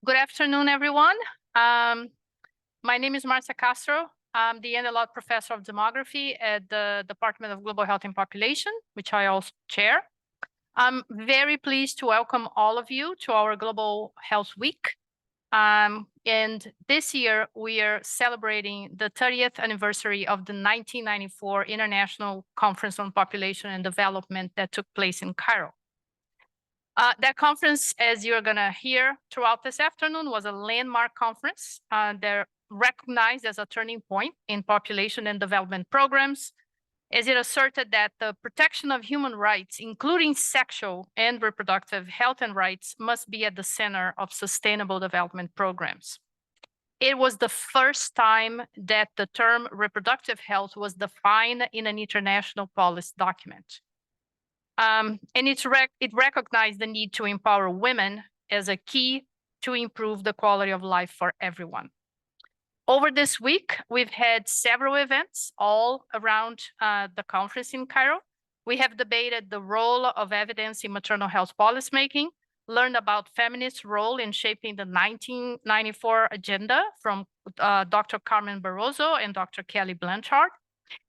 Good afternoon, everyone. My name is Marcia Castro. I'm the Engelot Professor of Demography at the Department of Global Health and Population, which I also chair. I'm very pleased to welcome all of you to our Global Health Week. And this year, we are celebrating the 30th anniversary of the 1994 International Conference on Population and Development that took place in Cairo. That conference, as you're going to hear throughout this afternoon, was a landmark conference. They're recognized as a turning point in population and development programs, as it asserted that the protection of human rights, including sexual and reproductive health and rights, must be at the center of sustainable development programs. It was the first time that the term reproductive health was defined in an international policy document. And it recognized the need to empower women as a key to improve the quality of life for everyone. Over this week, we've had several events all around the conference in Cairo. We have debated the role of evidence in maternal health policymaking, learned about feminist role in shaping the 1994 agenda from Dr. Carmen Barroso and Dr. Kelly Blanchard,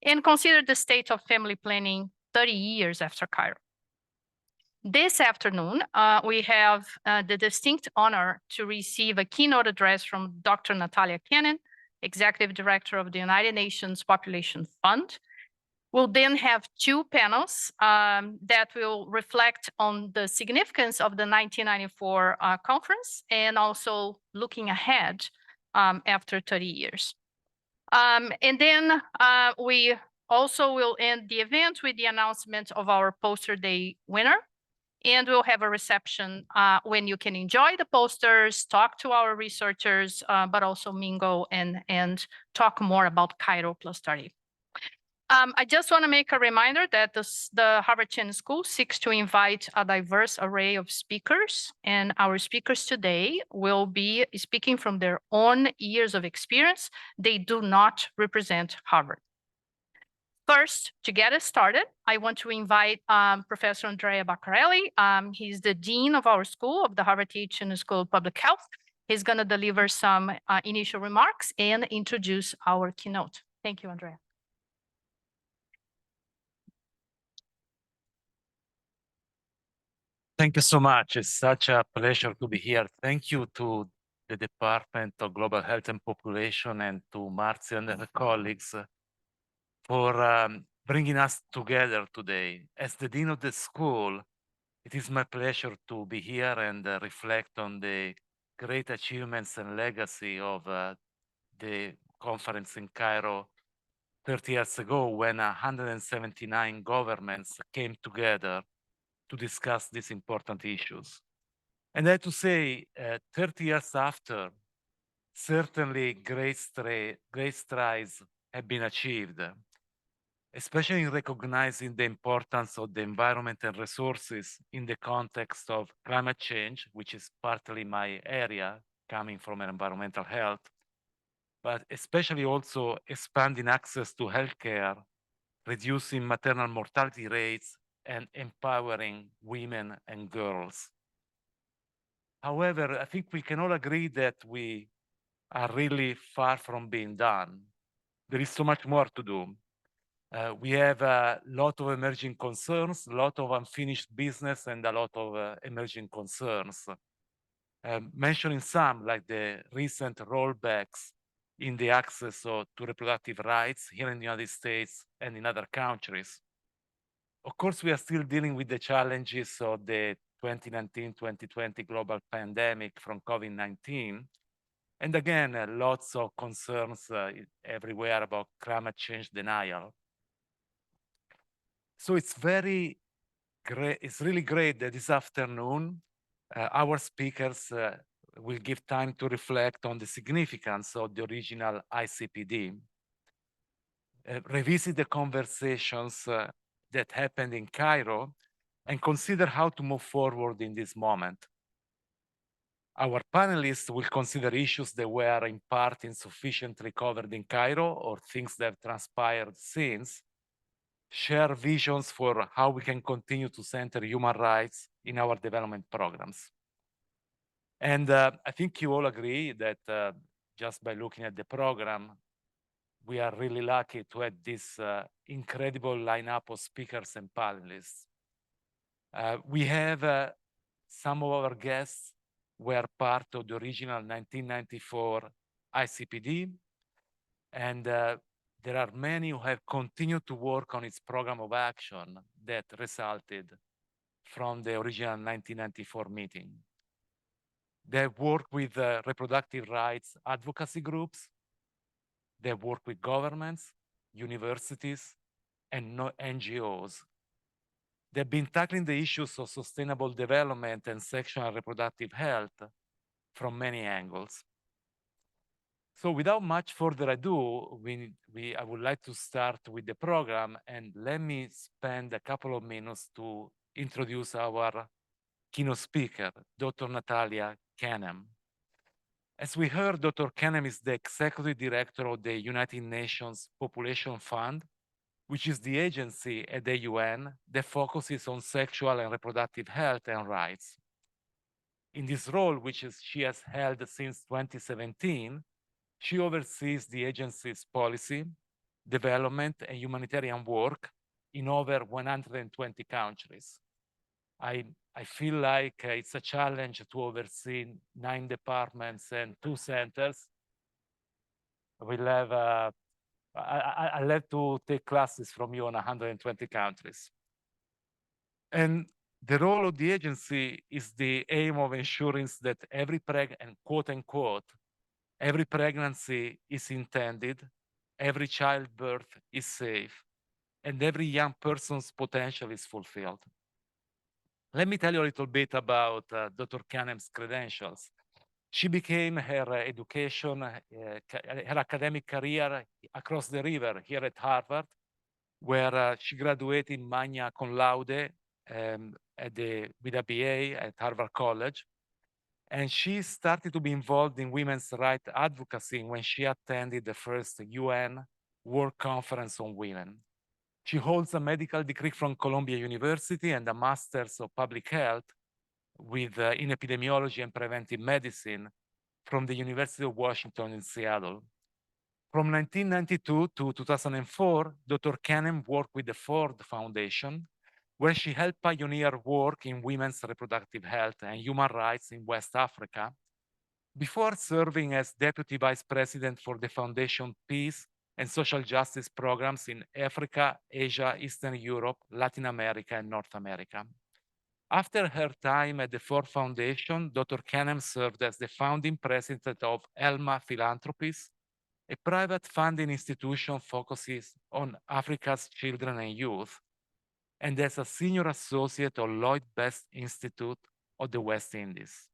and considered the state of family planning 30 years after Cairo. This afternoon, we have the distinct honor to receive a keynote address from Dr. Natalia Cannon, Executive Director of the United Nations Population Fund. We'll then have two panels that will reflect on the significance of the 1994 conference and also looking ahead after 30 years. And then we also will end the event with the announcement of our poster day winner. And we'll have a reception when you can enjoy the posters, talk to our researchers, but also mingle and talk more about Cairo plus 30. I just want to make a reminder that the Harvard Chan School seeks to invite a diverse array of speakers, and our speakers today will be speaking from their own years of experience. They do not represent Harvard. First, to get us started, I want to invite Professor Andrea Baccarelli. He's the Dean of our school, of the Harvard Chan School of Public Health. He's going to deliver some initial remarks and introduce our keynote. Thank you, Andrea. Thank you so much. It's such a pleasure to be here. Thank you to the Department of Global Health and Population and to Marcia and her colleagues for bringing us together today. As the Dean of the school, it is my pleasure to be here and reflect on the great achievements and legacy of the conference in Cairo 30 years ago when 179 governments came together to discuss these important issues. And I have to say, 30 years after, certainly great strides have been achieved, especially in recognizing the importance of the environment and resources in the context of climate change, which is partly my area, coming from environmental health, but especially also expanding access to healthcare, reducing maternal mortality rates, and empowering women and girls. However, I think we can all agree that we are really far from being done. There is so much more to do. We have a lot of emerging concerns, a lot of unfinished business, and a lot of emerging concerns. Mentioning some, like the recent rollbacks in the access to reproductive rights here in the United States and in other countries. Of course, we are still dealing with the challenges of the 2019-2020 global pandemic from COVID-19. And again, lots of concerns everywhere about climate change denial. So it's very great, it's really great that this afternoon, our speakers will give time to reflect on the significance of the original ICPD, revisit the conversations that happened in Cairo, and consider how to move forward in this moment. Our panelists will consider issues that were in part insufficiently covered in Cairo or things that have transpired since, share visions for how we can continue to center human rights in our development programs. And I think you all agree that just by looking at the program, we are really lucky to have this incredible lineup of speakers and panelists. We have some of our guests were part of the original 1994 ICPD, and there are many who have continued to work on its program of action that resulted from the original 1994 meeting. They work with reproductive rights advocacy groups. They work with governments, universities, and NGOs. They've been tackling the issues of sustainable development and sexual and reproductive health from many angles. So without much further ado, I would like to start with the program, and let me spend a couple of minutes to introduce our keynote speaker, Dr. Natalia Kanem. As we heard, Dr. Kanem is the executive director of the United Nations Population Fund, which is the agency at the UN that focuses on sexual and reproductive health and rights. In this role, she has held since 2017, she oversees the agency's policy, development, and humanitarian work in over 120 countries. I feel like it's a challenge to oversee 9 departments and 2 centers. We'll have I'll have to take classes from you on 120 countries. And the role of the agency is the aim of ensuring that every quote unquote, every pregnancy is intended, every childbirth is safe, and every young person's potential is fulfilled. Let me tell you a little bit about Dr. Kanem's credentials. She began her education, her academic career across the river here at Harvard, where she graduated magna cum laude with a BA at Harvard College. And she started to be involved in women's rights advocacy when she attended the first UN World Conference on Women. She holds a medical degree from Columbia University and a master's of public health in epidemiology and preventive medicine from the University of Washington in Seattle. From 1992 to 2004, Dr. Kanem worked with the Ford Foundation, where she helped pioneer work in women's reproductive health and human rights in West Africa, before serving as Deputy Vice President for the Foundation Peace and Social Justice programs in Africa, Asia, Eastern Europe, Latin America, and North America. After her time at the Ford Foundation, Dr. Kanem served as the founding president of Elma Philanthropies, a private funding institution focuses on Africa's children and youth, and as a senior associate of Lloyd Best Institute of the West Indies.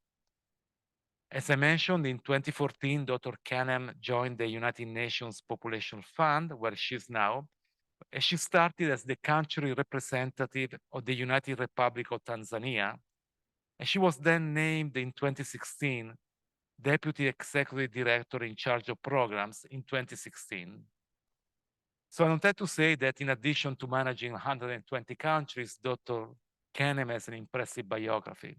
As I mentioned, in 2014, Dr. Kanem joined the United Nations Population Fund, where she's now, and she started as the country representative of the United Republic of Tanzania, and she was then named in 2016 Deputy Executive Director in charge of programs in 2016. So I wanted to say that in addition to managing 120 countries, Dr. Kanem has an impressive biography.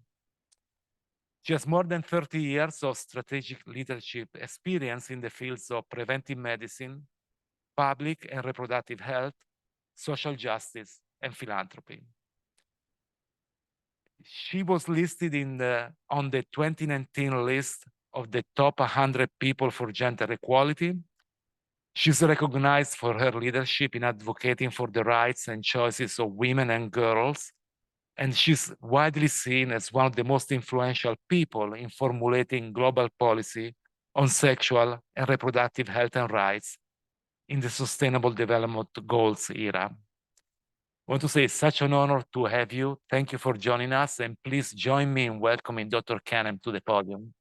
She has more than 30 years of strategic leadership experience in the fields of preventive medicine, public and reproductive health, social justice, and philanthropy. She was listed on the 2019 list of the top 100 people for gender equality. She's recognized for her leadership in advocating for the rights and choices of women and girls, and she's widely seen as one of the most influential people in formulating global policy on sexual and reproductive health and rights in the Sustainable Development Goals era. I want to say it's such an honor to have you. Thank you for joining us, and please join me in welcoming Dr. Kanem to the podium.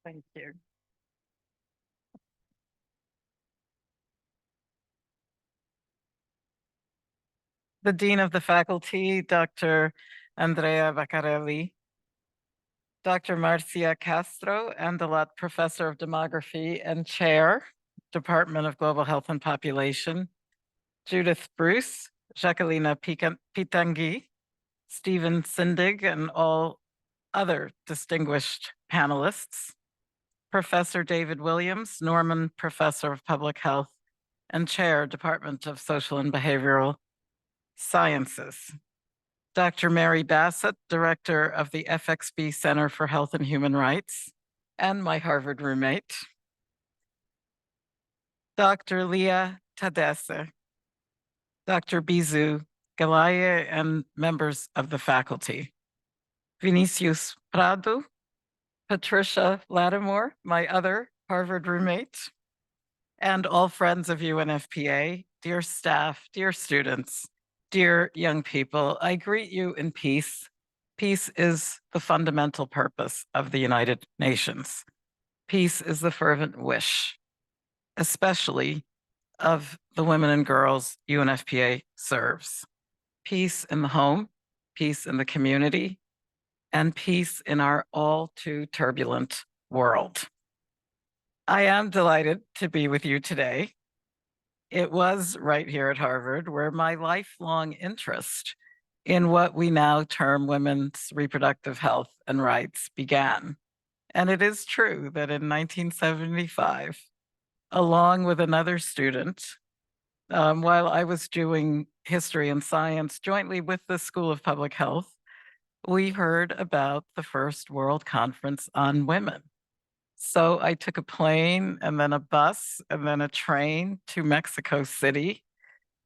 Thank you. The Dean of the Faculty, Dr. Andrea Vaccarelli, Dr. Marcia Castro, Andalat Professor of Demography and Chair, Department of Global Health and Population, Judith Bruce, Jacqueline Pitanguy, Stephen Sindig, and all other distinguished panelists, Professor David Williams, Norman Professor of Public Health and Chair, Department of Social and Behavioral Sciences, Dr. Mary Bassett, Director of the FXB Center for Health and Human Rights, and my Harvard roommate, Dr. Leah Tadesse, Dr. Bizu Galaye, and members of the faculty, Vinicius Prado, Patricia Lattimore, my other Harvard roommate, and all friends of UNFPA, dear staff, dear students, dear young people, I greet you in peace. Peace is the fundamental purpose of the United Nations. Peace is the fervent wish, especially of the women and girls UNFPA serves. Peace in the home, peace in the community, and peace in our all too turbulent world. I am delighted to be with you today. It was right here at Harvard where my lifelong interest in what we now term women's reproductive health and rights began. And it is true that in 1975, along with another student, while I was doing history and science jointly with the School of Public Health, we heard about the first World Conference on Women. So I took a plane and then a bus and then a train to Mexico City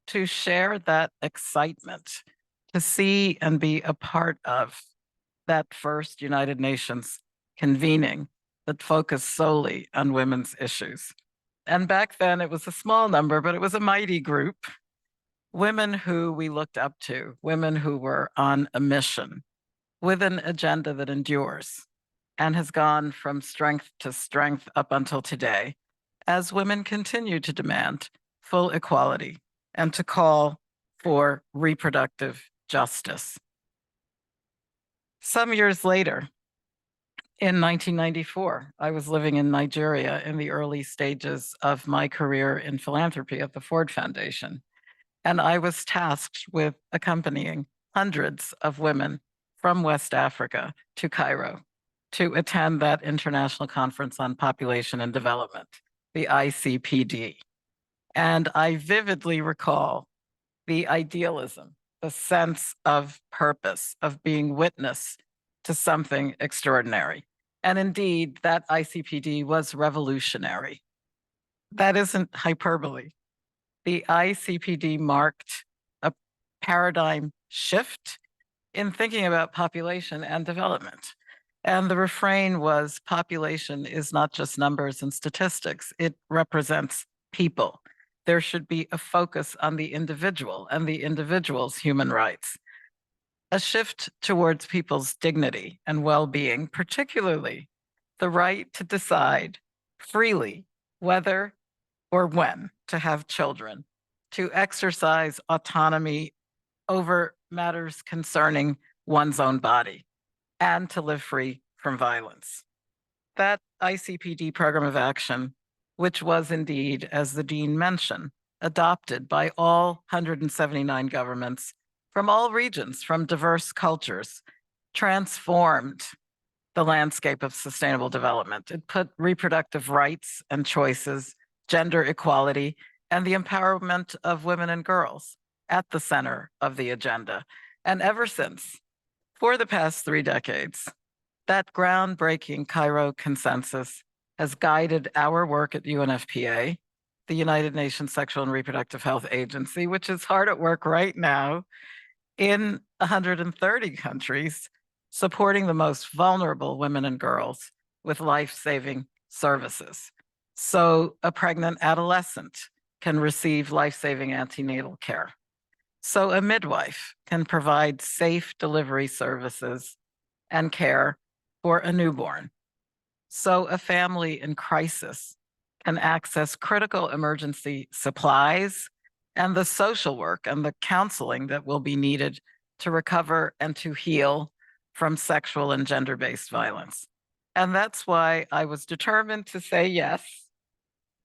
to share that excitement, to see and be a part of that first United Nations convening that focused solely on women's issues. And back then it was a small number, but it was a mighty group. Women who we looked up to, women who were on a mission with an agenda that endures and has gone from strength to strength up until today, as women continue to demand full equality and to call for reproductive justice. Some years later, in 1994, I was living in Nigeria in the early stages of my career in philanthropy at the Ford Foundation, and I was tasked with accompanying hundreds of women from West Africa to Cairo to attend that International Conference on Population and Development, the ICPD. And I vividly recall the idealism, the sense of purpose, of being witness to something extraordinary. And indeed, that ICPD was revolutionary. That isn't hyperbole. The ICPD marked a paradigm shift in thinking about population and development. And the refrain was, population is not just numbers and statistics, it represents people. There should be a focus on the individual and the individual's human rights. A shift towards people's dignity and well-being, particularly the right to decide freely whether or when to have children, to exercise autonomy over matters concerning one's own body, and to live free from violence. That ICPD program of action, which was indeed, as the Dean mentioned, adopted by all 179 governments from all regions, from diverse cultures, transformed the landscape of sustainable development. It put reproductive rights and choices, gender equality, and the empowerment of women and girls at the center of the agenda. And ever since, for the past 3 decades, that groundbreaking Cairo consensus has guided our work at UNFPA, the United Nations Sexual and Reproductive Health Agency, which is hard at work right now in 130 countries, supporting the most vulnerable women and girls with life-saving services. So a pregnant adolescent can receive life-saving antenatal care. So a midwife can provide safe delivery services and care for a newborn. So a family in crisis can access critical emergency supplies and the social work and the counseling that will be needed to recover and to heal from sexual and gender-based violence. And that's why I was determined to say yes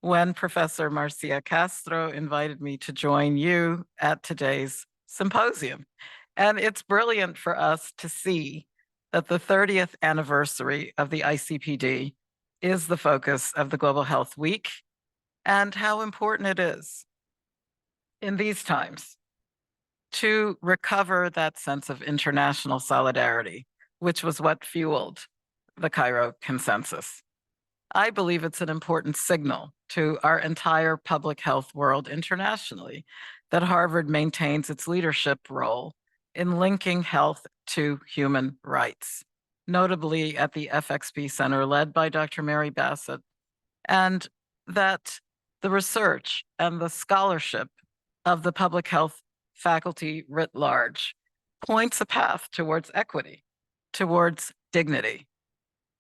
when Professor Marcia Castro invited me to join you at today's symposium. And it's brilliant for us to see that the 30th anniversary of the ICPD is the focus of the Global Health Week, and how important it is in these times to recover that sense of international solidarity, which was what fueled the Cairo consensus. I believe it's an important signal to our entire public health world internationally that Harvard maintains its leadership role in linking health to human rights, notably at the FXP Center led by Dr. Mary Bassett, and that the research and the scholarship of the public health faculty writ large points a path towards equity, towards dignity,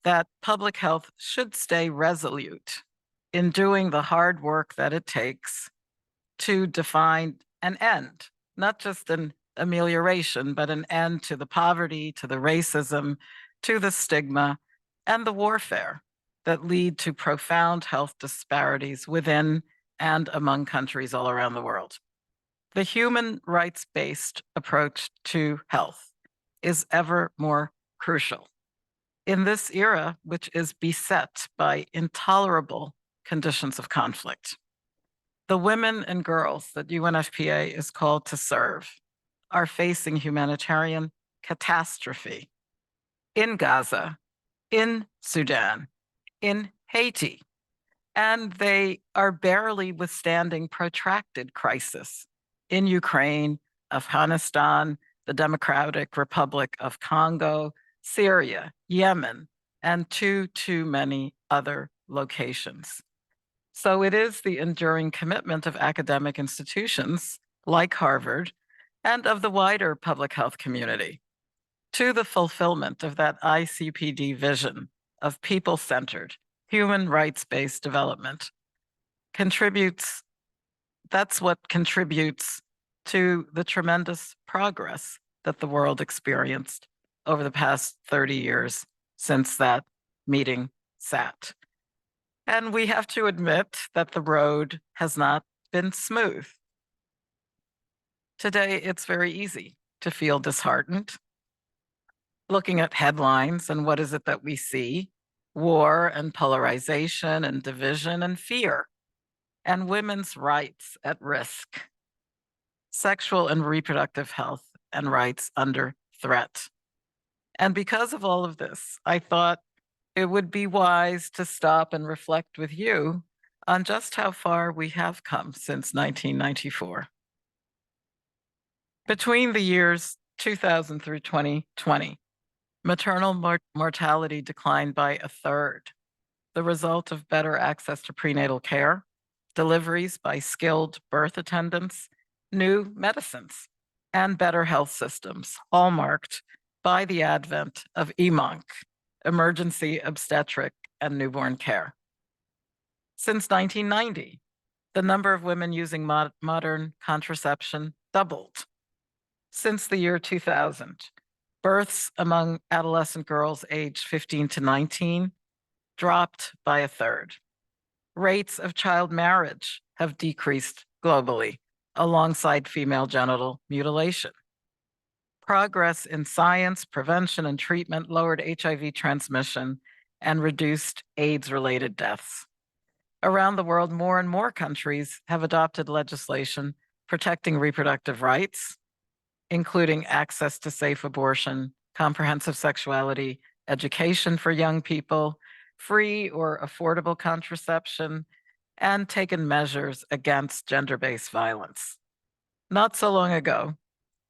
that public health should stay resolute in doing the hard work that it takes to define an end, not just an amelioration, but an end to the poverty, to the racism, to the stigma, and the warfare that lead to profound health disparities within and among countries all around the world. The human rights-based approach to health is ever more crucial in this era, which is beset by intolerable conditions of conflict. The women and girls that UNFPA is called to serve are facing humanitarian catastrophe in Gaza, in Sudan, in Haiti, and they are barely withstanding protracted crisis in Ukraine, Afghanistan, the Democratic Republic of Congo, Syria, Yemen, and too many other locations. So it is the enduring commitment of academic institutions like Harvard and of the wider public health community to the fulfillment of that ICPD vision of people-centered, human rights-based development that's what contributes to the tremendous progress that the world experienced over the past 30 years since that meeting sat. And we have to admit that the road has not been smooth. Today, it's very easy to feel disheartened. Looking at headlines and what is it that we see? War and polarization and division and fear, and women's rights at risk, sexual and reproductive health and rights under threat. And because of all of this, I thought it would be wise to stop and reflect with you on just how far we have come since 1994. Between the years 2000 through 2020, maternal mortality declined by 1/3, the result of better access to prenatal care, deliveries by skilled birth attendants, new medicines, and better health systems, hallmarked by the advent of EMONC, emergency obstetric and newborn care. Since 1990, the number of women using modern contraception doubled. Since the year 2000, births among adolescent girls aged 15 to 19 dropped by 1/3. Rates of child marriage have decreased globally alongside female genital mutilation. Progress in science, prevention, and treatment lowered HIV transmission and reduced AIDS-related deaths. Around the world, more and more countries have adopted legislation protecting reproductive rights, including access to safe abortion, comprehensive sexuality education for young people, free or affordable contraception, and taken measures against gender-based violence. Not so long ago,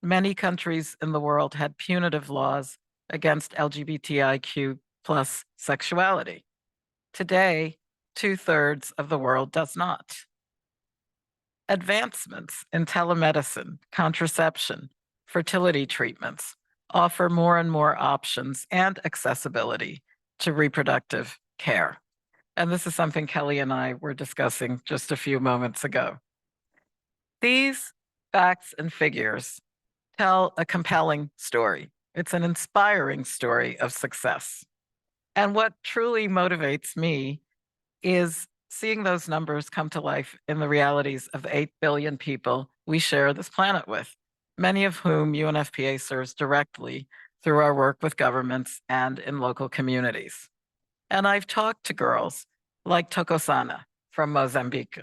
many countries in the world had punitive laws against LGBTIQ+ sexuality. Today, 2/3 of the world does not. Advancements in telemedicine, contraception, fertility treatments offer more and more options and accessibility to reproductive care. And this is something Kelly and I were discussing just a few moments ago. These facts and figures tell a compelling story. It's an inspiring story of success. And what truly motivates me is seeing those numbers come to life in the realities of the 8 billion people we share this planet with, many of whom UNFPA serves directly through our work with governments and in local communities. And I've talked to girls like Tokosana from Mozambique.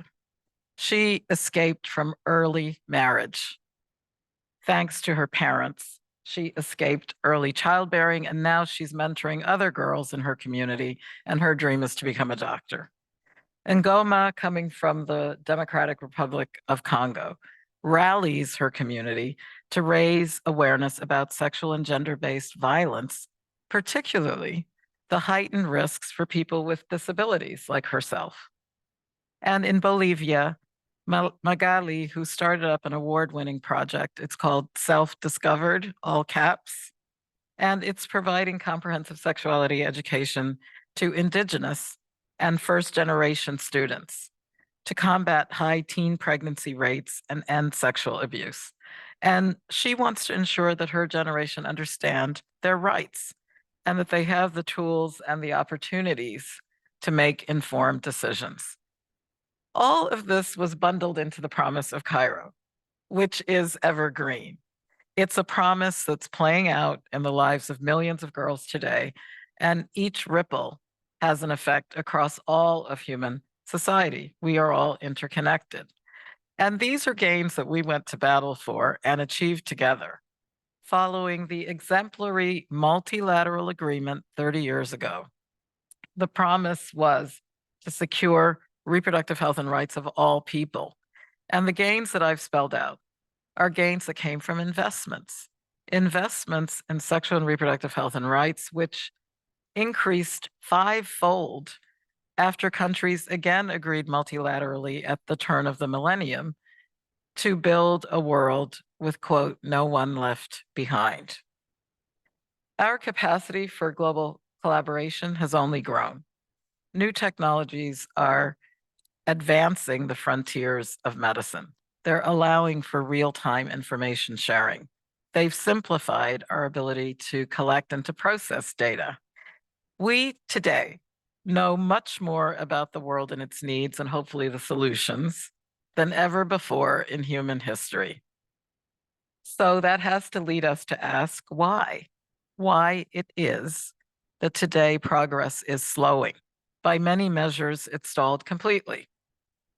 She escaped from early marriage. Thanks to her parents, she escaped early childbearing, and now she's mentoring other girls in her community, and her dream is to become a doctor. Ngoma, coming from the Democratic Republic of Congo, rallies her community to raise awareness about sexual and gender-based violence, particularly the heightened risks for people with disabilities like herself. And in Bolivia, Magali, who started up an award-winning project, it's called Self-Discovered, all caps, and it's providing comprehensive sexuality education to Indigenous and first-generation students to combat high teen pregnancy rates and end sexual abuse. And she wants to ensure that her generation understand their rights and that they have the tools and the opportunities to make informed decisions. All of this was bundled into the promise of Cairo, which is evergreen. It's a promise that's playing out in the lives of millions of girls today, and each ripple has an effect across all of human society. We are all interconnected. And these are gains that we went to battle for and achieved together, following the exemplary multilateral agreement 30 years ago. The promise was to secure reproductive health and rights of all people. And the gains that I've spelled out are gains that came from investments in sexual and reproductive health and rights, which increased fivefold after countries again agreed multilaterally at the turn of the millennium to build a world with, quote, no one left behind. Our capacity for global collaboration has only grown. New technologies are advancing the frontiers of medicine. They're allowing for real-time information sharing. They've simplified our ability to collect and to process data. We today know much more about the world and its needs, and hopefully the solutions, than ever before in human history. So that has to lead us to ask why it is that today progress is slowing. By many measures, it stalled completely.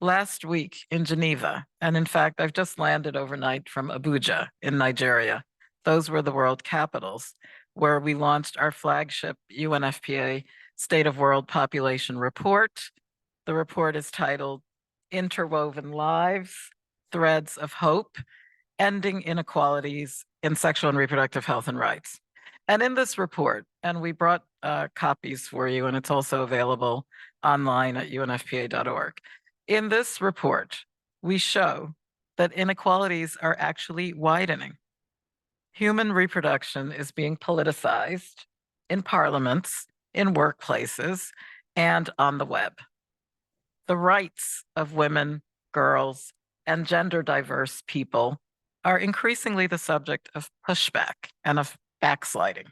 Last week in Geneva, and in fact, I've just landed overnight from Abuja in Nigeria. Those were the world capitals, where we launched our flagship UNFPA State of World Population Report. The report is titled Interwoven Lives, Threads of Hope, Ending Inequalities in Sexual and Reproductive Health and Rights. And in this report, and we brought copies for you, and it's also available online at unfpa.org. In this report, we show that inequalities are actually widening. Human reproduction is being politicized in parliaments, in workplaces, and on the web. The rights of women, girls, and gender diverse people are increasingly the subject of pushback and of backsliding.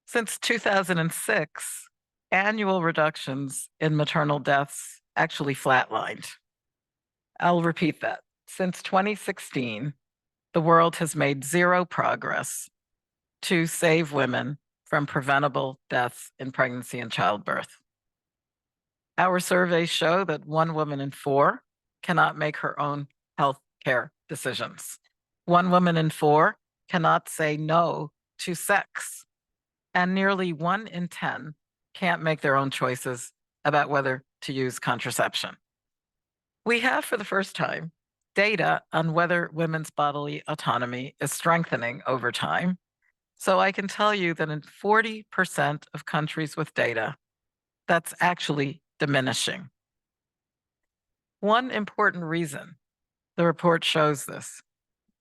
Since 2006, annual reductions in maternal deaths actually flatlined. I'll repeat that. Since 2016, the world has made zero progress to save women from preventable deaths in pregnancy and childbirth. Our surveys show that 1 woman in 4 cannot make her own health care decisions. 1 woman in 4 cannot say no to sex. And nearly 1 in 10 can't make their own choices about whether to use contraception. We have, for the first time, data on whether women's bodily autonomy is strengthening over time. So I can tell you that in 40% of countries with data, that's actually diminishing. One important reason the report shows this: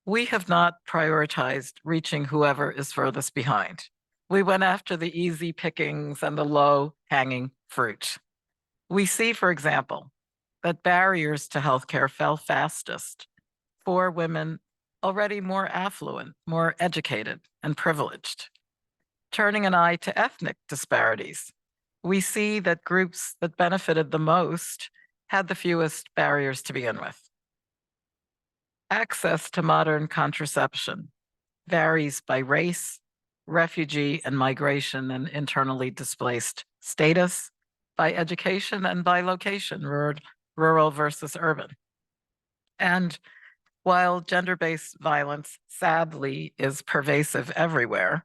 we have not prioritized reaching whoever is furthest behind. We went after the easy pickings and the low-hanging fruit. We see, for example, that barriers to healthcare fell fastest for women already more affluent, more educated, and privileged. Turning an eye to ethnic disparities, we see that groups that benefited the most had the fewest barriers to begin with. Access to modern contraception varies by race, refugee and migration and internally displaced status, by education, and by location, rural versus urban. And while gender-based violence sadly is pervasive everywhere,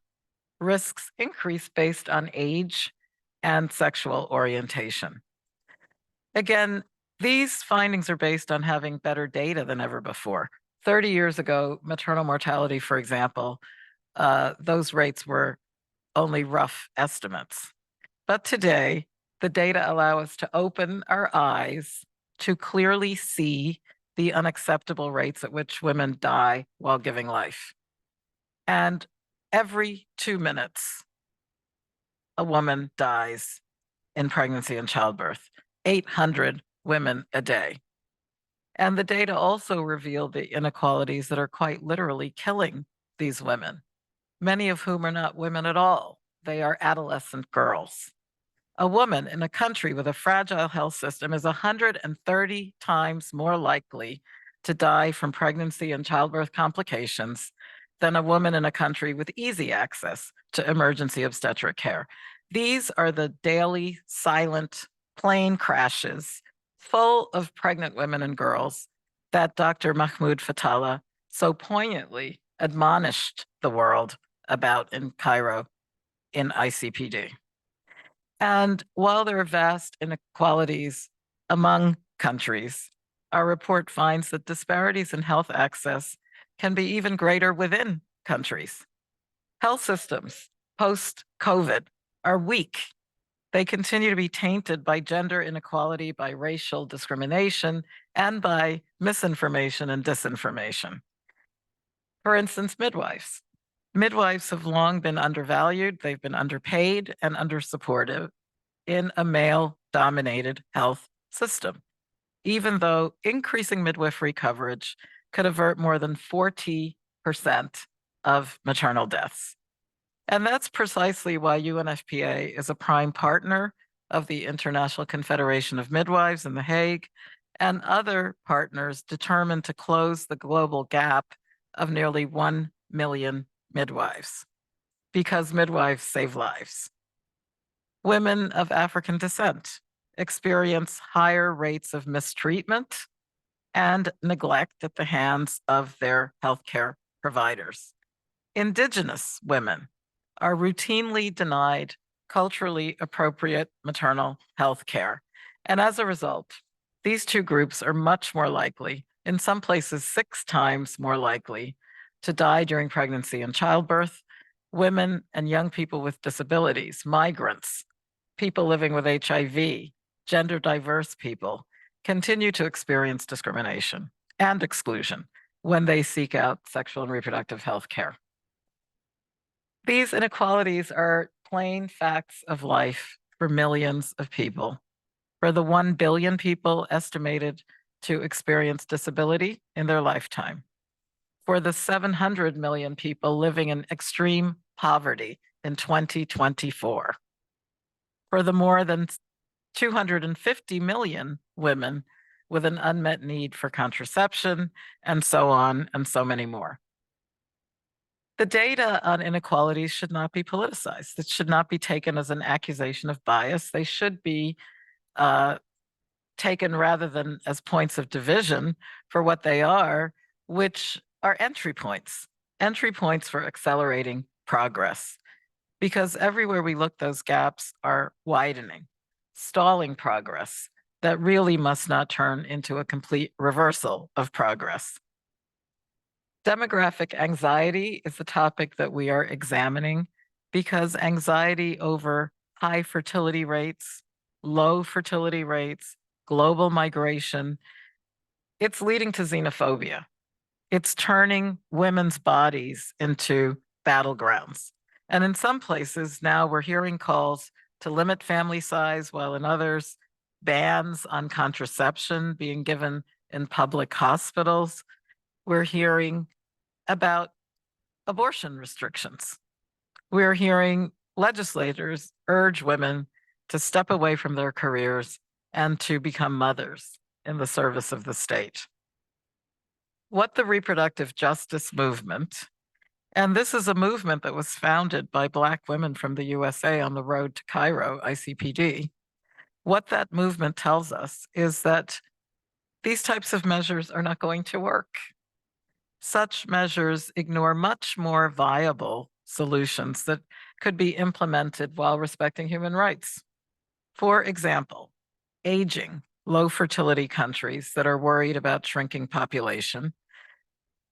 risks increase based on age and sexual orientation. Again, these findings are based on having better data than ever before. 30 years ago, maternal mortality, for example, those rates were only rough estimates. But today, the data allow us to open our eyes to clearly see the unacceptable rates at which women die while giving life. And every 2 minutes, a woman dies in pregnancy and childbirth, 800 women a day. And the data also reveal the inequalities that are quite literally killing these women, many of whom are not women at all. They are adolescent girls. A woman in a country with a fragile health system is 130 times more likely to die from pregnancy and childbirth complications than a woman in a country with easy access to emergency obstetric care. These are the daily silent plane crashes full of pregnant women and girls that Dr. Mahmoud Fatala so poignantly admonished the world about in Cairo in ICPD. And while there are vast inequalities among countries, our report finds that disparities in health access can be even greater within countries. Health systems post-COVID are weak. They continue to be tainted by gender inequality, by racial discrimination, and by misinformation and disinformation. For instance, midwives. Midwives have long been undervalued, they've been underpaid and undersupported in a male-dominated health system, even though increasing midwifery coverage could avert more than 40% of maternal deaths. And that's precisely why UNFPA is a prime partner of the International Confederation of Midwives in The Hague and other partners determined to close the global gap of nearly 1 million midwives, because midwives save lives. Women of African descent experience higher rates of mistreatment and neglect at the hands of their healthcare providers. Indigenous women are routinely denied culturally appropriate maternal health care. And as a result, these two groups are much more likely, in some places 6 times more likely, to die during pregnancy and childbirth. Women and young people with disabilities, migrants, people living with HIV, gender diverse people continue to experience discrimination and exclusion when they seek out sexual and reproductive health care. These inequalities are plain facts of life for millions of people. For the 1 billion people estimated to experience disability in their lifetime. For the 700 million people living in extreme poverty in 2024. For the more than 250 million women with an unmet need for contraception, and so on, and so many more. The data on inequalities should not be politicized. It should not be taken as an accusation of bias. They should be taken rather than as points of division for what they are, which are entry points for accelerating progress. Because everywhere we look, those gaps are widening, stalling progress that really must not turn into a complete reversal of progress. Demographic anxiety is the topic that we are examining because anxiety over high fertility rates, low fertility rates, global migration, it's leading to xenophobia. It's turning women's bodies into battlegrounds. And in some places now we're hearing calls to limit family size, while in others, bans on contraception being given in public hospitals. We're hearing about abortion restrictions. We're hearing legislators urge women to step away from their careers and to become mothers in the service of the state. What the reproductive justice movement, and this is a movement that was founded by Black women from the USA on the road to Cairo, ICPD. What that movement tells us is that these types of measures are not going to work. Such measures ignore much more viable solutions that could be implemented while respecting human rights. For example, aging, low fertility countries that are worried about shrinking population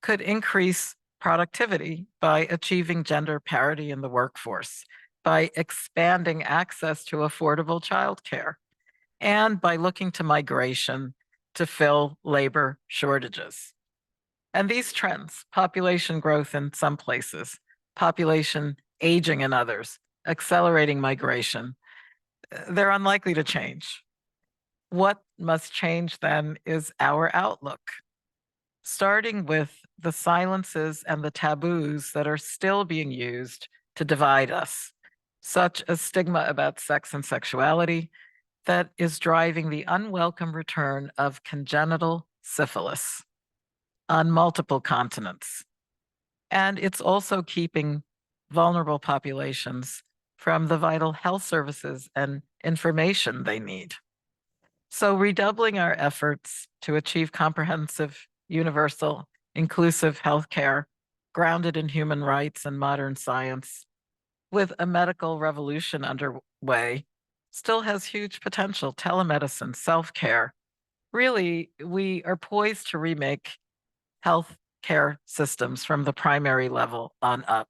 could increase productivity by achieving gender parity in the workforce, by expanding access to affordable childcare, and by looking to migration to fill labor shortages. And these trends, population growth in some places, population aging in others, accelerating migration, they're unlikely to change. What must change then is our outlook, starting with the silences and the taboos that are still being used to divide us, such as stigma about sex and sexuality that is driving the unwelcome return of congenital syphilis on multiple continents. And it's also keeping vulnerable populations from the vital health services and information they need. So redoubling our efforts to achieve comprehensive, universal, inclusive healthcare grounded in human rights and modern science, with a medical revolution underway, still has huge potential. Telemedicine, self-care. Really, we are poised to remake healthcare systems from the primary level on up.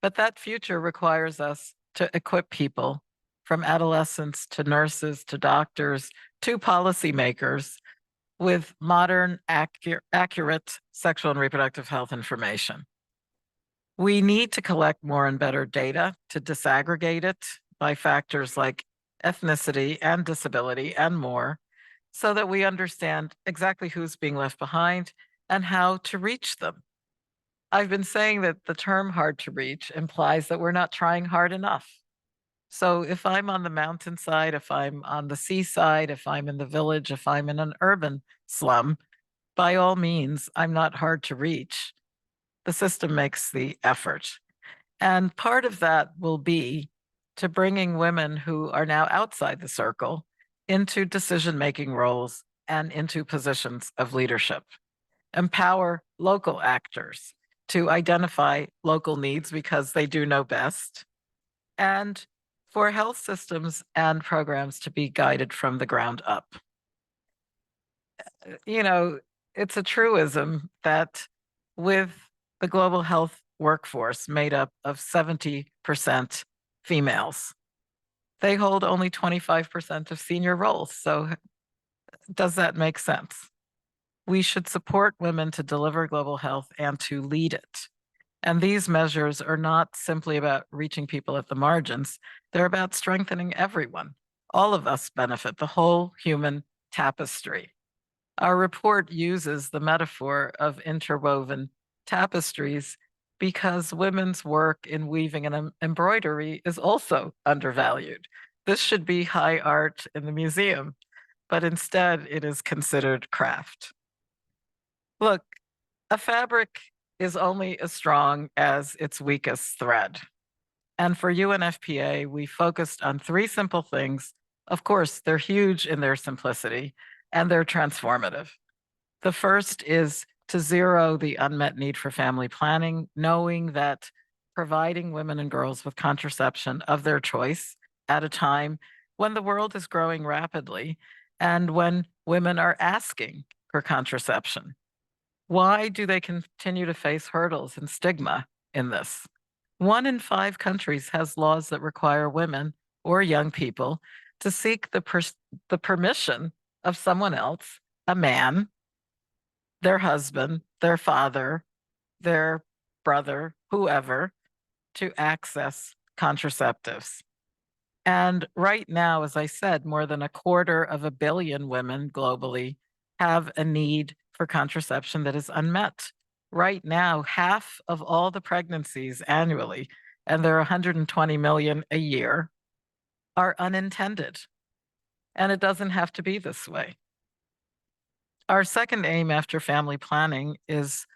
But that future requires us to equip people, from adolescents to nurses to doctors to policymakers, with modern, accurate sexual and reproductive health information. We need to collect more and better data to disaggregate it by factors like ethnicity and disability and more, so that we understand exactly who's being left behind and how to reach them. I've been saying that the term hard to reach implies that we're not trying hard enough. So if I'm on the mountainside, if I'm on the seaside, if I'm in the village, if I'm in an urban slum, by all means, I'm not hard to reach. The system makes the effort. And part of that will be to bringing women who are now outside the circle into decision-making roles and into positions of leadership. Empower local actors to identify local needs because they do know best, and for health systems and programs to be guided from the ground up. You know, it's a truism that with the global health workforce made up of 70% females, they hold only 25% of senior roles. So does that make sense? We should support women to deliver global health and to lead it. And these measures are not simply about reaching people at the margins. They're about strengthening everyone. All of us benefit, the whole human tapestry. Our report uses the metaphor of interwoven tapestries because women's work in weaving and embroidery is also undervalued. This should be high art in the museum, but instead it is considered craft. Look, a fabric is only as strong as its weakest thread. And for UNFPA, we focused on three simple things. Of course, they're huge in their simplicity and they're transformative. The first is to zero the unmet need for family planning, knowing that providing women and girls with contraception of their choice at a time when the world is growing rapidly and when women are asking for contraception. Why do they continue to face hurdles and stigma in this? 1 in 5 countries has laws that require women or young people to seek the permission of someone else, a man, their husband, their father, their brother, whoever, to access contraceptives. And right now, as I said, more than 250 million women globally have a need for contraception that is unmet. Right now, half of all the pregnancies annually, and there are 120 million a year, are unintended. And it doesn't have to be this way. Our second aim after family planning is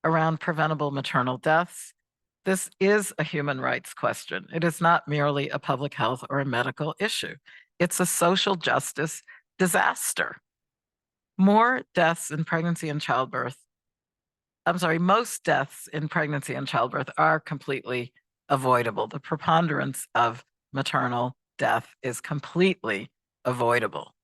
around preventable maternal deaths. This is a human rights question. It is not merely a public health or a medical issue. It's a social justice disaster. More deaths in pregnancy and childbirth, most deaths in pregnancy and childbirth are completely avoidable. The preponderance of maternal death is completely avoidable.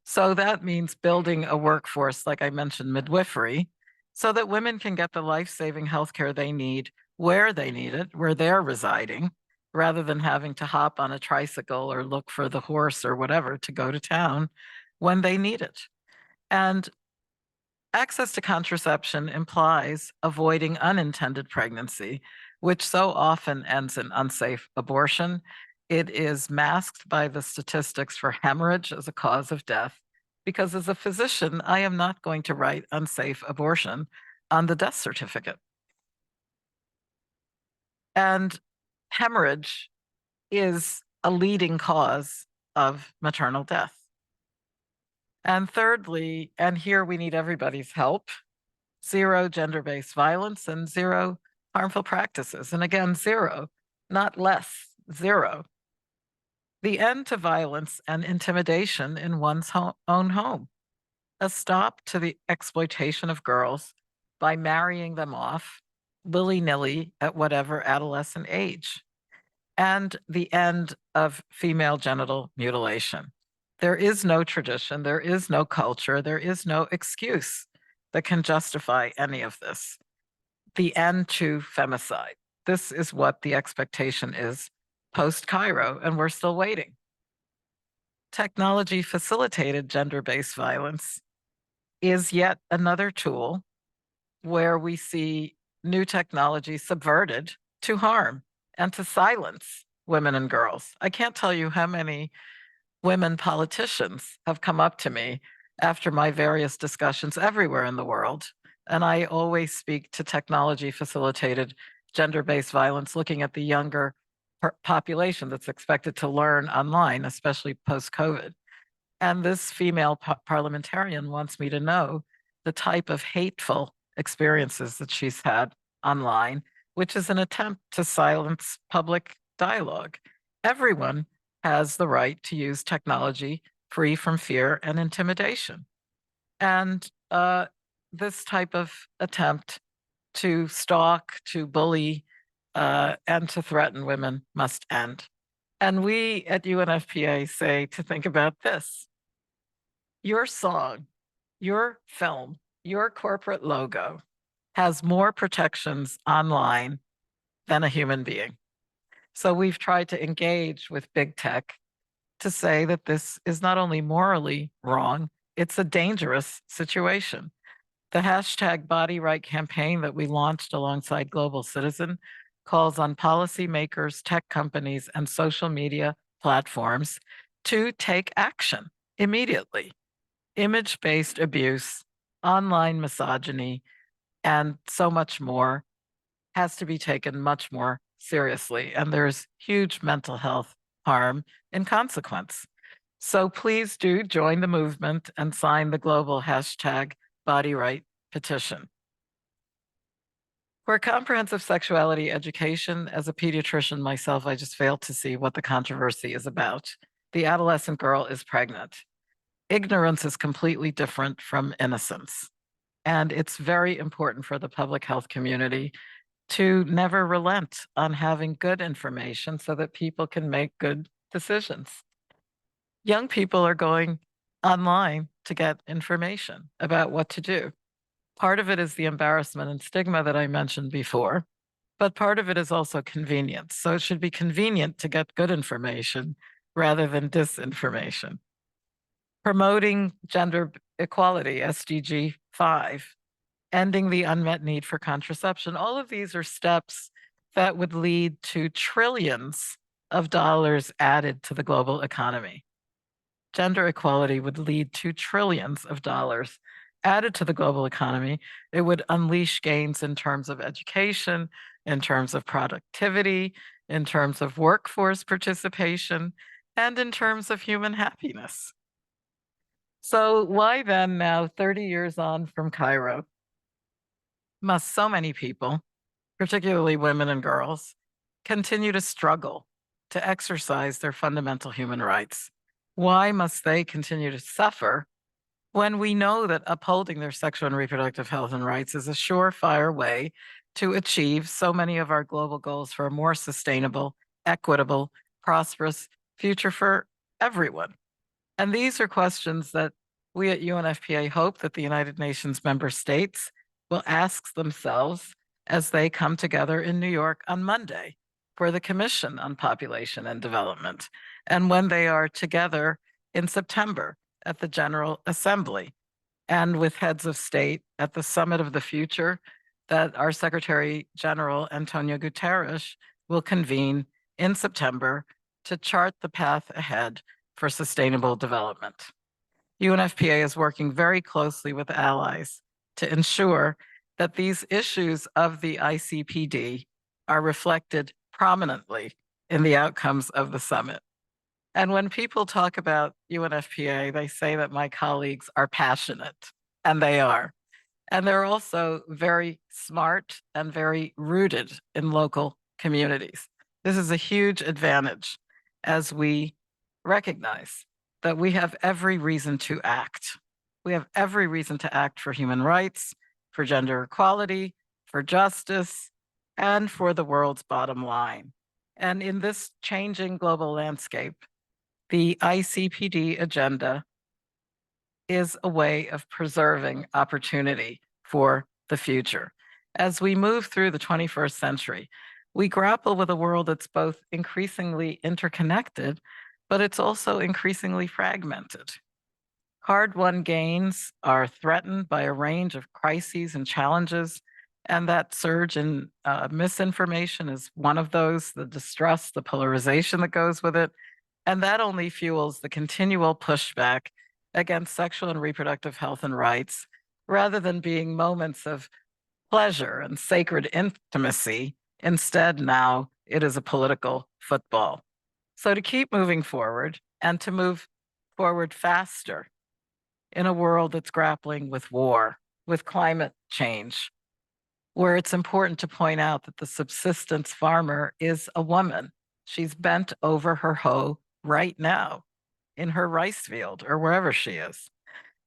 So that means building a workforce, like I mentioned, midwifery, so that women can get the life-saving healthcare they need where they need it, where they're residing, rather than having to hop on a tricycle or look for the horse or whatever to go to town when they need it. And access to contraception implies avoiding unintended pregnancy, which so often ends in unsafe abortion. It is masked by the statistics for hemorrhage as a cause of death, because as a physician, I am not going to write unsafe abortion on the death certificate. And hemorrhage is a leading cause of maternal death. And thirdly, and here we need everybody's help, zero gender-based violence and zero harmful practices. And again, zero, not less, zero. The end to violence and intimidation in one's own home. A stop to the exploitation of girls by marrying them off willy-nilly at whatever adolescent age. And the end of female genital mutilation. There is no tradition, there is no culture, there is no excuse that can justify any of this. The end to femicide. This is what the expectation is post-Cairo, and we're still waiting. Technology-facilitated gender-based violence is yet another tool where we see new technology subverted to harm and to silence women and girls. I can't tell you how many women politicians have come up to me after my various discussions everywhere in the world. And I always speak to technology-facilitated gender-based violence, looking at the younger population that's expected to learn online, especially post-COVID. And this female parliamentarian wants me to know the type of hateful experiences that she's had online, which is an attempt to silence public dialogue. Everyone has the right to use technology free from fear and intimidation. And this type of attempt to stalk, to bully, and to threaten women must end. And we at UNFPA say to think about this. Your song, your film, your corporate logo has more protections online than a human being. So we've tried to engage with big tech to say that this is not only morally wrong, it's a dangerous situation. The hashtag Body Right campaign that we launched alongside Global Citizen calls on policymakers, tech companies, and social media platforms to take action immediately. Image-based abuse, online misogyny, and so much more has to be taken much more seriously. And there's huge mental health harm in consequence. So please do join the movement and sign the global hashtag Body Right petition. For comprehensive sexuality education, as a pediatrician myself, I just failed to see what the controversy is about. The adolescent girl is pregnant. Ignorance is completely different from innocence. And it's very important for the public health community to never relent on having good information so that people can make good decisions. Young people are going online to get information about what to do. Part of it is the embarrassment and stigma that I mentioned before, but part of it is also convenience. So it should be convenient to get good information rather than disinformation. Promoting gender equality, SDG 5, ending the unmet need for contraception. All of these are steps that would lead to trillions of dollars added to the global economy. Gender equality would lead to trillions of dollars added to the global economy. It would unleash gains in terms of education, in terms of productivity, in terms of workforce participation, and in terms of human happiness. So why then now, 30 years on from Cairo, must so many people, particularly women and girls, continue to struggle to exercise their fundamental human rights? Why must they continue to suffer when we know that upholding their sexual and reproductive health and rights is a surefire way to achieve so many of our global goals for a more sustainable, equitable, prosperous future for everyone? And these are questions that we at UNFPA hope that the United Nations member states will ask themselves as they come together in New York on Monday for the Commission on Population and Development, and when they are together in September at the General Assembly, and with heads of state at the Summit of the Future that our Secretary General Antonio Guterres will convene in September to chart the path ahead for sustainable development. UNFPA is working very closely with allies to ensure that these issues of the ICPD are reflected prominently in the outcomes of the summit. And when people talk about UNFPA, they say that my colleagues are passionate, and they are. And they're also very smart and very rooted in local communities. This is a huge advantage as we recognize that we have every reason to act. We have every reason to act for human rights, for gender equality, for justice, and for the world's bottom line. And in this changing global landscape, the ICPD agenda is a way of preserving opportunity for the future. As we move through the 21st century, we grapple with a world that's both increasingly interconnected, but it's also increasingly fragmented. Hard-won gains are threatened by a range of crises and challenges, and that surge in misinformation is one of those, the distrust, the polarization that goes with it, and that only fuels the continual pushback against sexual and reproductive health and rights, rather than being moments of pleasure and sacred intimacy. Instead, now it is a political football. So to keep moving forward and to move forward faster in a world that's grappling with war, with climate change, where it's important to point out that the subsistence farmer is a woman. She's bent over her hoe right now in her rice field or wherever she is.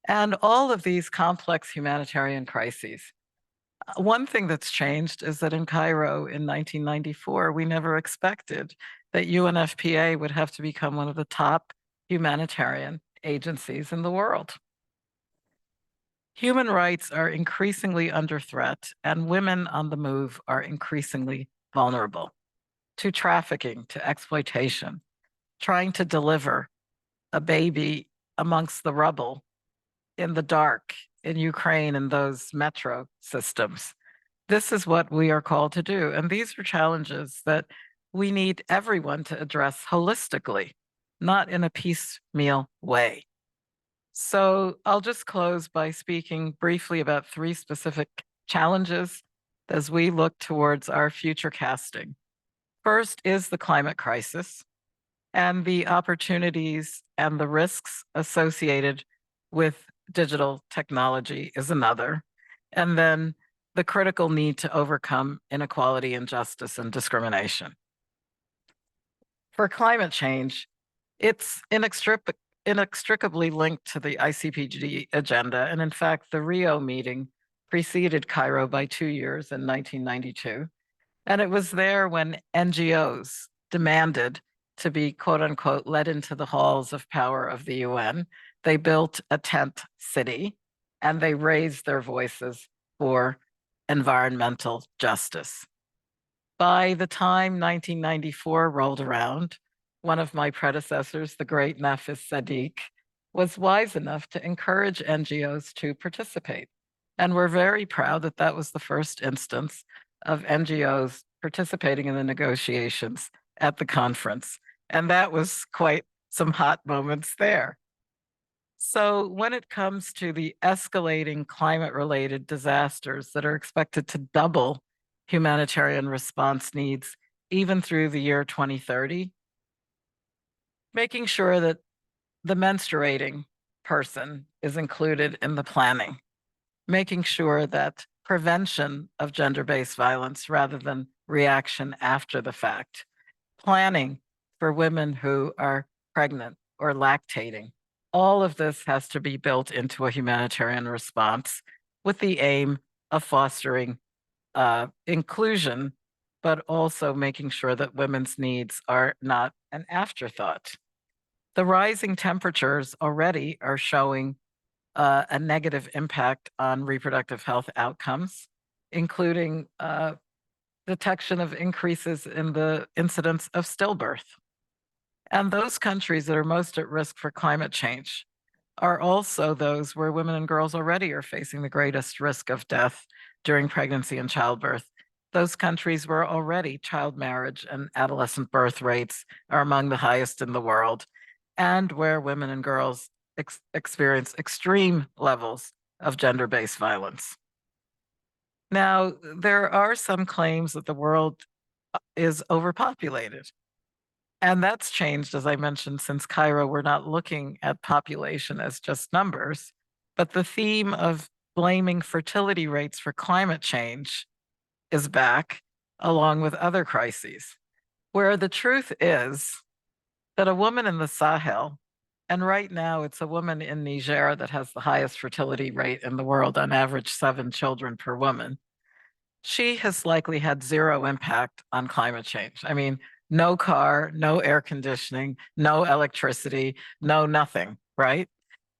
And all of these complex humanitarian crises. One thing that's changed is that in Cairo in 1994, we never expected that UNFPA would have to become one of the top humanitarian agencies in the world. Human rights are increasingly under threat, and women on the move are increasingly vulnerable to trafficking, to exploitation, trying to deliver a baby amongst the rubble in the dark in Ukraine and those metro systems. This is what we are called to do. And these are challenges that we need everyone to address holistically, not in a piecemeal way. So I'll just close by speaking briefly about 3 specific challenges as we look towards our future casting. First is the climate crisis and the opportunities and the risks associated with digital technology is another. And then the critical need to overcome inequality, injustice, and discrimination. For climate change, it's inextricably linked to the ICPD agenda. And in fact, the Rio meeting preceded Cairo by 2 years in 1992. And it was there when NGOs demanded to be, quote unquote, led into the halls of power of the UN. They built a tent city and they raised their voices for environmental justice. By the time 1994 rolled around, one of my predecessors, the great Nafis Sadiq, was wise enough to encourage NGOs to participate. And we're very proud that that was the first instance of NGOs participating in the negotiations at the conference. And that was quite some hot moments there. So when it comes to the escalating climate-related disasters that are expected to double humanitarian response needs even through the year 2030, Making sure that the menstruating person is included in the planning. Making sure that prevention of gender-based violence rather than reaction after the fact. Planning for women who are pregnant or lactating. All of this has to be built into a humanitarian response with the aim of fostering inclusion, but also making sure that women's needs are not an afterthought. The rising temperatures already are showing a negative impact on reproductive health outcomes, including detection of increases in the incidence of stillbirth. And those countries that are most at risk for climate change are also those where women and girls already are facing the greatest risk of death during pregnancy and childbirth. Those countries where already child marriage and adolescent birth rates are among the highest in the world, and where women and girls experience extreme levels of gender-based violence. Now, there are some claims that the world is overpopulated. And that's changed, as I mentioned, since Cairo. We're not looking at population as just numbers, but the theme of blaming fertility rates for climate change is back, along with other crises, where the truth is that a woman in the Sahel, and right now it's a woman in Niger that has the highest fertility rate in the world, on average 7 children per woman, she has likely had zero impact on climate change. I mean, no car, no air conditioning, no electricity, no nothing, right?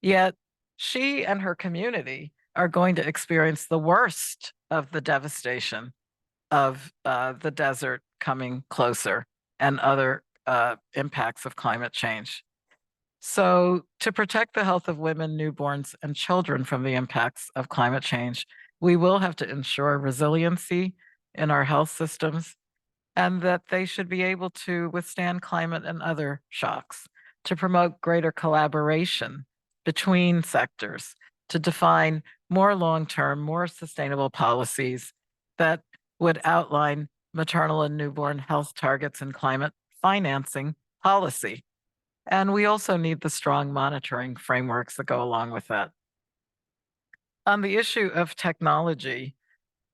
Yet she and her community are going to experience the worst of the devastation of the desert coming closer and other impacts of climate change. So to protect the health of women, newborns, and children from the impacts of climate change, we will have to ensure resiliency in our health systems, and that they should be able to withstand climate and other shocks, to promote greater collaboration between sectors, to define more long-term, more sustainable policies that would outline maternal and newborn health targets and climate financing policy. And we also need the strong monitoring frameworks that go along with that. On the issue of technology,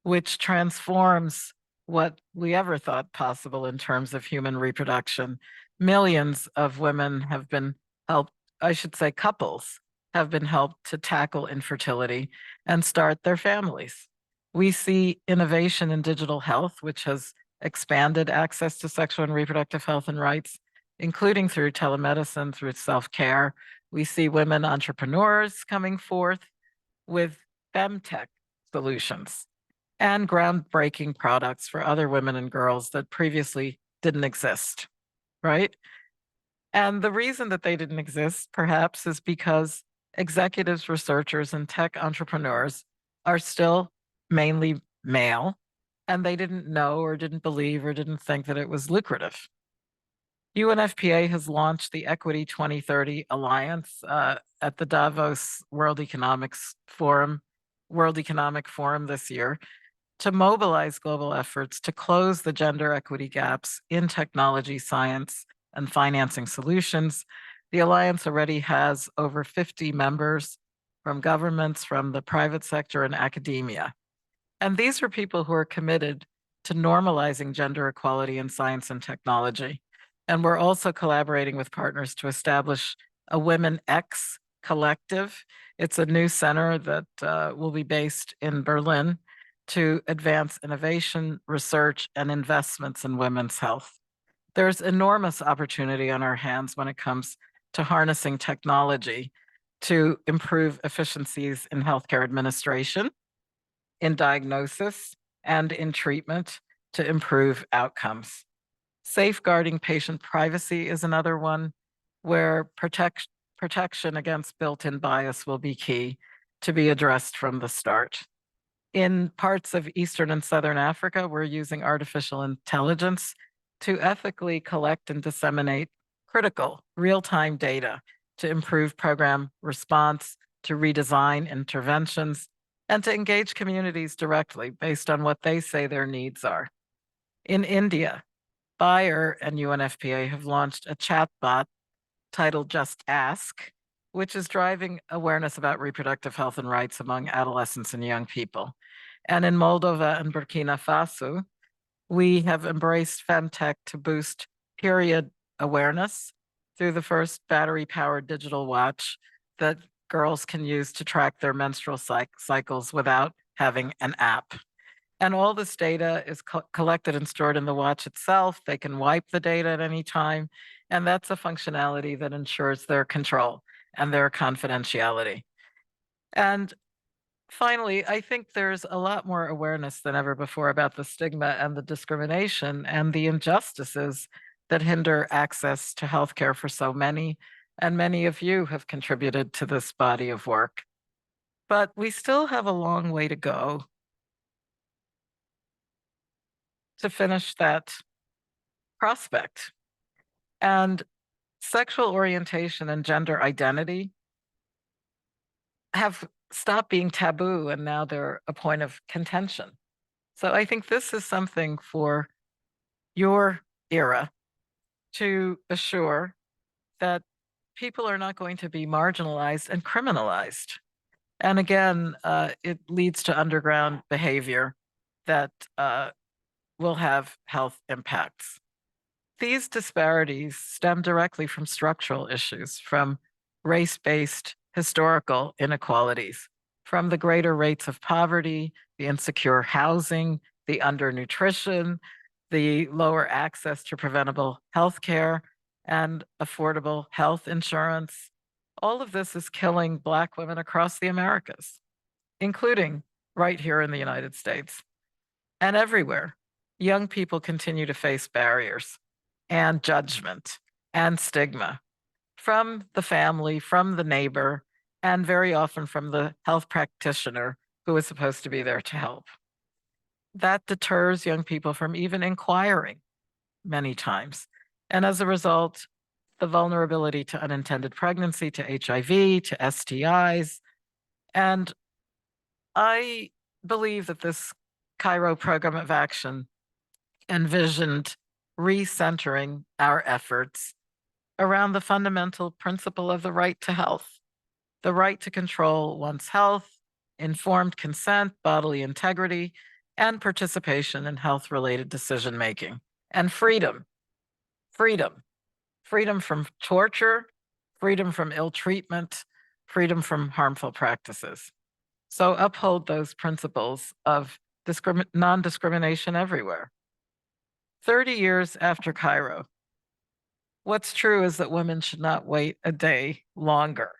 which transforms what we ever thought possible in terms of human reproduction, millions of women have been helped, I should say couples have been helped to tackle infertility and start their families. We see innovation in digital health, which has expanded access to sexual and reproductive health and rights, including through telemedicine, through self-care. We see women entrepreneurs coming forth with femtech solutions and groundbreaking products for other women and girls that previously didn't exist, right? And the reason that they didn't exist, perhaps, is because executives, researchers, and tech entrepreneurs are still mainly male, and they didn't know or didn't believe or didn't think that it was lucrative. UNFPA has launched the Equity 2030 Alliance at the Davos World Economic Forum this year to mobilize global efforts to close the gender equity gaps in technology, science, and financing solutions. The Alliance already has over 50 members from governments, from the private sector, and academia. And these are people who are committed to normalizing gender equality in science and technology. And we're also collaborating with partners to establish a Women X collective. It's a new center that will be based in Berlin to advance innovation, research, and investments in women's health. There's enormous opportunity on our hands when it comes to harnessing technology to improve efficiencies in healthcare administration, in diagnosis, and in treatment to improve outcomes. Safeguarding patient privacy is another one where protection against built-in bias will be key to be addressed from the start. In parts of Eastern and Southern Africa, we're using artificial intelligence to ethically collect and disseminate critical real-time data to improve program response, to redesign interventions, and to engage communities directly based on what they say their needs are. In India, Bayer and UNFPA have launched a chatbot titled Just Ask, which is driving awareness about reproductive health and rights among adolescents and young people. And in Moldova and Burkina Faso, we have embraced femtech to boost period awareness through the first battery-powered digital watch that girls can use to track their menstrual cycles without having an app. And all this data is collected and stored in the watch itself. They can wipe the data at any time. And that's a functionality that ensures their control and their confidentiality. And finally, I think there's a lot more awareness than ever before about the stigma and the discrimination and the injustices that hinder access to healthcare for so many. And many of you have contributed to this body of work. But we still have a long way to go to finish that prospect. And sexual orientation and gender identity have stopped being taboo, and now they're a point of contention. So I think this is something for your era to assure that people are not going to be marginalized and criminalized. And again, it leads to underground behavior that will have health impacts. These disparities stem directly from structural issues, from race-based historical inequalities, from the greater rates of poverty, the insecure housing, the undernutrition, the lower access to preventable health care and affordable health insurance. All of this is killing Black women across the Americas, including right here in the United States. And everywhere, young people continue to face barriers and judgment and stigma from the family, from the neighbor, and very often from the health practitioner who is supposed to be there to help. That deters young people from even inquiring many times. And as a result, the vulnerability to unintended pregnancy, to HIV, to STIs. And I believe that this Cairo program of action envisioned recentering our efforts around the fundamental principle of the right to health, the right to control one's health, informed consent, bodily integrity, and participation in health-related decision-making, and freedom, freedom from torture, freedom from ill treatment, freedom from harmful practices. So uphold those principles of non-discrimination everywhere. 30 years after Cairo, what's true is that women should not wait a day longer.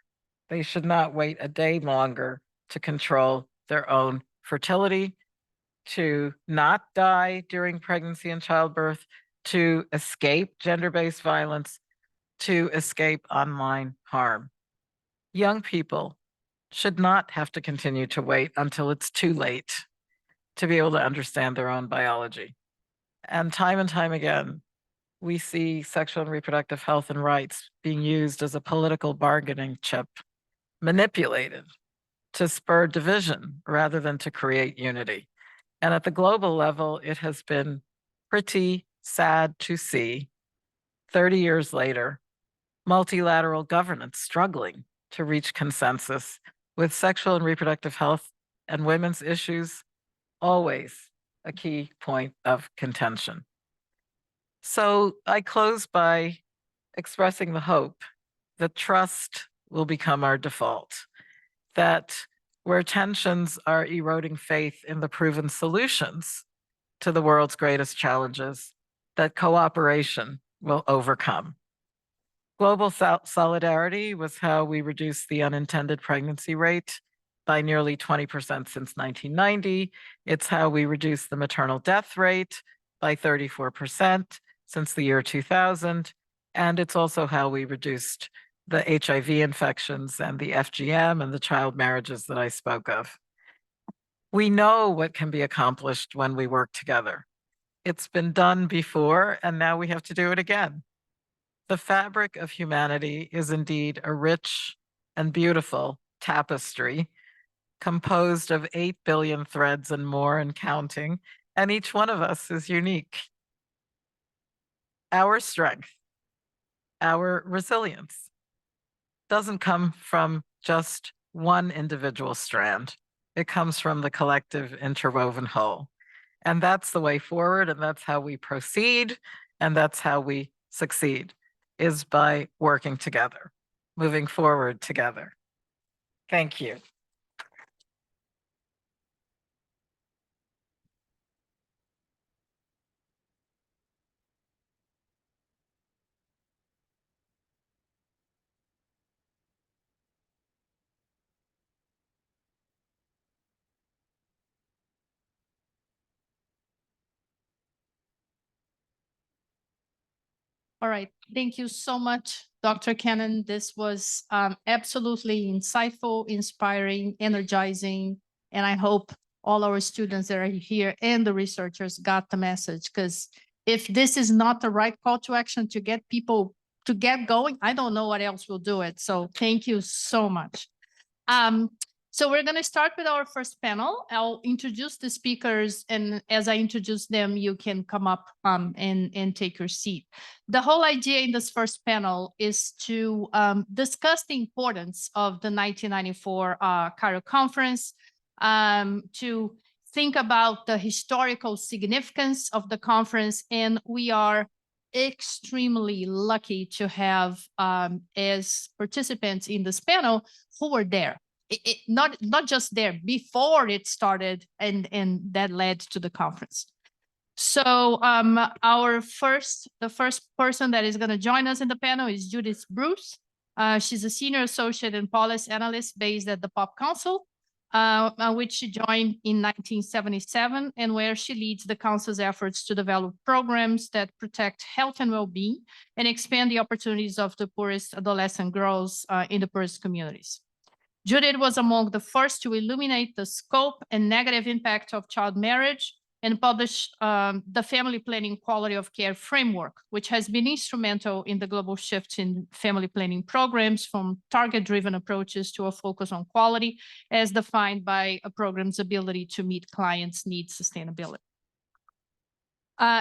They should not wait a day longer to control their own fertility, to not die during pregnancy and childbirth, to escape gender-based violence, to escape online harm. Young people should not have to continue to wait until it's too late to be able to understand their own biology. And time again, we see sexual and reproductive health and rights being used as a political bargaining chip, manipulated to spur division rather than to create unity. And at the global level, it has been pretty sad to see 30 years later, multilateral governance struggling to reach consensus with sexual and reproductive health and women's issues always a key point of contention. So I close by expressing the hope that trust will become our default, that where tensions are eroding faith in the proven solutions to the world's greatest challenges, that cooperation will overcome. Global solidarity was how we reduced the unintended pregnancy rate by nearly 20% since 1990. It's how we reduced the maternal death rate by 34% since the year 2000. And it's also how we reduced the HIV infections and the FGM and the child marriages that I spoke of. We know what can be accomplished when we work together. It's been done before, and now we have to do it again. The fabric of humanity is indeed a rich and beautiful tapestry composed of 8 billion threads and more and counting, and each one of us is unique. Our strength our resilience. Doesn't come from just one individual strand. It comes from the collective interwoven whole. And that's the way forward, and that's how we proceed, and that's how we succeed, is by working together, moving forward together. Thank you. All right, thank you so much, Dr. Cannon. This was absolutely insightful, inspiring, energizing, and I hope all our students that are here and the researchers got the message, because if this is not the right call to action to get people to get going, I don't know what else will do it. So thank you so much. So we're going to start with our first panel. I'll introduce the speakers, and as I introduce them, you can come up and take your seat. The whole idea in this first panel is to discuss the importance of the 1994 Cairo Conference, to think about the historical significance of the conference, and we are extremely lucky to have as participants in this panel who were there. Not just there before it started, and that led to the conference. So the first person that is going to join us in the panel is Judith Bruce. She's a senior associate and policy analyst based at the Pop Council, which she joined in 1977, and where she leads the council's efforts to develop programs that protect health and well-being and expand the opportunities of the poorest adolescent girls in the poorest communities. Judith was among the first to illuminate the scope and negative impact of child marriage and published the Family Planning Quality of Care Framework, which has been instrumental in the global shift in family planning programs from target-driven approaches to a focus on quality, as defined by a program's ability to meet clients' needs sustainability.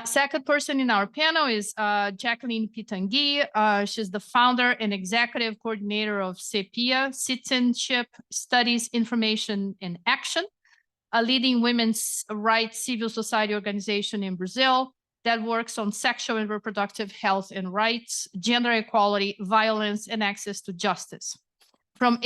Second person in our panel is Jacqueline Pitangui. She's the founder and executive coordinator of CEPIA, Citizenship, Studies, Information, and Action, a leading women's rights civil society organization in Brazil that works on sexual and reproductive health and rights, gender equality, violence, and access to justice. From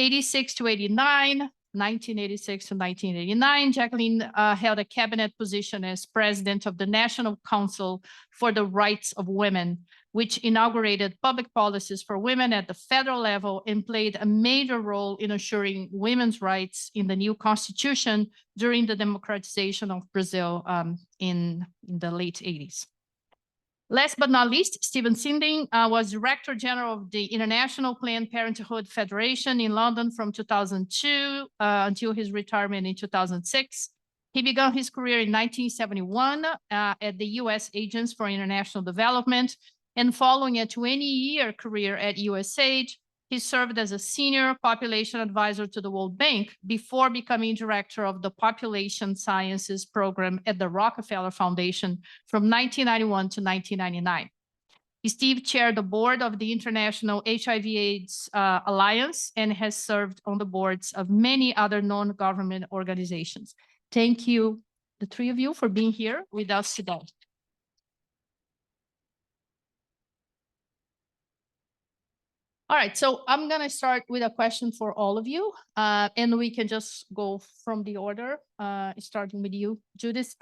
1986 to 1989, Jacqueline held a cabinet position as president of the National Council for the Rights of Women, which inaugurated public policies for women at the federal level and played a major role in assuring women's rights in the new constitution during the democratization of Brazil in the late 80s. Last but not least, Stephen Sinding was Director General of the International Planned Parenthood Federation in London from 2002 until his retirement in 2006. He began his career in 1971 at the U.S. Agency for International Development, and following a 20-year career at USAID, he served as a senior population advisor to the World Bank before becoming director of the Population Sciences Program at the Rockefeller Foundation from 1991 to 1999. Steve chaired the board of the International HIV/AIDS Alliance and has served on the boards of many other non-government organizations. Thank you, the three of you, for being here with us today. All right, so I'm going to start with a question for all of you, and we can just go from the order, starting with you, Judith.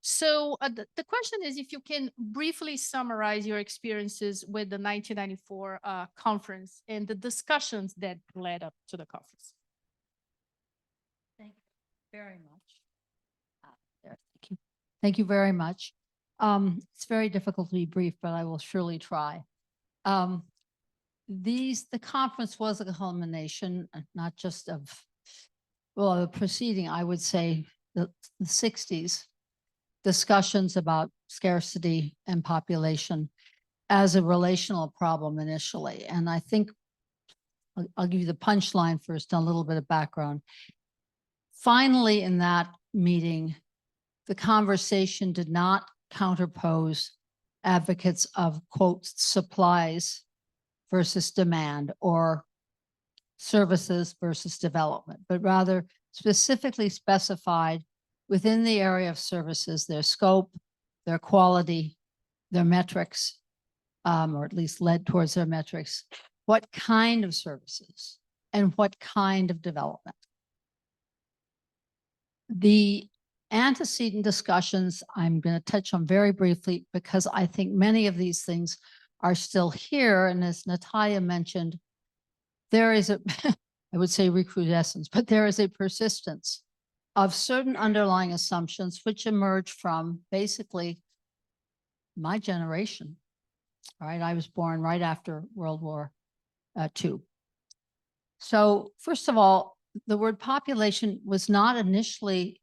So the question is if you can briefly summarize your experiences with the 1994 conference and the discussions that led up to the conference. Thank you very much. Thank you very much. It's very difficult to be brief, but I will surely try. The conference was a culmination, not just of, well, the preceding, I would say, the 60s discussions about scarcity and population as a relational problem initially. And I think I'll give you the punchline first, a little bit of background. Finally, in that meeting, the conversation did not counterpose advocates of, quote, supplies versus demand or services versus development, but rather specifically specified within the area of services, their scope, their quality, their metrics, or at least led towards their metrics, what kind of services and what kind of development. The antecedent discussions I'm going to touch on very briefly because I think many of these things are still here. And as Natalia mentioned, there is a, I would say recrudescence, but there is a persistence of certain underlying assumptions which emerge from basically my generation. All right, I was born right after World War II. So first of all, the word population was not initially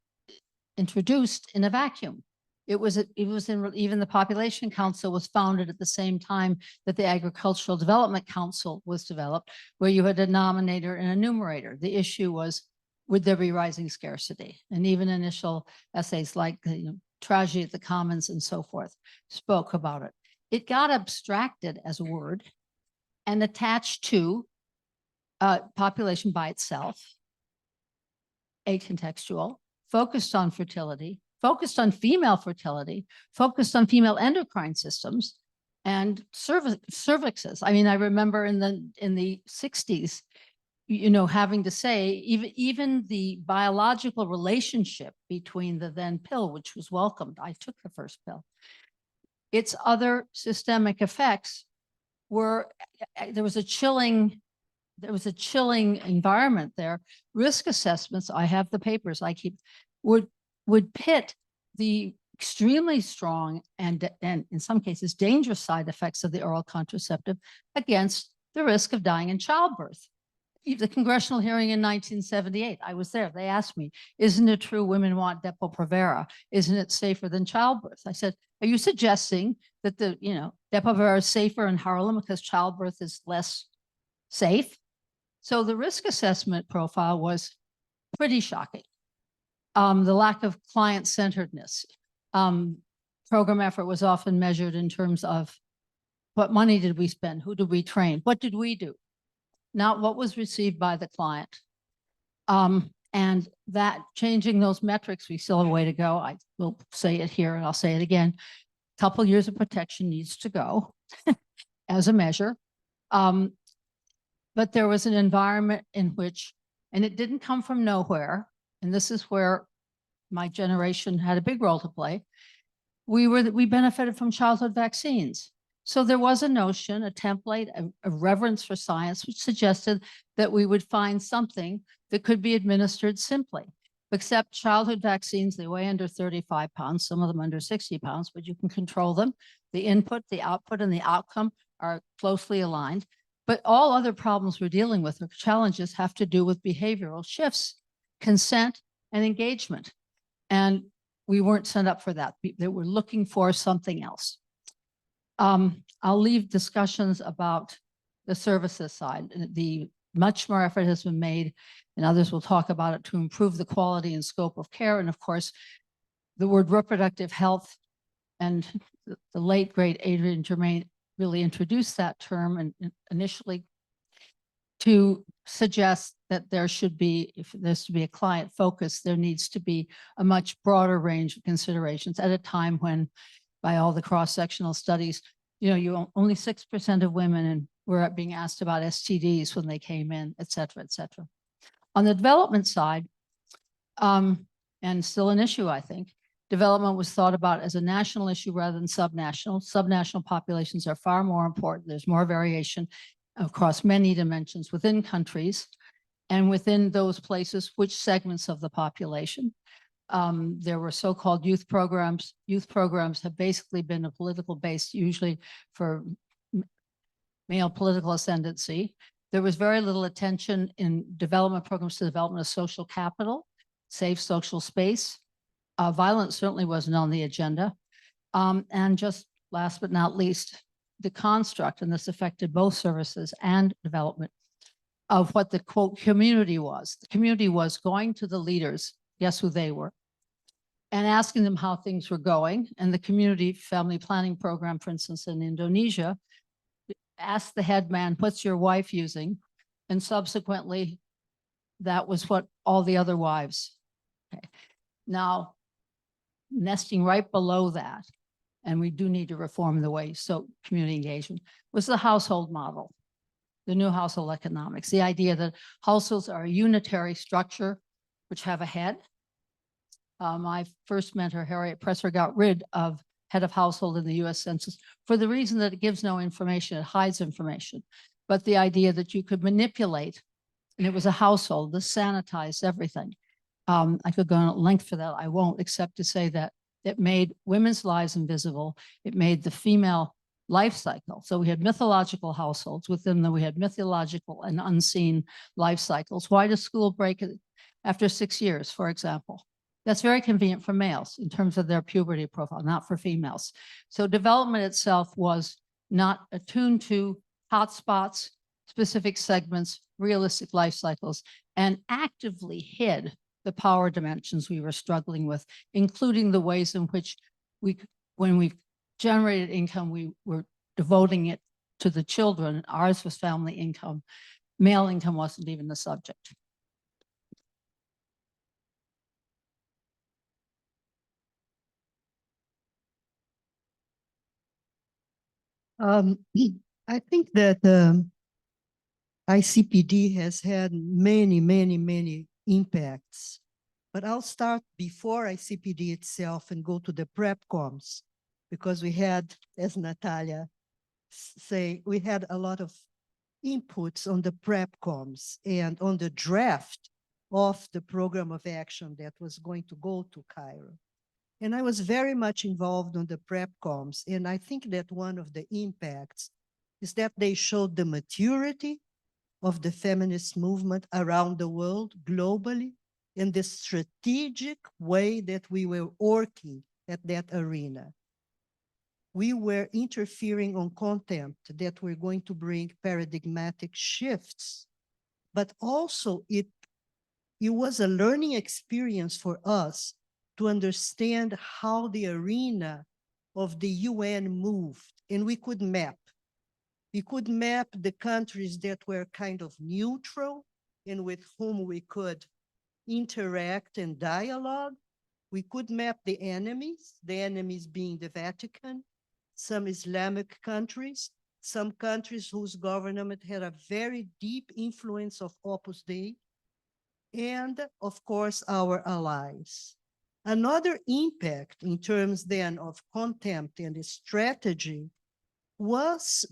introduced in a vacuum. It was in, even the Population Council was founded at the same time that the Agricultural Development Council was developed, where you had a denominator and a numerator. The issue was, would there be rising scarcity? And even initial essays like Tragedy at the Commons and so forth spoke about it. It got abstracted as a word and attached to population by itself, acontextual, focused on fertility, focused on female fertility, focused on female endocrine systems and cervixes. I mean, I remember in the 60s, having to say even the biological relationship between the then pill, which was welcomed. I took the first pill. Its other systemic effects were, there was a chilling environment there. Risk assessments, I have the papers I keep, would pit the extremely strong and in some cases dangerous side effects of the oral contraceptive against the risk of dying in childbirth. The congressional hearing in 1978, I was there. They asked me, isn't it true women want Depo-Provera? Isn't it safer than childbirth? I said, are you suggesting that Depo-Provera is safer in Harlem because childbirth is less safe? So the risk assessment profile was pretty shocking. The lack of client-centeredness. Program effort was often measured in terms of what money did we spend? Who did we train? What did we do? Not what was received by the client. And that changing those metrics, we still have a way to go. I will say it here and I'll say it again. A couple years of protection needs to go as a measure. But there was an environment in which, and it didn't come from nowhere, and this is where my generation had a big role to play. We benefited from childhood vaccines. So there was a notion, a template, a reverence for science, which suggested that we would find something that could be administered simply. Except childhood vaccines, they weigh under 35 pounds, some of them under 60 pounds, but you can control them. The input, the output, and the outcome are closely aligned. But all other problems we're dealing with or challenges have to do with behavioral shifts, consent, and engagement. And we weren't set up for that. They were looking for something else. I'll leave discussions about the services side. Much more effort has been made, and others will talk about it, to improve the quality and scope of care. And of course, the word reproductive health, and the late great Adrian Germain really introduced that term and initially to suggest that there should be, if there's to be a client focus, there needs to be a much broader range of considerations at a time when, by all the cross-sectional studies, only 6% of women were being asked about STDs when they came in, et cetera, et cetera. On the development side, and still an issue, I think, development was thought about as a national issue rather than subnational. Subnational populations are far more important. There's more variation across many dimensions within countries and within those places, which segments of the population. There were so-called youth programs. Youth programs have basically been a political base, usually for male political ascendancy. There was very little attention in development programs to development of social capital, safe social space. Violence certainly wasn't on the agenda. And just last but not least, the construct, and this affected both services and development, of what the quote community was. The community was going to the leaders. Guess who they were? and asking them how things were going. And the community family planning program, for instance, in Indonesia, asked the head man, what's your wife using? And subsequently, that was what all the other wives. Okay. Now, nesting right below that, and we do need to reform the way, so community engagement, was the household model, the new household economics, the idea that households are a unitary structure which have a head. My first mentor, Harriet Presser, got rid of head of household in the US Census for the reason that it gives no information, it hides information. But the idea that you could manipulate, and it was a household, this sanitized everything. I could go on at length for that, I won't, except to say that it made women's lives invisible. It made the female life cycle. So we had mythological households. Within them, we had mythological and unseen life cycles. Why does school break after 6 years, for example? That's very convenient for males in terms of their puberty profile, not for females. So development itself was not attuned to hotspots, specific segments, realistic life cycles, and actively hid the power dimensions we were struggling with, including the ways in which when we generated income, we were devoting it to the children. Ours was family income. Male income wasn't even the subject. I think that ICPD has had many impacts, but I'll start before ICPD itself and go to the PrepComs, because we had, as Natalia say, we had a lot of inputs on the PrepComs and on the draft of the program of action that was going to go to Cairo. And I was very much involved on the PrepComs. And I think that one of the impacts is that they showed the maturity of the feminist movement around the world globally and the strategic way that we were working at that arena. We were interfering on content that were going to bring paradigmatic shifts, but also it was a learning experience for us to understand how the arena of the UN moved, and we could map. We could map the countries that were kind of neutral and with whom we could interact and dialogue. We could map the enemies being the Vatican, some Islamic countries, some countries whose government had a very deep influence of Opus Dei, and of course, our allies. Another impact in terms then of contempt and strategy was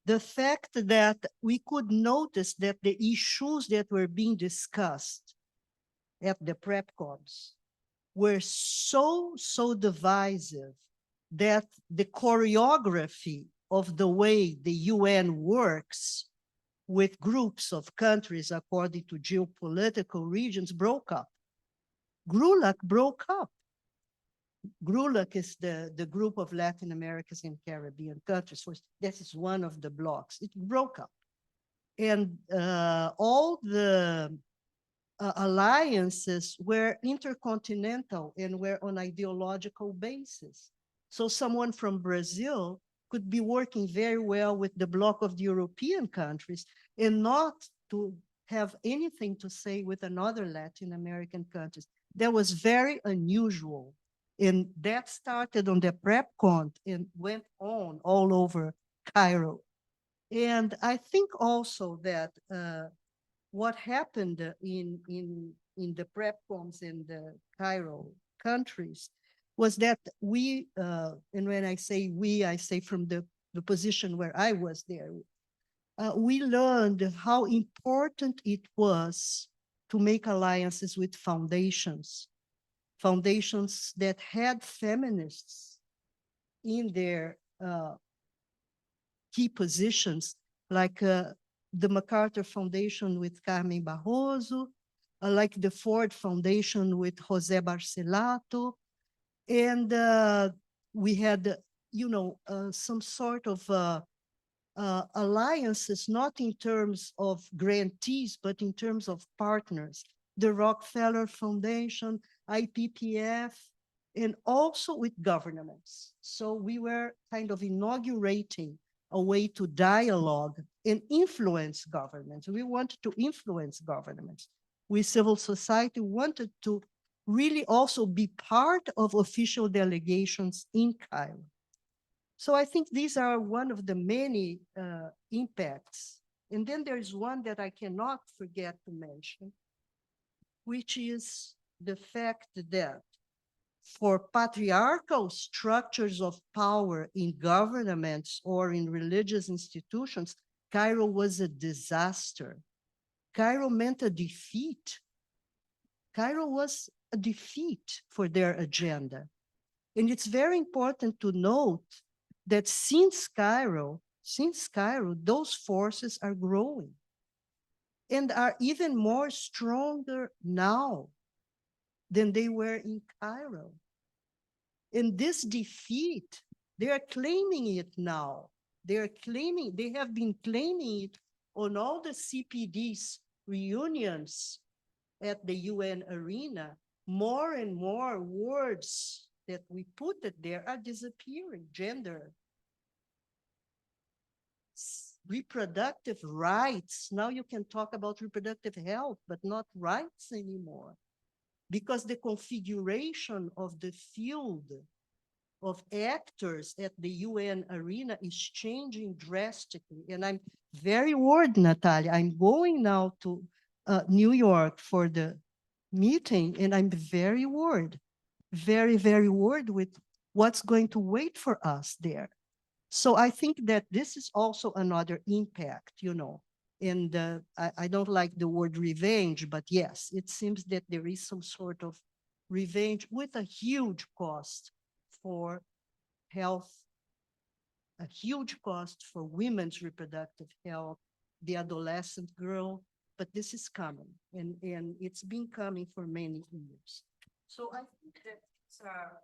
the fact that we could notice that the issues that were being discussed at the PrepComs were so divisive that the choreography of the way the UN works with groups of countries according to geopolitical regions broke up. GRULAC broke up. GRULAC is the group of Latin American and Caribbean countries. So this is one of the blocks. It broke up. And all the alliances were intercontinental and were on ideological basis. So someone from Brazil could be working very well with the bloc of the European countries and not to have anything to say with another Latin American countries. That was very unusual. And that started on the PrepCon and went on all over Cairo. And I think also that what happened in the PrepCons in the Cairo countries was that we, and when I say we, I say from the position where I was there, we learned how important it was to make alliances with foundations that had feminists in their key positions, like the MacArthur Foundation with Carmen Barroso, like the Ford Foundation with José Barcelato. And we had, some sort of alliances, not in terms of grantees, but in terms of partners. The Rockefeller Foundation, IPPF, and also with governments. So we were kind of inaugurating a way to dialogue and influence governments. We wanted to influence governments. We, civil society, wanted to really also be part of official delegations in Cairo. So I think these are one of the many impacts. And then there's one that I cannot forget to mention, which is the fact that for patriarchal structures of power in governments or in religious institutions, Cairo was a disaster. Cairo meant a defeat. Cairo was a defeat for their agenda. And it's very important to note that since Cairo, those forces are growing and are even more stronger now than they were in Cairo. And this defeat, they are claiming it now. They have been claiming it on all the CPD's reunions at the UN arena. More and more words that we put it there are disappearing. Gender, reproductive rights. Now you can talk about reproductive health, but not rights anymore, because the configuration of the field of actors at the UN arena is changing drastically. And I'm very worried, Natalia. I'm going now to New York for the meeting, and I'm very worried, very, very worried with what's going to wait for us there. So I think that this is also another impact, you know, and I don't like the word revenge, but yes, it seems that there is some sort of revenge with a huge cost for health, a huge cost for women's reproductive health, the adolescent girl, but this is coming, and it's been coming for many years. So I think that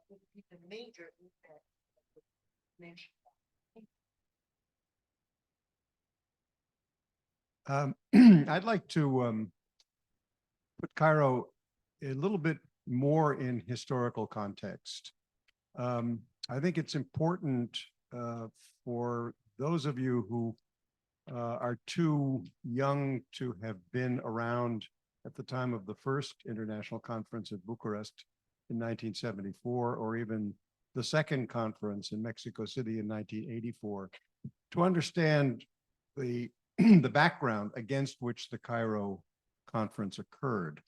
would be the major impact that I mentioned. I'd like to put Cairo a little bit more in historical context. I think it's important for those of you who are too young to have been around at the time of the first international conference at Bucharest in 1974, or even the second conference in Mexico City in 1984, to understand the the background against which the Cairo conference occurred.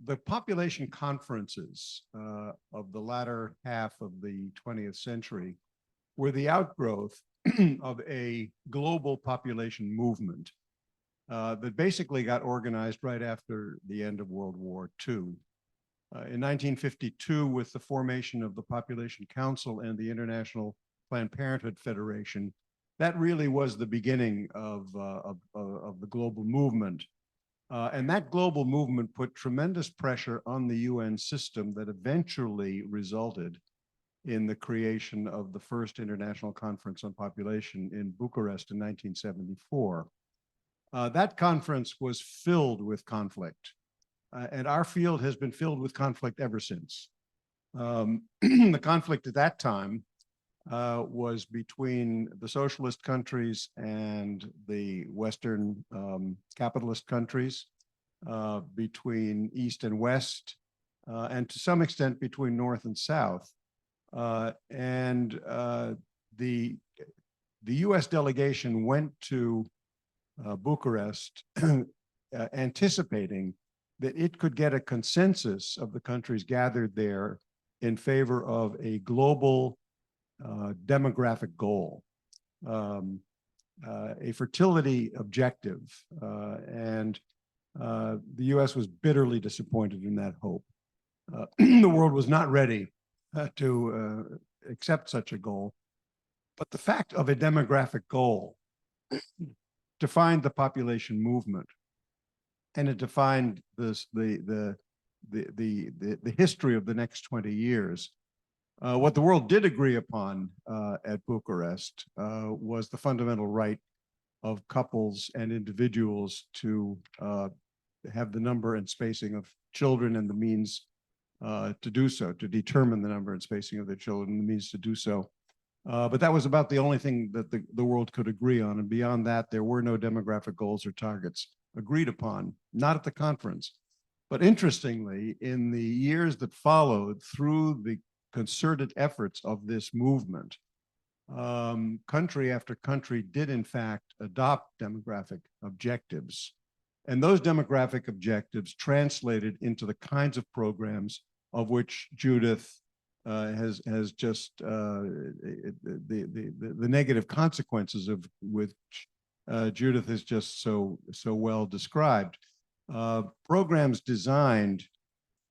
The population conferences of the latter half of the 20th century were the outgrowth of a global population movement that basically got organized right after the end of World War II. In 1952, with the formation of the Population Council and the International Planned Parenthood Federation, that really was the beginning of the global movement. And that global movement put tremendous pressure on the UN system that eventually resulted in the creation of the first International Conference on Population in Bucharest in 1974. That conference was filled with conflict, and our field has been filled with conflict ever since. The conflict at that time was between the socialist countries and the Western capitalist countries, between East and West, and to some extent between North and South. The US delegation went to Bucharest anticipating that it could get a consensus of the countries gathered there in favor of a global demographic goal, a fertility objective, and the US was bitterly disappointed in that hope. The world was not ready to accept such a goal, but the fact of a demographic goal defined the population movement, and it defined the history of the next 20 years. What the world did agree upon at Bucharest was the fundamental right of couples and individuals to have the number and spacing of children and the means to do so, to determine the number and spacing of their children, and the means to do so. But that was about the only thing that the world could agree on. And beyond that, there were no demographic goals or targets agreed upon, not at the conference. But interestingly, in the years that followed, through the concerted efforts of this movement, country after country did in fact adopt demographic objectives. And those demographic objectives translated into the kinds of programs of which Judith has just the negative consequences of which Judith has just so well described. Programs designed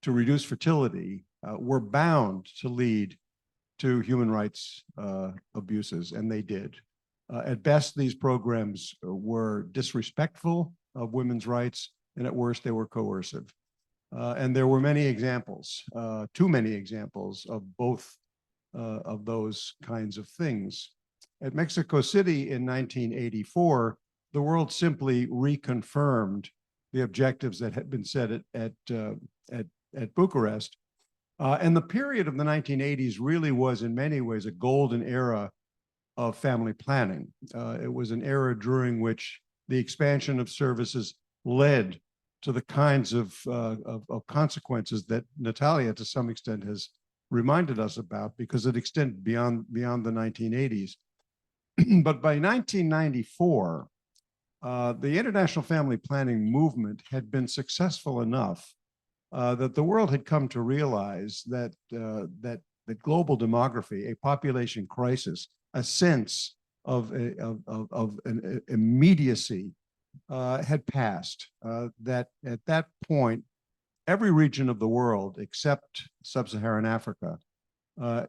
to reduce fertility were bound to lead to human rights abuses, and they did. At best, these programs were disrespectful of women's rights, and at worst, they were coercive. And there were many examples, too many examples of both of those kinds of things. At Mexico City in 1984, the world simply reconfirmed the objectives that had been set at Bucharest. And the period of the 1980s really was in many ways a golden era of family planning. It was an era during which the expansion of services led to the kinds of consequences that Natalia, to some extent, has reminded us about, because it extended beyond the 1980s. But by 1994, the international family planning movement had been successful enough that the world had come to realize that that global demography, a population crisis, a sense of an immediacy had passed. That at that point, every region of the world except sub-Saharan Africa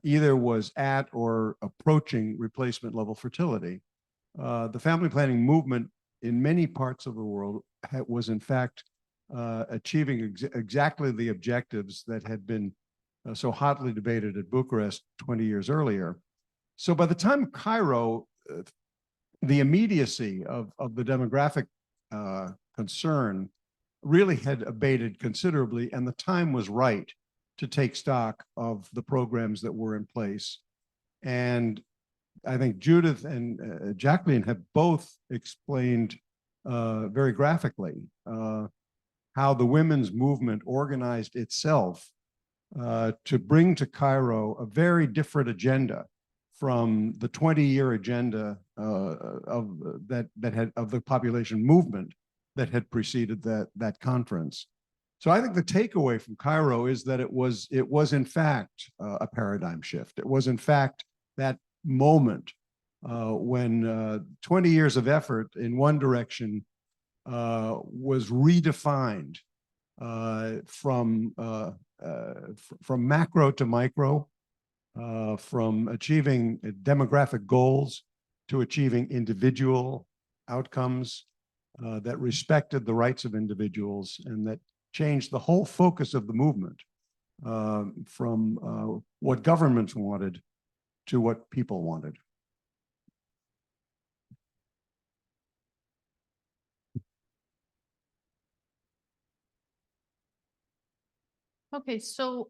either was at or approaching replacement level fertility. The family planning movement in many parts of the world was in fact achieving exactly the objectives that had been so hotly debated at Bucharest 20 years earlier. So by the time Cairo, the immediacy of the demographic concern really had abated considerably, and the time was right to take stock of the programs that were in place. And I think Judith and Jacqueline have both explained very graphically how the women's movement organized itself to bring to Cairo a very different agenda from the 20-year agenda of the population movement that had preceded that conference. So I think the takeaway from Cairo is that it was in fact a paradigm shift. It was in fact that moment when 20 years of effort in one direction was redefined from macro to micro, from achieving demographic goals to achieving individual outcomes that respected the rights of individuals, and that changed the whole focus of the movement from what governments wanted to what people wanted. Okay, so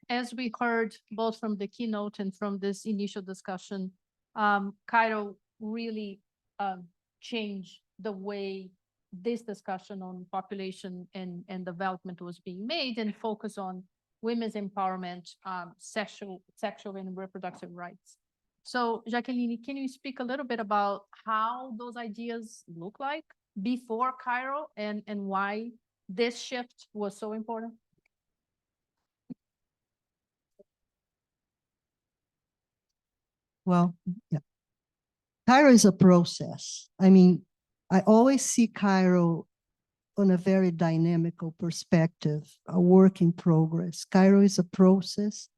as we heard both from the keynote and from this initial discussion, Cairo really changed the way this discussion on population and development was being made, and focus on women's empowerment, sexual and reproductive rights. So Jacqueline, can you speak a little bit about how those ideas look like before Cairo, and why this shift was so important? Well, yeah. Cairo is a process. I mean, I always see Cairo on a very dynamical perspective, a work in progress. Cairo is a process.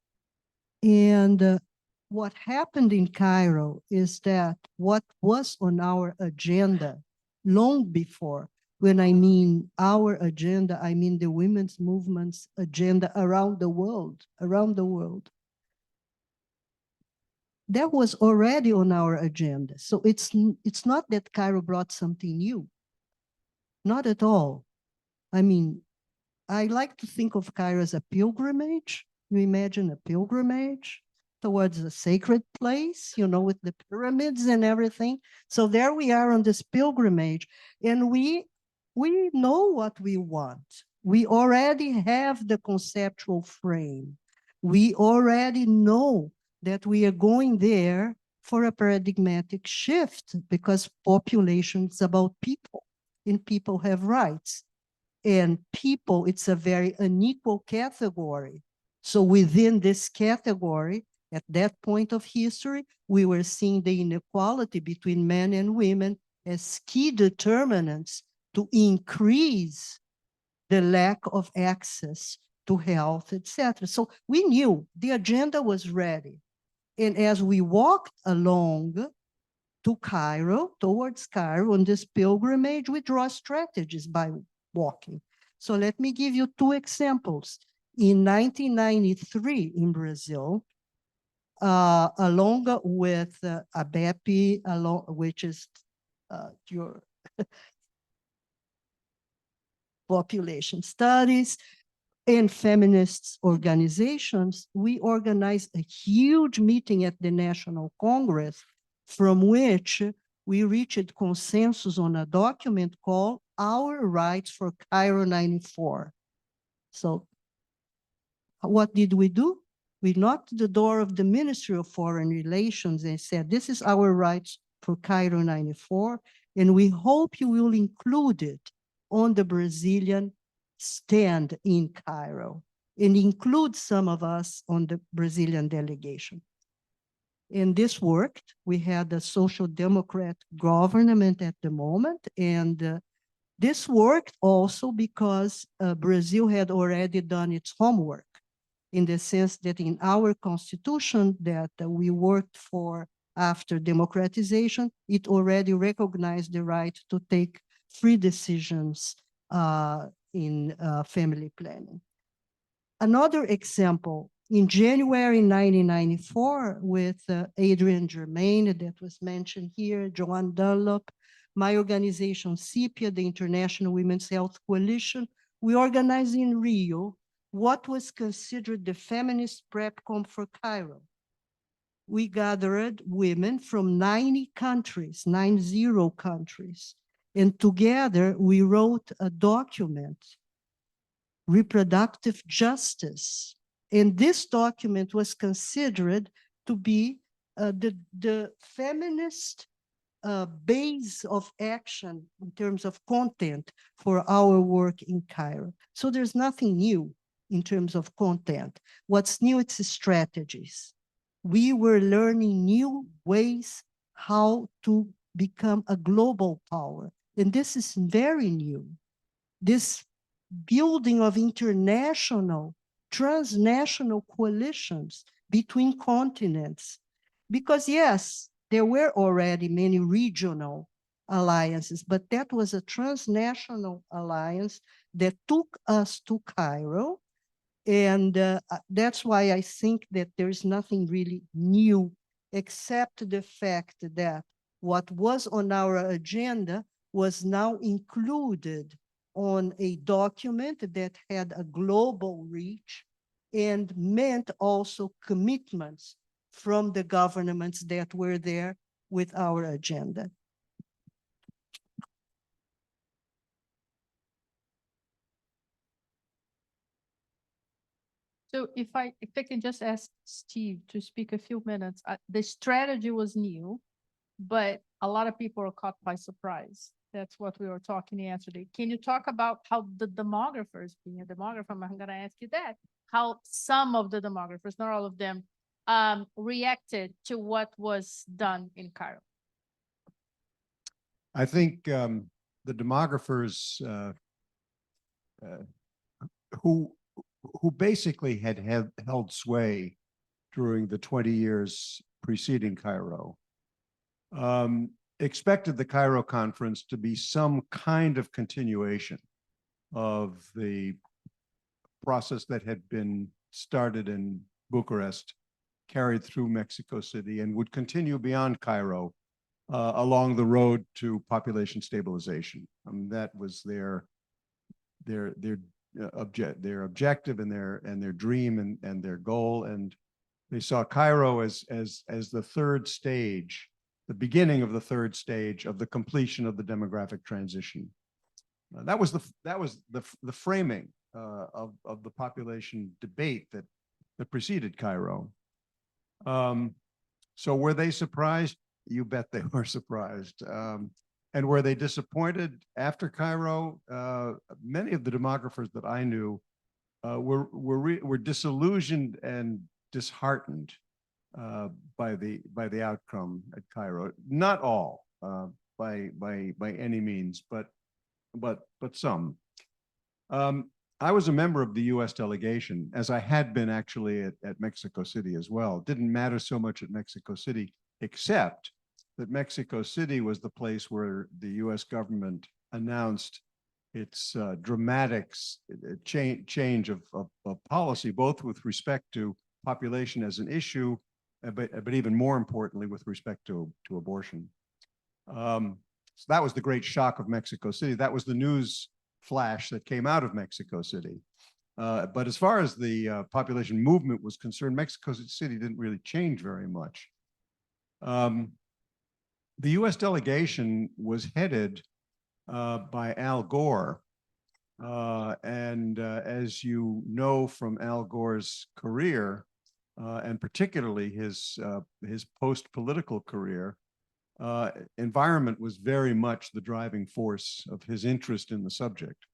And what happened in Cairo is that what was on our agenda long before, when I mean our agenda, I mean the women's movement's agenda around the world, that was already on our agenda. So it's not that Cairo brought something new. Not at all. I mean, I like to think of Cairo as a pilgrimage. You imagine a pilgrimage towards a sacred place, you know, with the pyramids and everything. So there we are on this pilgrimage, and we know what we want. We already have the conceptual frame. We already know that we are going there for a paradigmatic shift, because population is about people, and people have rights. And people, it's a very unequal category. So within this category, at that point of history, we were seeing the inequality between men and women as key determinants to increase the lack of access to health, etc. So we knew the agenda was ready. And as we walked along to Cairo, towards Cairo on this pilgrimage, we draw strategies by walking. So let me give you two examples. In 1993 in Brazil, along with ABEP, which is your population studies, and feminist organizations, we organized a huge meeting at the National Congress, from which we reached consensus on a document called Our Rights for Cairo 94. So what did we do? We knocked the door of the Ministry of Foreign Relations and said, this is our rights for Cairo 94, and we hope you will include it on the Brazilian stand in Cairo, and include some of us on the Brazilian delegation. And this worked. We had a social democrat government at the moment, and this worked also because Brazil had already done its homework, in the sense that in our constitution that we worked for after democratization, it already recognized the right to take free decisions in family planning. Another example, in January 1994, with Adrian Germain, that was mentioned here, Joanne Dunlop, my organization, CIPIA, the International Women's Health Coalition, we organized in Rio what was considered the feminist PrepCom for Cairo. We gathered women from 90 countries, 90 countries, and together we wrote a document, Reproductive Justice. And this document was considered to be the feminist base of action in terms of content for our work in Cairo. So there's nothing new in terms of content. What's new, it's strategies. We were learning new ways how to become a global power. And this is very new. This building of international, transnational coalitions between continents. Because yes, there were already many regional alliances, but that was a transnational alliance that took us to Cairo. And that's why I think that there's nothing really new, except the fact that what was on our agenda was now included on a document that had a global reach and meant also commitments from the governments that were there with our agenda. So if I can just ask Steve to speak a few minutes, the strategy was new, but a lot of people are caught by surprise. That's what we were talking yesterday. Can you talk about how the demographers, being a demographer, I'm going to ask you that, how some of the demographers, not all of them, reacted to what was done in Cairo? I think the demographers who basically had held sway during the 20 years preceding Cairo expected the Cairo conference to be some kind of continuation of the process that had been started in Bucharest, carried through Mexico City, and would continue beyond Cairo along the road to population stabilization. That was their their objective and their dream and their goal. And they saw Cairo as the third stage, the beginning of the third stage of the completion of the demographic transition. That was the framing of the population debate that preceded Cairo. So were they surprised? You bet they were surprised. And were they disappointed after Cairo? Many of the demographers that I knew were disillusioned and disheartened by the outcome at Cairo. Not all, by any means, but some. I was a member of the U.S. delegation, as I had been actually at Mexico City as well. Didn't matter so much at Mexico City, except that Mexico City was the place where the U.S. government announced its dramatic change of policy, both with respect to population as an issue, but even more importantly, with respect to abortion. So that was the great shock of Mexico City. That was the news flash that came out of Mexico City. But as far as the population movement was concerned, Mexico City didn't really change very much. The U.S. delegation was headed by Al Gore. And as you know from Al Gore's career, and particularly his post-political career, environment was very much the driving force of his interest in the subject.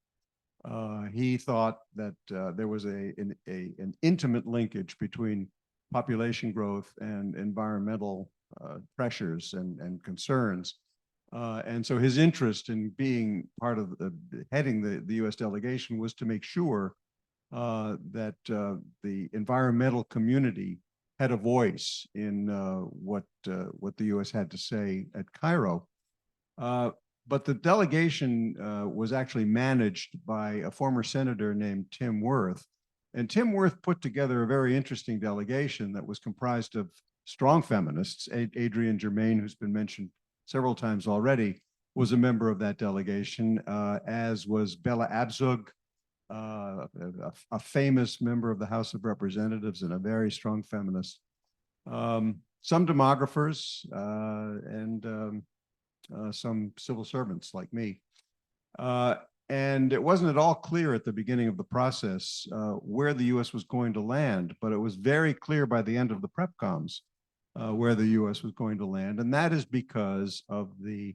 He thought that there was an intimate linkage between population growth and environmental pressures and concerns. And so his interest in being part of heading the U.S. delegation was to make sure that the environmental community had a voice in what the U.S. had to say at Cairo. But the delegation was actually managed by a former senator named Tim Wirth. And Tim Wirth put together a very interesting delegation that was comprised of strong feminists. Adrienne Germain, who's been mentioned several times already, was a member of that delegation, as was Bella Abzug, a famous member of the House of Representatives and a very strong feminist. Some demographers and some civil servants like me. And it wasn't at all clear at the beginning of the process where the U.S. was going to land, but it was very clear by the end of the PrepComs where the U.S. was going to land. And that is because of the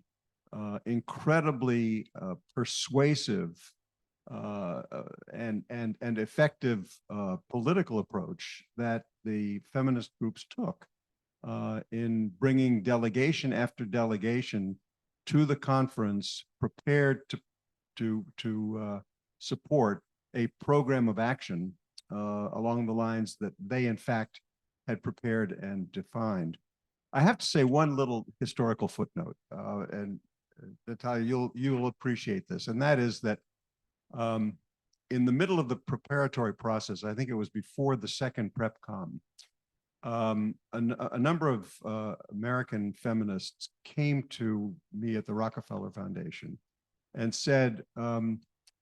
incredibly persuasive and effective political approach that the feminist groups took in bringing delegation after delegation to the conference, prepared to support a program of action along the lines that they, in fact, had prepared and defined. I have to say one little historical footnote, and Natalia, you'll appreciate this, and that is that in the middle of the preparatory process, I think it was before the second PrepCom, a number of American feminists came to me at the Rockefeller Foundation and said,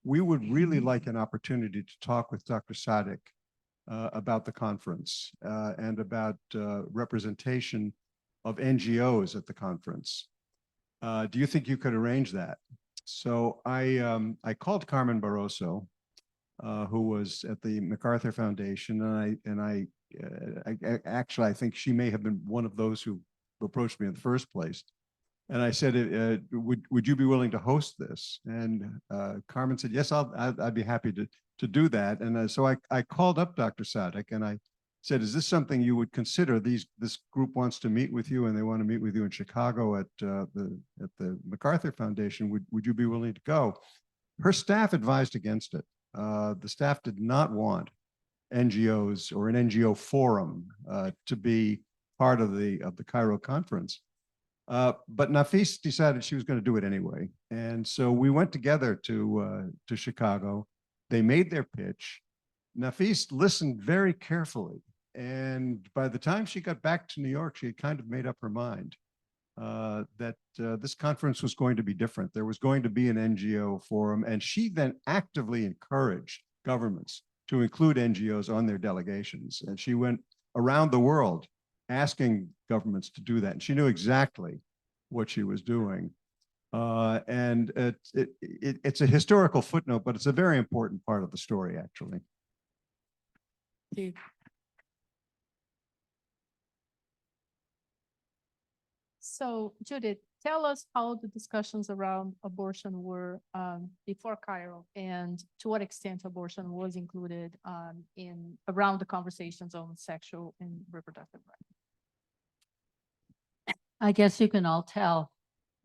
we would really like an opportunity to talk with Dr. Sadek about the conference and about representation of NGOs at the conference. Do you think you could arrange that? So I called Carmen Barroso, who was at the MacArthur Foundation, and I actually, I think she may have been one of those who approached me in the first place. And I said, would you be willing to host this? And Carmen said, yes, I'd be happy to do that. And so I called up Dr. Sadek and I said, is this something you would consider? This group wants to meet with you and they want to meet with you in Chicago at the MacArthur Foundation. Would you be willing to go? Her staff advised against it. The staff did not want NGOs or an NGO forum to be part of the Cairo conference. But Nafis decided she was going to do it anyway. And so we went together to Chicago. They made their pitch. Nafis listened very carefully. And by the time she got back to New York, she had kind of made up her mind that this conference was going to be different. There was going to be an NGO forum. And she then actively encouraged governments to include NGOs on their delegations. And she went around the world asking governments to do that. And she knew exactly what she was doing. And it's a historical footnote, but it's a very important part of the story, actually. So Judith, tell us how the discussions around abortion were before Cairo, and to what extent abortion was included in around the conversations on sexual and reproductive rights. I guess you can all tell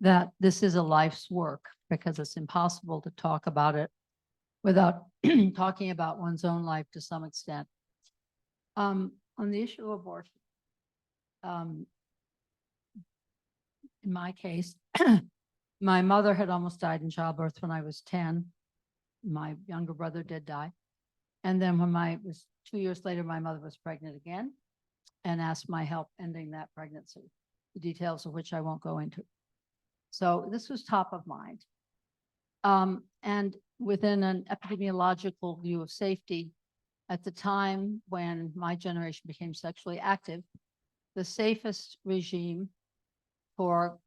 that this is a life's work because it's impossible to talk about it without talking about one's own life to some extent. On the issue of abortion, in my case, my mother had almost died in childbirth when I was 10. My younger brother did die. And then when it was 2 years later, my mother was pregnant again and asked my help ending that pregnancy, the details of which I won't go into. So this was top of mind. And within an epidemiological view of safety, at the time when my generation became sexually active, the safest regime for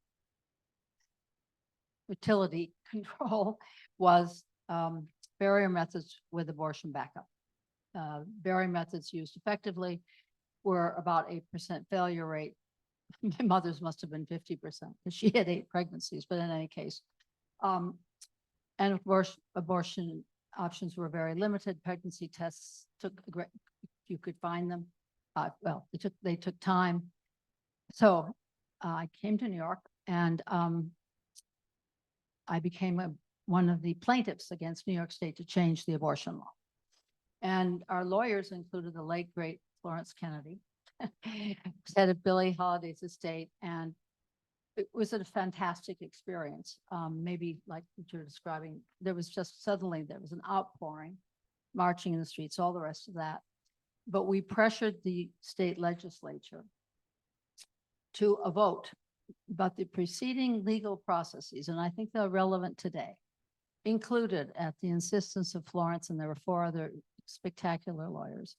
fertility control was barrier methods with abortion backup. Barrier methods used effectively were about 8% failure rate. My mother's must have been 50% because she had 8 pregnancies, but in any case. And of course, abortion options were very limited. Pregnancy tests took a great, if you could find them. Well, they took time. So I came to New York and I became one of the plaintiffs against New York State to change the abortion law. And our lawyers included the late, great Florence Kennedy, head of Billie Holiday's estate. And it was a fantastic experience. Maybe like what you're describing, there was just suddenly, there was an outpouring, marching in the streets, all the rest of that. But we pressured the state legislature to a vote, but the preceding legal processes, and I think they're relevant today, included at the insistence of Florence, and there were 4 other spectacular lawyers,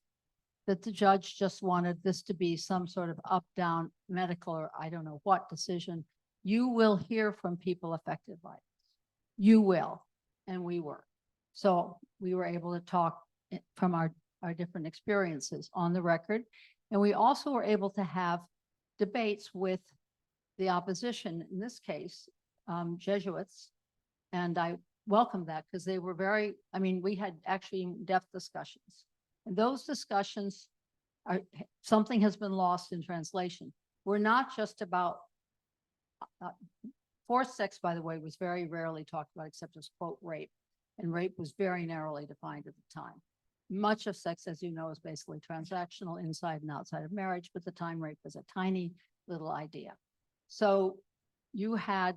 that the judge just wanted this to be some sort of up-down medical or I don't know what decision. You will hear from people affected by this. You will, and we were. So we were able to talk from our different experiences on the record. And we also were able to have debates with the opposition, in this case, Jesuits. And I welcomed that because they were very, I mean, we had actually in-depth discussions. And those discussions are, something has been lost in translation. We're not just about, forced sex, by the way, was very rarely talked about except as quote rape. And rape was very narrowly defined at the time. Much of sex, as you know, is basically transactional inside and outside of marriage, but the time rape was a tiny little idea. So you had,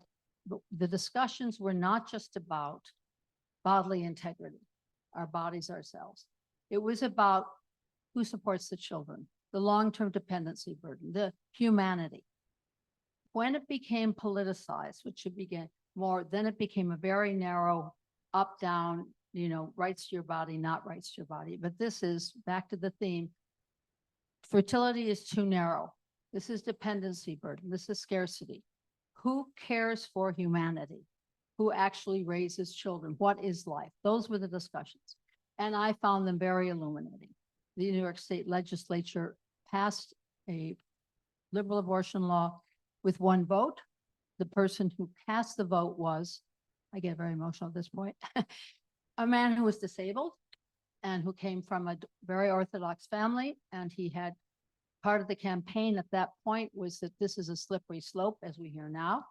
the discussions were not just about bodily integrity, our bodies ourselves. It was about who supports the children, the long-term dependency burden, the humanity. When it became politicized, which it began more, then it became a very narrow up, down, you know, rights to your body, not rights to your body. But this is back to the theme. Fertility is too narrow. This is dependency burden. This is scarcity. Who cares for humanity? Who actually raises children? What is life? Those were the discussions. And I found them very illuminating. The New York State legislature passed a liberal abortion law with 1 vote. The person who cast the vote was, I get very emotional at this point, a man who was disabled and who came from a very Orthodox family. And he had part of the campaign at that point was that this is a slippery slope, as we hear now,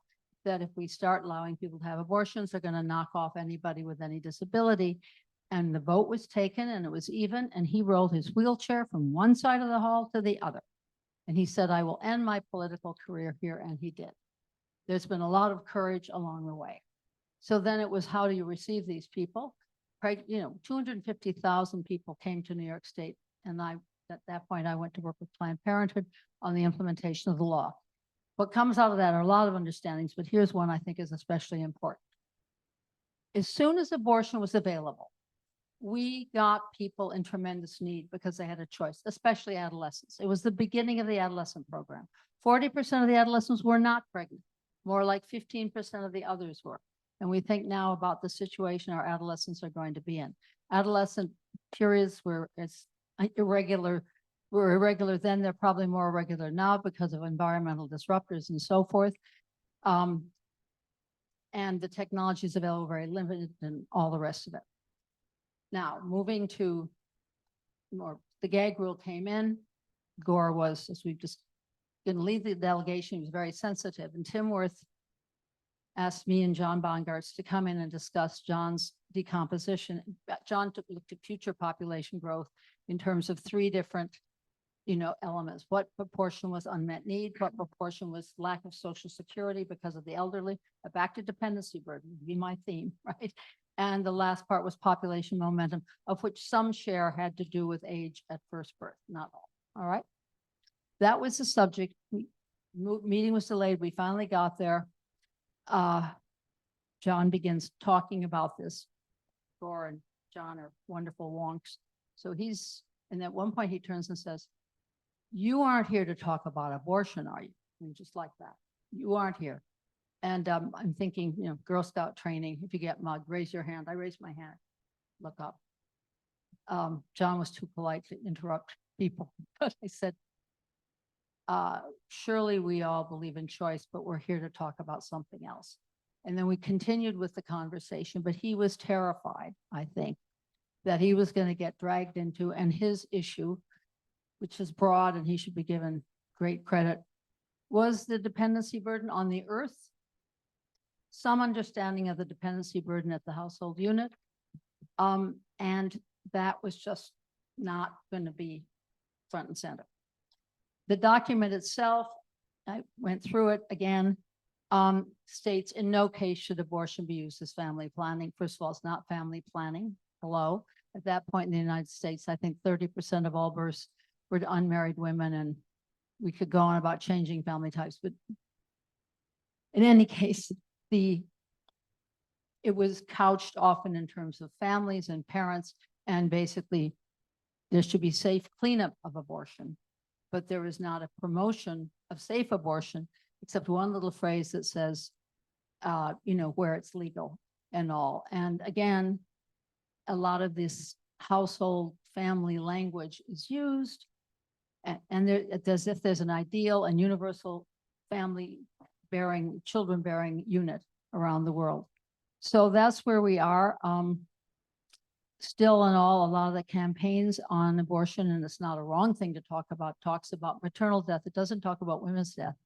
that if we start allowing people to have abortions, they're going to knock off anybody with any disability. And the vote was taken and it was even, and he rolled his wheelchair from one side of the hall to the other. And he said, I will end my political career here, and he did. There's been a lot of courage along the way. So then it was, how do you receive these people? You know, 250,000 people came to New York State. And at that point, I went to work with Planned Parenthood on the implementation of the law. What comes out of that are a lot of understandings, but here's one I think is especially important. As soon as abortion was available, we got people in tremendous need because they had a choice, especially adolescents. It was the beginning of the adolescent program. 40% of the adolescents were not pregnant. More like 15% of the others were. And we think now about the situation our adolescents are going to be in. Adolescent periods were irregular then, they're probably more irregular now because of environmental disruptors and so forth. And the technologies available are very limited and all the rest of it. Now, moving to more, the gag rule came in. Gore was, as we've just didn't lead the delegation, he was very sensitive. And Tim Worth asked me and John Bongartz to come in and discuss John's decomposition. John looked at future population growth in terms of 3 different, elements. What proportion was unmet need? What proportion was lack of social security because of the elderly? Back to dependency burden would be my theme, right? And the last part was population momentum, of which some share had to do with age at first birth, not all right? That was the subject. Meeting was delayed. We finally got there. John begins talking about this. Gore and John are wonderful wonks. So and at one point he turns and says, "You aren't here to talk about abortion, are you?" And just like that. You aren't here. And I'm thinking, Girl Scout training, if you get mugged, raise your hand. I raised my hand, look up. John was too polite to interrupt people, but I said, surely we all believe in choice, but we're here to talk about something else. And then we continued with the conversation, but he was terrified, I think, that he was going to get dragged into, and his issue, which is broad and he should be given great credit, was the dependency burden on the earth, some understanding of the dependency burden at the household unit. And that was just not going to be front and center. The document itself, I went through it again, states in no case should abortion be used as family planning. First of all, it's not family planning. Hello. At that point in the United States, I think 30% of all births were to unmarried women, and we could go on about changing family types. But in any case, it was couched often in terms of families and parents, and basically there should be safe cleanup of abortion, but there is not a promotion of safe abortion, except one little phrase that says, where it's legal and all. And again, a lot of this household family language is used, and as if there's an ideal and universal family children bearing unit around the world. So that's where we are. Still in all, a lot of the campaigns on abortion, and it's not a wrong thing to talk about, talks about maternal death. It doesn't talk about women's death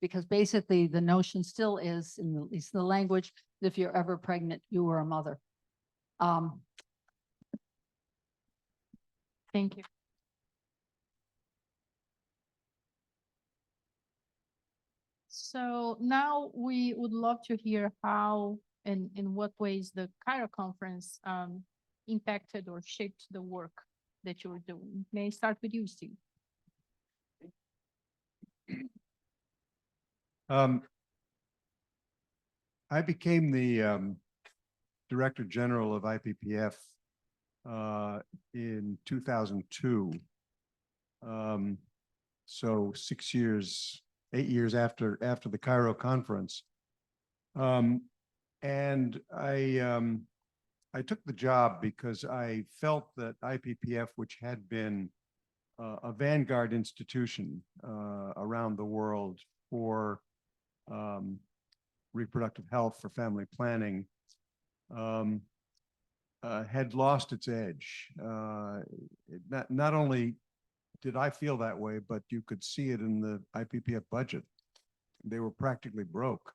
because basically the notion still is, at least in the language, that if you're ever pregnant, you were a mother. Thank you. So now we would love to hear how and in what ways the Cairo conference impacted or shaped the work that you were doing. May I start with you, Steve? I became the Director General of IPPF in 2002. So 8 years after the Cairo conference. And I took the job because I felt that IPPF, which had been a vanguard institution around the world for reproductive health, for family planning, had lost its edge. Not only did I feel that way, but you could see it in the IPPF budget. They were practically broke.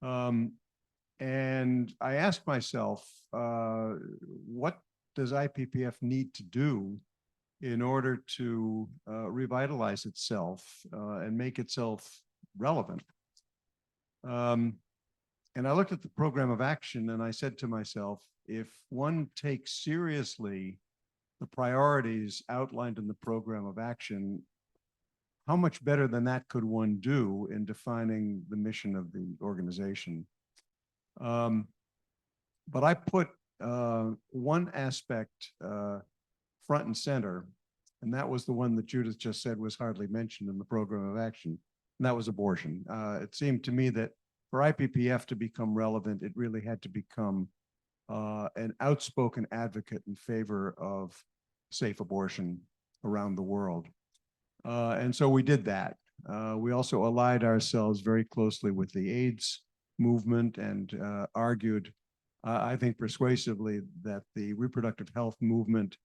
And I asked myself, what does IPPF need to do in order to revitalize itself and make itself relevant? And I looked at the program of action and I said to myself, if one takes seriously the priorities outlined in the program of action, how much better than that could one do in defining the mission of the organization? But I put one aspect front and center, and that was the one that Judith just said was hardly mentioned in the program of action, and that was abortion. It seemed to me that for IPPF to become relevant, it really had to become an outspoken advocate in favor of safe abortion around the world. And so we did that. We also allied ourselves very closely with the AIDS movement and argued, I think persuasively, that the reproductive health movement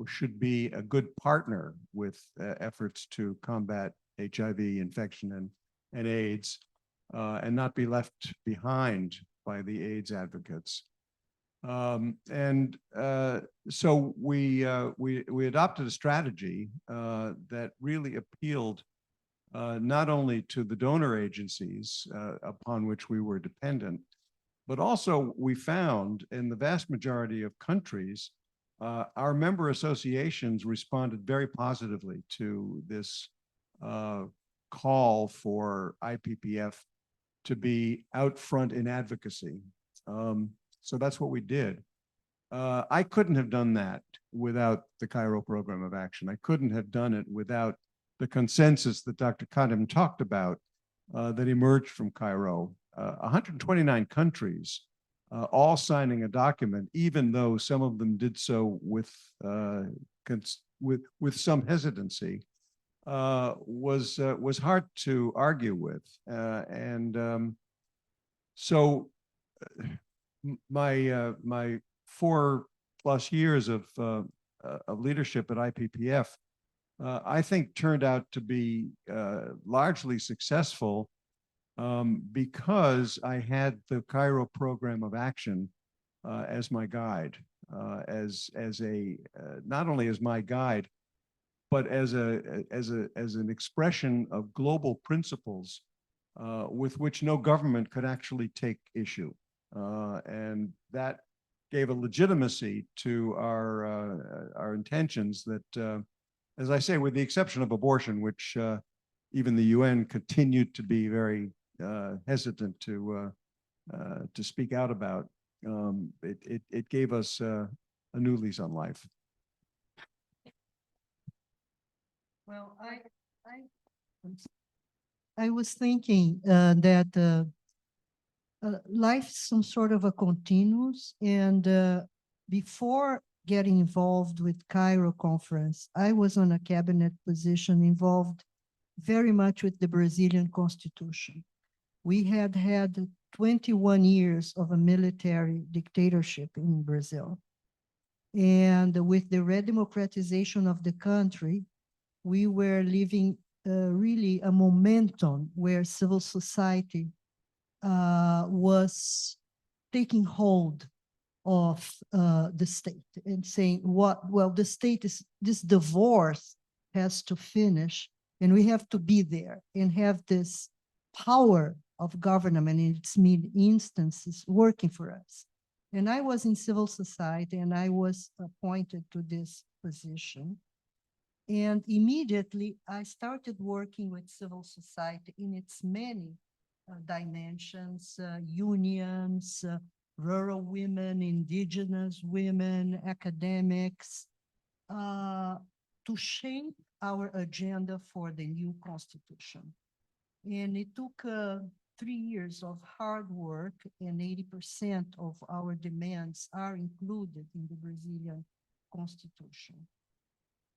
should be a good partner with efforts to combat HIV infection and AIDS, and not be left behind by the AIDS advocates. So we adopted a strategy that really appealed not only to the donor agencies upon which we were dependent, but also we found in the vast majority of countries, our member associations responded very positively to this call for IPPF to be out front in advocacy. So that's what we did. I couldn't have done that without the Cairo Program of Action. I couldn't have done it without the consensus that Dr. Kadem talked about that emerged from Cairo. 129 countries all signing a document, even though some of them did so with some hesitancy, was hard to argue with. So my 4+ years of leadership at IPPF, I think turned out to be largely successful because I had the Cairo Program of Action as my guide, not only as my guide, but as an expression of global principles with which no government could actually take issue. And that gave a legitimacy to our intentions that, as I say, with the exception of abortion, which even the UN continued to be very hesitant to speak out about, it gave us a new lease on life. Well, I was thinking that life is some sort of a continuous, and before getting involved with Cairo conference, I was on a cabinet position involved very much with the Brazilian Constitution. We had 21 years of a military dictatorship in Brazil. And with the redemocratization of the country, we were living really a momentum where civil society was taking hold of the state and saying, well, the state is, this divorce has to finish, and we have to be there and have this power of government in its many instances working for us. And I was in civil society, and I was appointed to this position. And immediately I started working with civil society in its many dimensions, unions, rural women, indigenous women, academics, to shape our agenda for the new constitution. And it took 3 years of hard work, and 80% of our demands are included in the Brazilian constitution.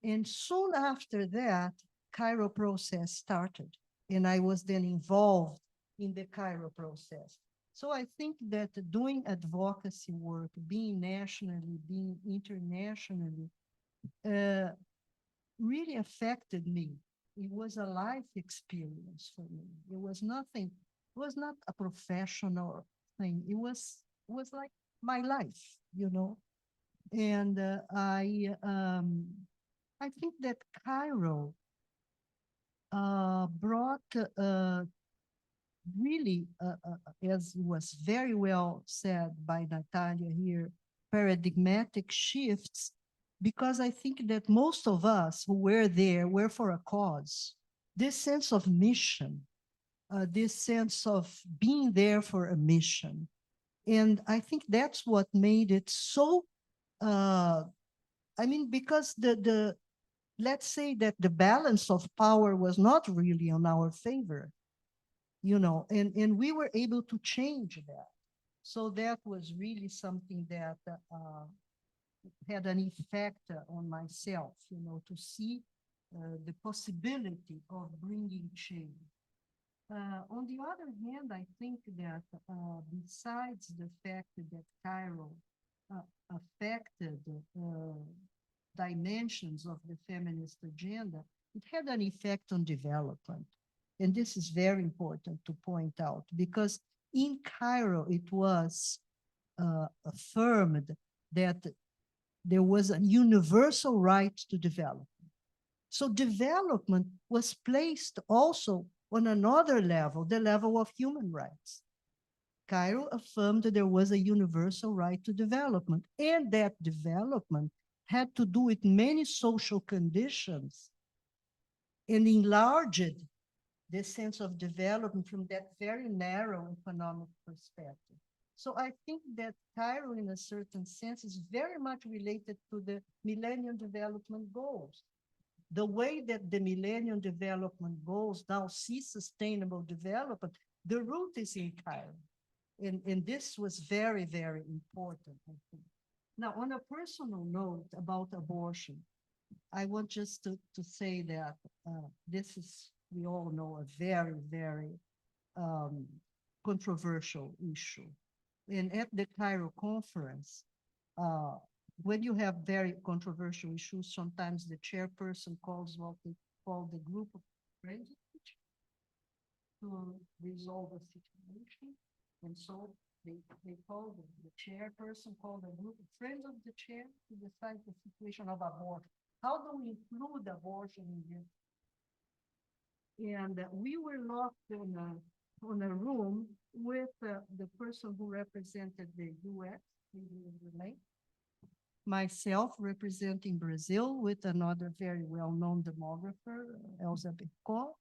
And soon after that, Cairo process started, and I was then involved in the Cairo process. So I think that doing advocacy work, being nationally, being internationally, really affected me. It was a life experience for me. It was nothing, it was not a professional thing. It was like my life, you know? And I think that Cairo brought really, as was very well said by Natalia here, paradigmatic shifts, because I think that most of us who were there were for a cause. This sense of mission, this sense of being there for a mission, And I think that's what made it so, because let's say that the balance of power was not really on our favor, and we were able to change that. So that was really something that had an effect on myself, to see the possibility of bringing change. On the other hand, I think that besides the fact that Cairo affected dimensions of the feminist agenda, it had an effect on development. And this is very important to point out, because in Cairo, it was affirmed that there was a universal right to development. So development was placed also on another level, the level of human rights. Cairo affirmed that there was a universal right to development, and that development had to do with many social conditions and enlarged the sense of development from that very narrow economic perspective. So I think that Cairo, in a certain sense, is very much related to the Millennium Development Goals. The way that the Millennium Development Goals now see sustainable development, the root is in Cairo. And this was very, very important, I think. Now, on a personal note about abortion, I want just to say that this is, we all know, a very, very controversial issue. And at the Cairo conference, when you have very controversial issues, sometimes the chairperson calls what they call the group of friends to resolve a situation. And so they call the chairperson, called a group of friends of the chair to decide the situation of abortion. How do we include abortion in this? And we were locked in a room with the person who represented the US, myself representing Brazil with another very well-known demographer, Elizabeth Kohl,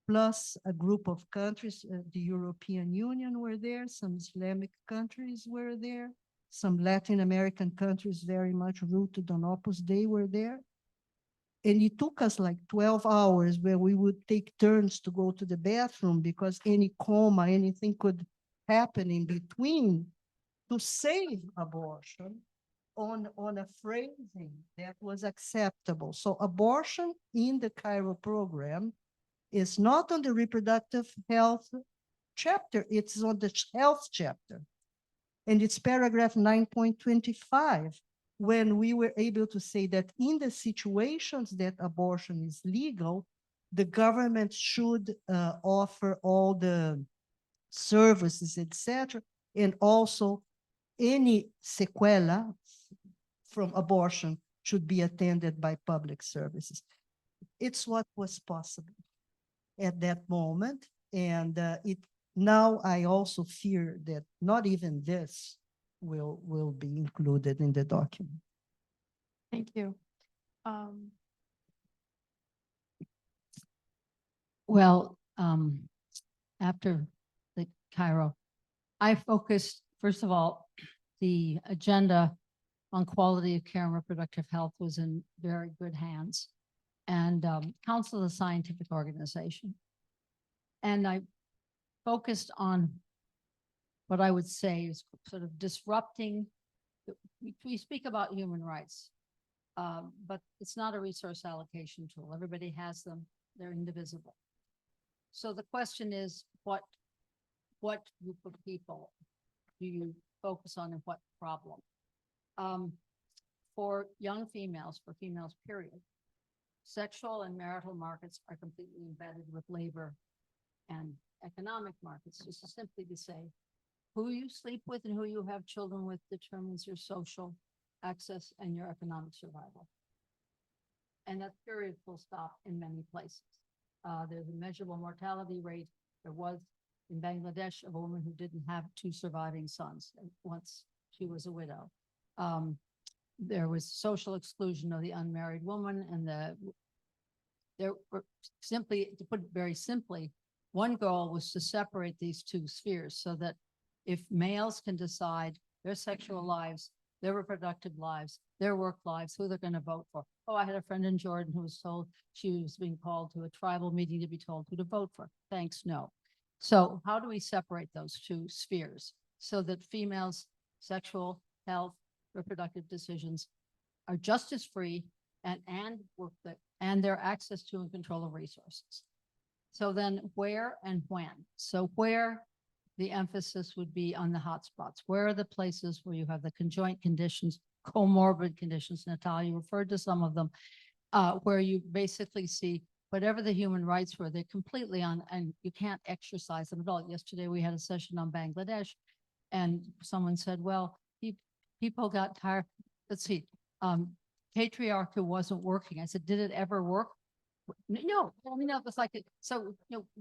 plus a group of countries. The European Union were there, some Islamic countries were there, some Latin American countries very much rooted on Opus Dei were there. And it took us like 12 hours where we would take turns to go to the bathroom because any comma, anything could happen in between, to save abortion on a phrasing that was acceptable. So abortion in the Cairo program is not on the reproductive health chapter, it's on the health chapter. And it's paragraph 9.25, when we were able to say that in the situations that abortion is legal, the government should offer all the services, etc., and also any sequela from abortion should be attended by public services. It's what was possible at that moment. And now I also fear that not even this will be included in the document. Thank you. Well, after the Cairo, I focused, first of all, the agenda on quality of care and reproductive health was in very good hands, and Council of the Scientific Organization. And I focused on what I would say is sort of disrupting. We speak about human rights, but it's not a resource allocation tool. Everybody has them. They're indivisible. So the question is, what group of people do you focus on and what problem? For young females, for females, period, sexual and marital markets are completely embedded with labor and economic markets. Just simply to say, who you sleep with and who you have children with determines your social access and your economic survival. And that period full stop in many places. There's a measurable mortality rate. There was in Bangladesh a woman who didn't have 2 surviving sons once she was a widow. There was social exclusion of the unmarried woman, and there were, simply, to put it very simply, one goal was to separate these 2 spheres so that If males can decide their sexual lives, their reproductive lives, their work lives, who they're going to vote for. Oh, I had a friend in Jordan who was told she was being called to a tribal meeting to be told who to vote for. Thanks, no. So how do we separate those two spheres so that females' sexual health, reproductive decisions are just as free and their access to and control of resources? So then where and when? So where the emphasis would be on the hotspots. Where are the places where you have the conjoint conditions, comorbid conditions? Natalia referred to some of them, where you basically see whatever the human rights were, they're completely on, and you can't exercise them at all. Yesterday, we had a session on Bangladesh, and someone said, well, people got tired. Let's see, patriarchy wasn't working. I said, did it ever work? No, I mean, it's like, so,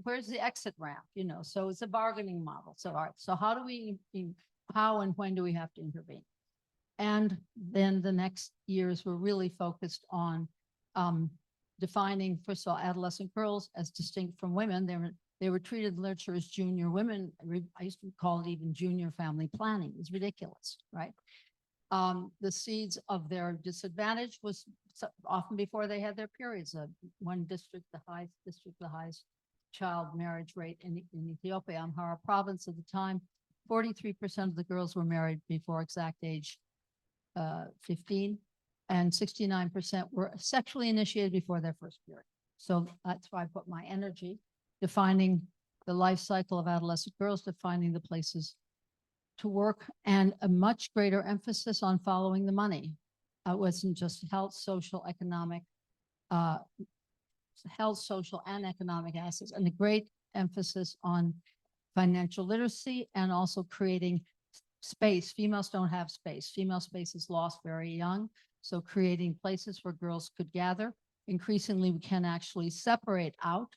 where's the exit ramp, so it's a bargaining model. So, all right, so how do we, how and when do we have to intervene? And then the next years were really focused on defining, first of all, adolescent girls as distinct from women. They were treated in literature as junior women. I used to call it even junior family planning. It's ridiculous, right? The seeds of their disadvantage was often before they had their periods. One district, the highest child marriage rate in Ethiopia, Amhara province at the time, 43% of the girls were married before exact age 15, and 69% were sexually initiated before their first period. So that's why I put my energy defining the life cycle of adolescent girls, defining the places to work, and a much greater emphasis on following the money. It wasn't just health, social, economic, health, social, and economic assets, and a great emphasis on financial literacy and also creating space. Females don't have space. Female space is lost very young. So creating places where girls could gather. Increasingly, we can actually separate out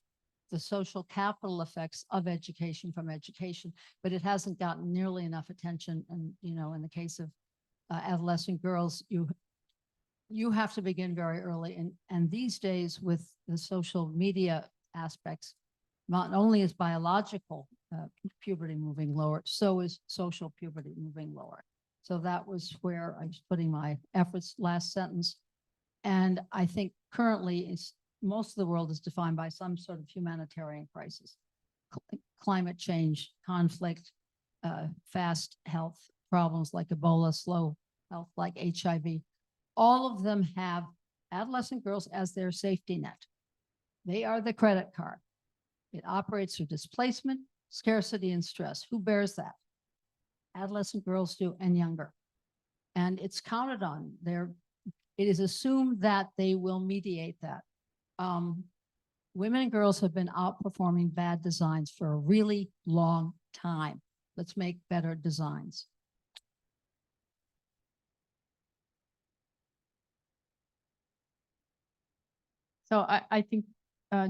the social capital effects of education from education, but it hasn't gotten nearly enough attention. And, in the case of adolescent girls, you have to begin very early. And these days with the social media aspects, not only is biological puberty moving lower, so is social puberty moving lower. So that was where I was putting my efforts. Last sentence. And I think currently most of the world is defined by some sort of humanitarian crisis, climate change, conflict, fast health problems like Ebola, slow health like HIV. All of them have adolescent girls as their safety net. They are the credit card. It operates through displacement, scarcity, and stress. Who bears that? Adolescent girls do, and younger. And it's counted on. It is assumed that they will mediate that. Women and girls have been outperforming bad designs for a really long time. Let's make better designs. So I think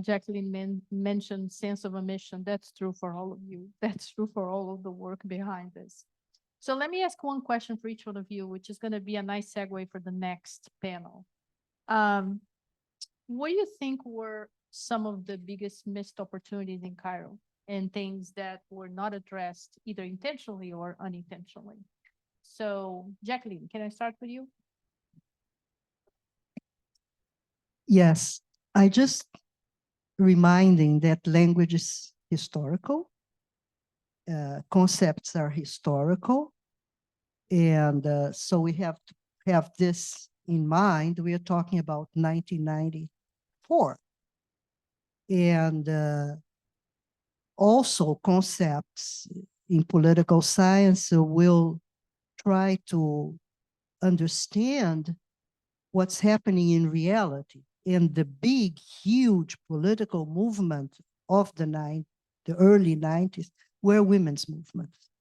Jacqueline mentioned sense of a mission. That's true for all of you. That's true for all of the work behind this. So let me ask one question for each one of you, which is going to be a nice segue for the next panel. What do you think were some of the biggest missed opportunities in Cairo and things that were not addressed either intentionally or unintentionally? So Jacqueline, can I start with you? Yes, I just reminding that language is historical. Concepts are historical. And so we have to have this in mind. We are talking about 1994. And also concepts in political science will try to understand what's happening in reality. And the big, huge political movement of the early 90s were women's movements.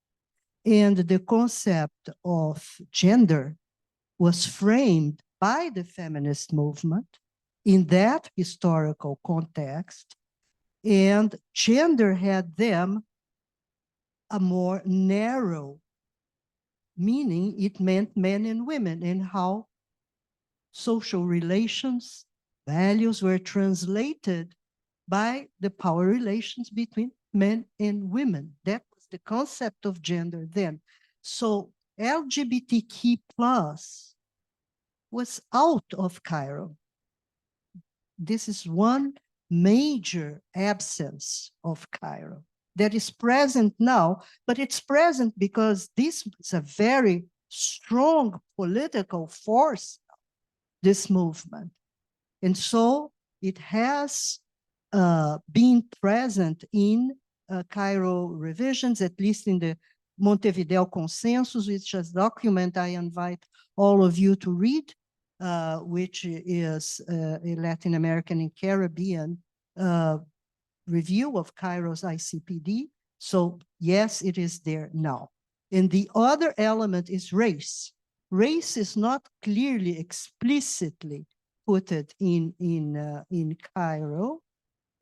And the concept of gender was framed by the feminist movement in that historical context. And gender had them a more narrow meaning. It meant men and women, and how social relations, values were translated by the power relations between men and women. That was the concept of gender then. So LGBTQ plus was out of Cairo. This is one major absence of Cairo that is present now, but it's present because this is a very strong political force, this movement. And so it has been present in Cairo revisions, at least in the Montevideo Consensus, which is a document I invite all of you to read, which is a Latin American and Caribbean review of Cairo's ICPD. So yes, it is there now. And the other element is race. Race is not clearly, explicitly put in Cairo.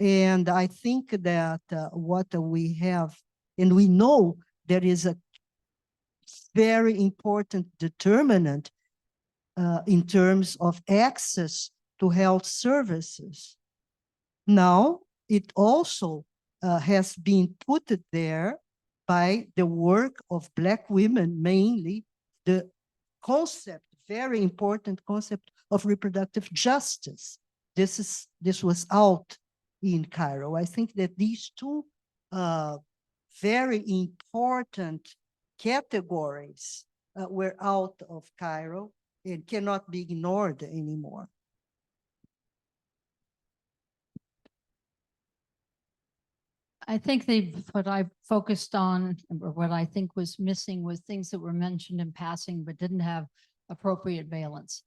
And I think that what we have, and we know there is a very important determinant in terms of access to health services. Now, it also has been put there by the work of Black women, mainly the concept, very important concept of reproductive justice. This was out in Cairo. I think that these two very important categories were out of Cairo and cannot be ignored anymore. I think what I focused on, or what I think was missing, was things that were mentioned in passing but didn't have appropriate valence.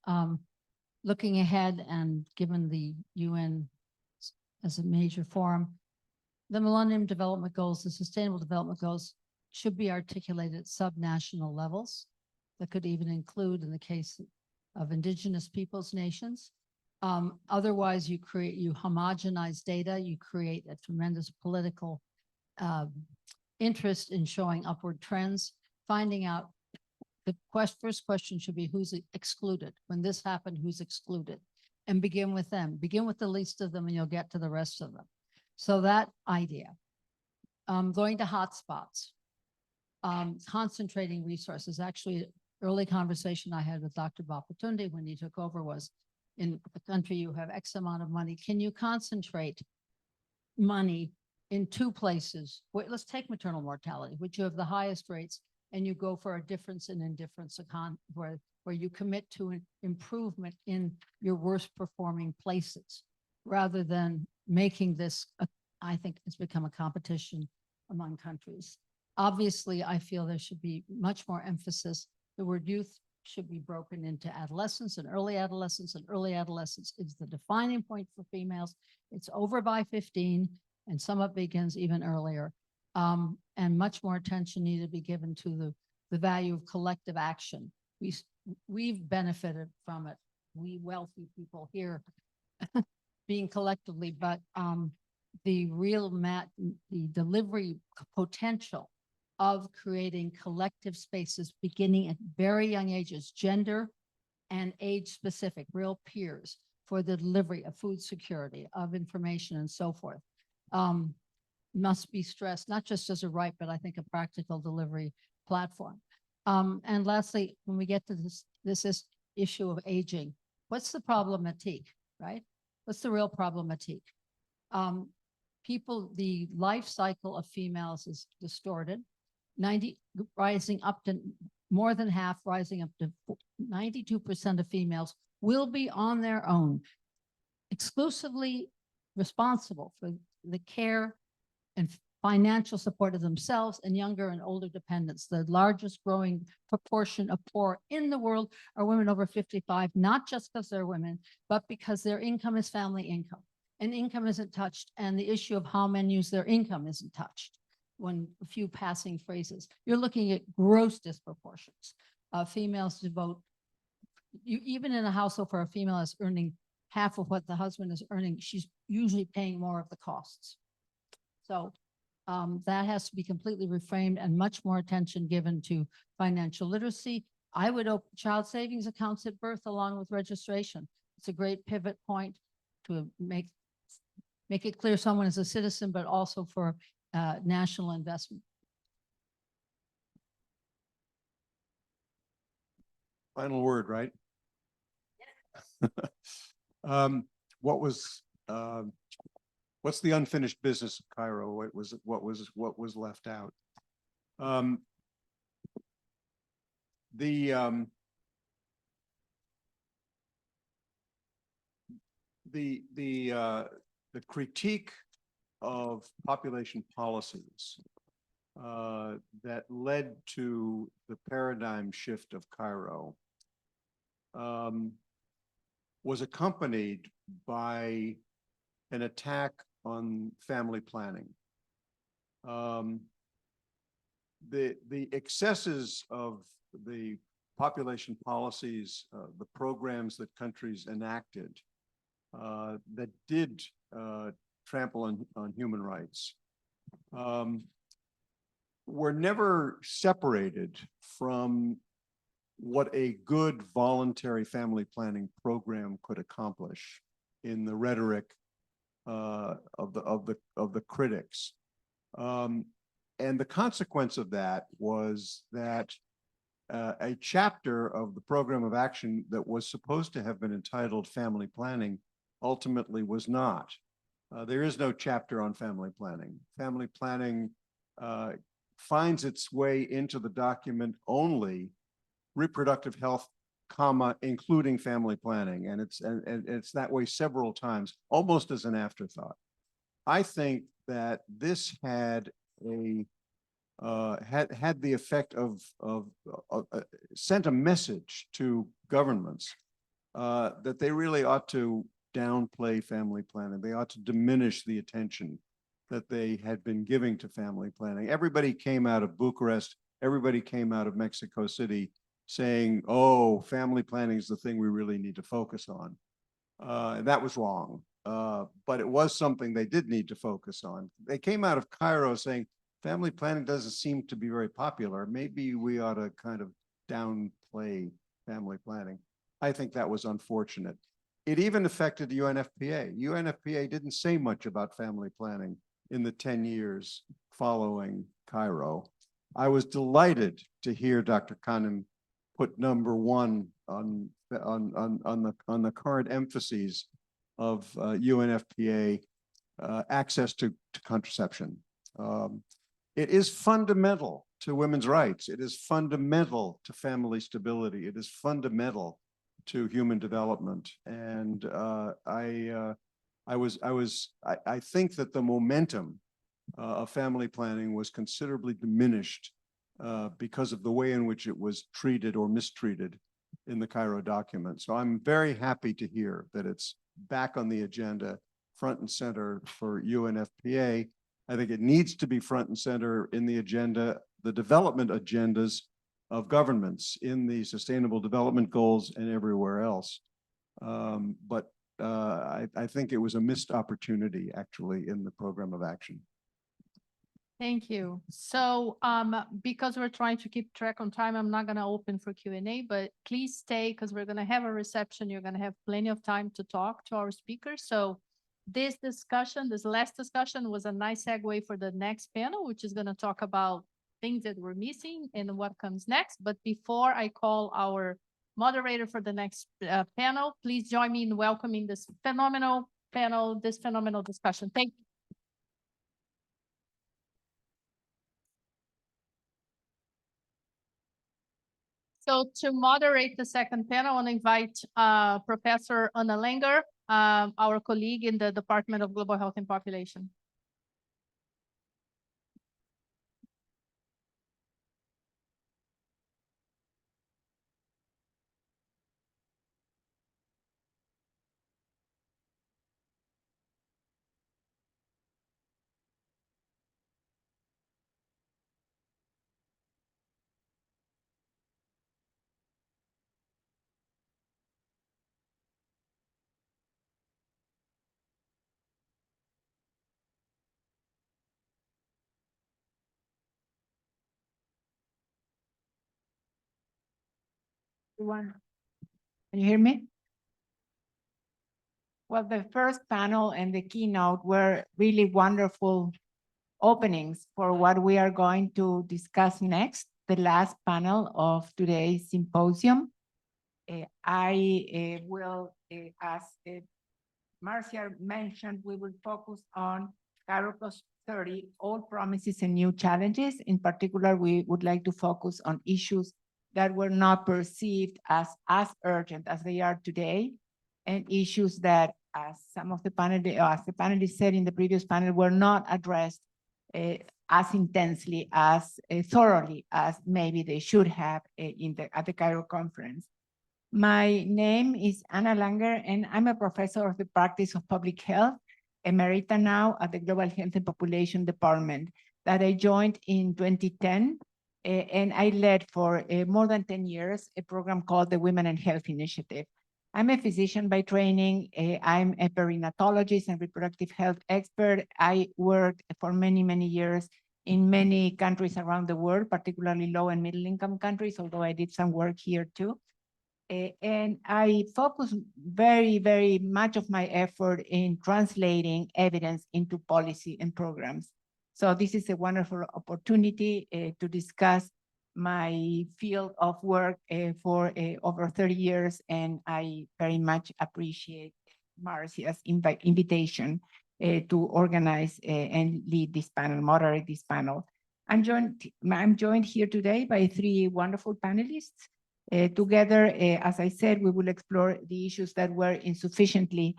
Looking ahead, and given the UN as a major forum, the Millennium Development Goals, the Sustainable Development Goals, should be articulated at subnational levels. That could even include, in the case of indigenous peoples nations. Otherwise, you homogenize data, you create a tremendous political interest in showing upward trends, finding out the first question should be who's excluded. When this happened, who's excluded? And begin with them. Begin with the least of them and you'll get to the rest of them. So that idea. Going to hotspots. Concentrating resources. Actually, early conversation I had with Dr. Bapatunde when he took over was, in a country you have X amount of money, can you concentrate money in two places? Let's take maternal mortality, which you have the highest rates, and you go for a difference in indifference where you commit to an improvement in your worst performing places, rather than making this, I think it's become a competition among countries. Obviously, I feel there should be much more emphasis. The word youth should be broken into adolescence and early adolescence, and early adolescence is the defining point for females. It's over by 15, and some of it begins even earlier. And much more attention needed to be given to the value of collective action. We've benefited from it, we wealthy people here, being collectively, but the delivery potential of creating collective spaces beginning at very young ages, gender and age specific, real peers, for the delivery of food security, of information and so forth, must be stressed, not just as a right, but I think a practical delivery platform. And lastly, when we get to this issue of aging, what's the problematique, right? What's the real problematique? The life cycle of females is distorted. 90 rising up to more than half, rising up to 92% of females will be on their own, exclusively responsible for the care and financial support of themselves and younger and older dependents. The largest growing proportion of poor in the world are women over 55, not just because they're women, but because their income is family income, and income isn't touched, and the issue of how men use their income isn't touched. When a few passing phrases, you're looking at gross disproportions. Females devote, even in a household where a female is earning half of what the husband is earning, she's usually paying more of the costs. So that has to be completely reframed, and much more attention given to financial literacy. I would open child savings accounts at birth along with registration. It's a great pivot point to make it clear someone is a citizen, but also for national investment. Final word, right? What was, what's the unfinished business of Cairo? What was left out? The critique of population policies that led to the paradigm shift of Cairo was accompanied by an attack on family planning. The excesses of the population policies, the programs that countries enacted that did trample on human rights were never separated from what a good voluntary family planning program could accomplish in the rhetoric of the critics. And the consequence of that was that a chapter of the program of action that was supposed to have been entitled Family Planning ultimately was not. There is no chapter on family planning. Family planning finds its way into the document only reproductive health, including family planning. And it's that way several times, almost as an afterthought. I think that this had the effect of sent a message to governments that they really ought to downplay family planning. They ought to diminish the attention that they had been giving to family planning. Everybody came out of Bucharest, everybody came out of Mexico City saying, oh, family planning is the thing we really need to focus on. And that was wrong. But it was something they did need to focus on. They came out of Cairo saying, family planning doesn't seem to be very popular. Maybe we ought to kind of downplay family planning. I think that was unfortunate. It even affected the UNFPA. UNFPA didn't say much about family planning in the 10 years following Cairo. I was delighted to hear Dr. Khanum put #1 on the current emphases of UNFPA access to contraception. It is fundamental to women's rights. It is fundamental to family stability. It is fundamental to human development. And I think that the momentum of family planning was considerably diminished because of the way in which it was treated or mistreated in the Cairo document. So I'm very happy to hear that it's back on the agenda, front and center for UNFPA. I think it needs to be front and center in the agenda, the development agendas of governments in the Sustainable Development Goals and everywhere else. But I think it was a missed opportunity actually in the program of action. Thank you. So because we're trying to keep track on time, I'm not going to open for Q&A, but please stay because we're going to have a reception. You're going to have plenty of time to talk to our speakers. So this discussion, this last discussion was a nice segue for the next panel, which is going to talk about things that we're missing and what comes next. But before I call our moderator for the next panel, please join me in welcoming this phenomenal panel, this phenomenal discussion. Thank you. So to moderate the second panel, I want to invite Professor Anna Langer, our colleague in the Department of Global Health and Population. Can you hear me? Well, the first panel and the keynote were really wonderful openings for what we are going to discuss next, the last panel of today's symposium. I will, as Marcia mentioned, we will focus on Cairo Plus 30, old promises and new challenges. In particular, we would like to focus on issues that were not perceived as urgent as they are today, and issues that, as some of the panelists said in the previous panel, were not addressed as intensely, as thoroughly as maybe they should have at the Cairo conference. My name is Anna Langer, and I'm a professor of the practice of public health, emerita now at the Global Health and Population Department that I joined in 2010. And I led for more than 10 years a program called the Women and Health Initiative. I'm a physician by training. I'm a perinatologist and reproductive health expert. I worked for many, many years in many countries around the world, particularly low and middle income countries, although I did some work here too. And I focus very, very much of my effort in translating evidence into policy and programs. So this is a wonderful opportunity to discuss my field of work for over 30 years, and I very much appreciate Marcia's invitation to organize and lead this panel, moderate this panel. I'm joined here today by three wonderful panelists. Together, as I said, we will explore the issues that were insufficiently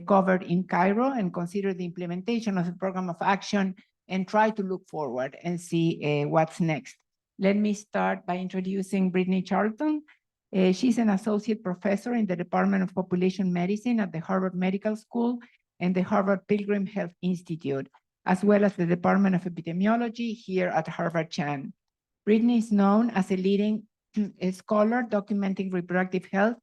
covered in Cairo and consider the implementation of the program of action and try to look forward and see what's next. Let me start by introducing Brittany Charlton. She's an associate professor in the Department of Population Medicine at the Harvard Medical School and the Harvard Pilgrim Health Institute, as well as the Department of Epidemiology here at Harvard Chan. Brittany is known as a leading scholar documenting reproductive health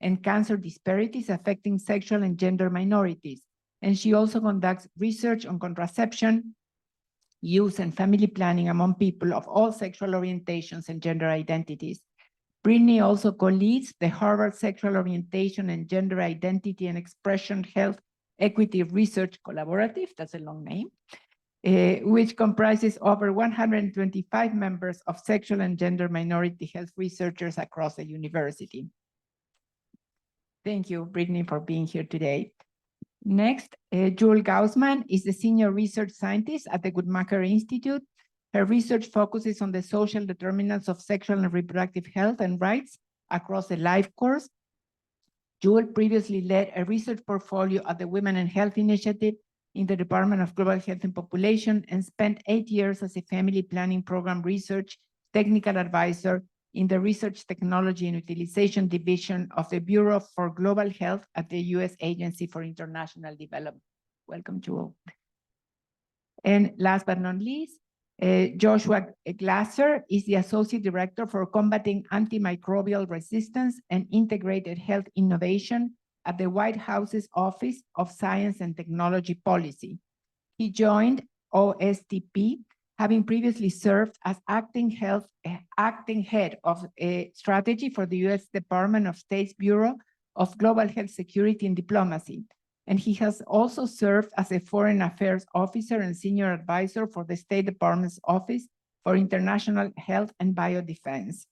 and cancer disparities affecting sexual and gender minorities. And she also conducts research on contraception, use, and family planning among people of all sexual orientations and gender identities. Brittany also co-leads the Harvard Sexual Orientation and Gender Identity and Expression Health Equity Research Collaborative, that's a long name, which comprises over 125 members of sexual and gender minority health researchers across the university. Thank you, Brittany, for being here today. Next, Jewel Gaussman is the senior research scientist at the Guttmacher Institute. Her research focuses on the social determinants of sexual and reproductive health and rights across the life course. Jewel previously led a research portfolio at the Women and Health Initiative in the Department of Global Health and Population and spent 8 years as a family planning program research technical advisor in the Research Technology and Utilization Division of the Bureau for Global Health at the U.S. Agency for International Development. Welcome, Jewel. And last but not least, Joshua Glasser is the Associate Director for Combating Antimicrobial Resistance and Integrated Health Innovation at the White House's Office of Science and Technology Policy. He joined OSTP, having previously served as acting head of a strategy for the U.S. Department of State's Bureau of Global Health Security and Diplomacy. And he has also served as a foreign affairs officer and senior advisor for the State Department's Office for International Health and Biodefense.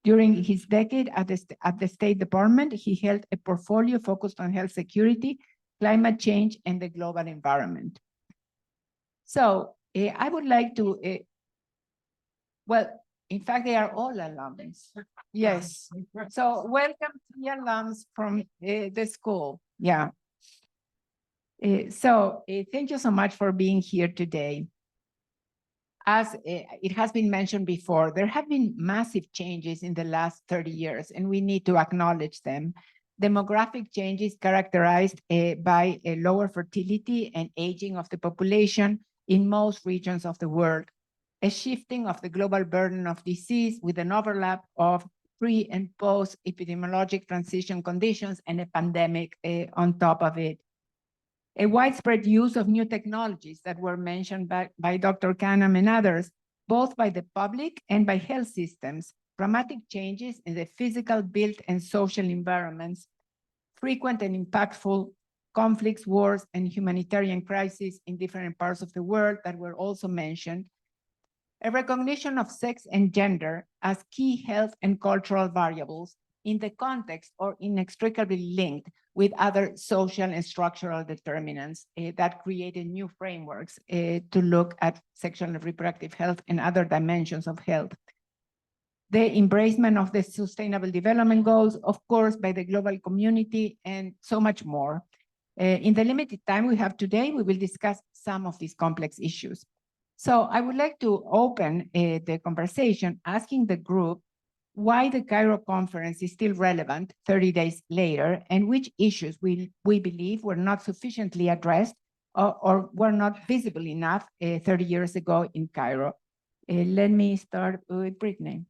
During his decade at the State Department, he held a portfolio focused on health security, climate change, and the global environment. So I would like to, well, in fact, they are all alums. Yes. So welcome to the alums from the school. Yeah. Thank you so much for being here today. As it has been mentioned before, there have been massive changes in the last 30 years, and we need to acknowledge them. Demographic changes characterized by a lower fertility and aging of the population in most regions of the world, a shifting of the global burden of disease with an overlap of pre and post epidemiologic transition conditions and a pandemic on top of it. A widespread use of new technologies that were mentioned by Dr. Canham and others, both by the public and by health systems, dramatic changes in the physical, built, and social environments, frequent and impactful conflicts, wars, and humanitarian crises in different parts of the world that were also mentioned, a recognition of sex and gender as key health and cultural variables, in the context or inextricably linked with other social and structural determinants that created new frameworks to look at sexual and reproductive health and other dimensions of health. The embracement of the Sustainable Development Goals, of course, by the global community, and so much more. In the limited time we have today, we will discuss some of these complex issues. So I would like to open the conversation asking the group why the Cairo conference is still relevant 30 days later, and which issues we believe were not sufficiently addressed or were not visible enough 30 years ago in Cairo. Let me start with Brittany.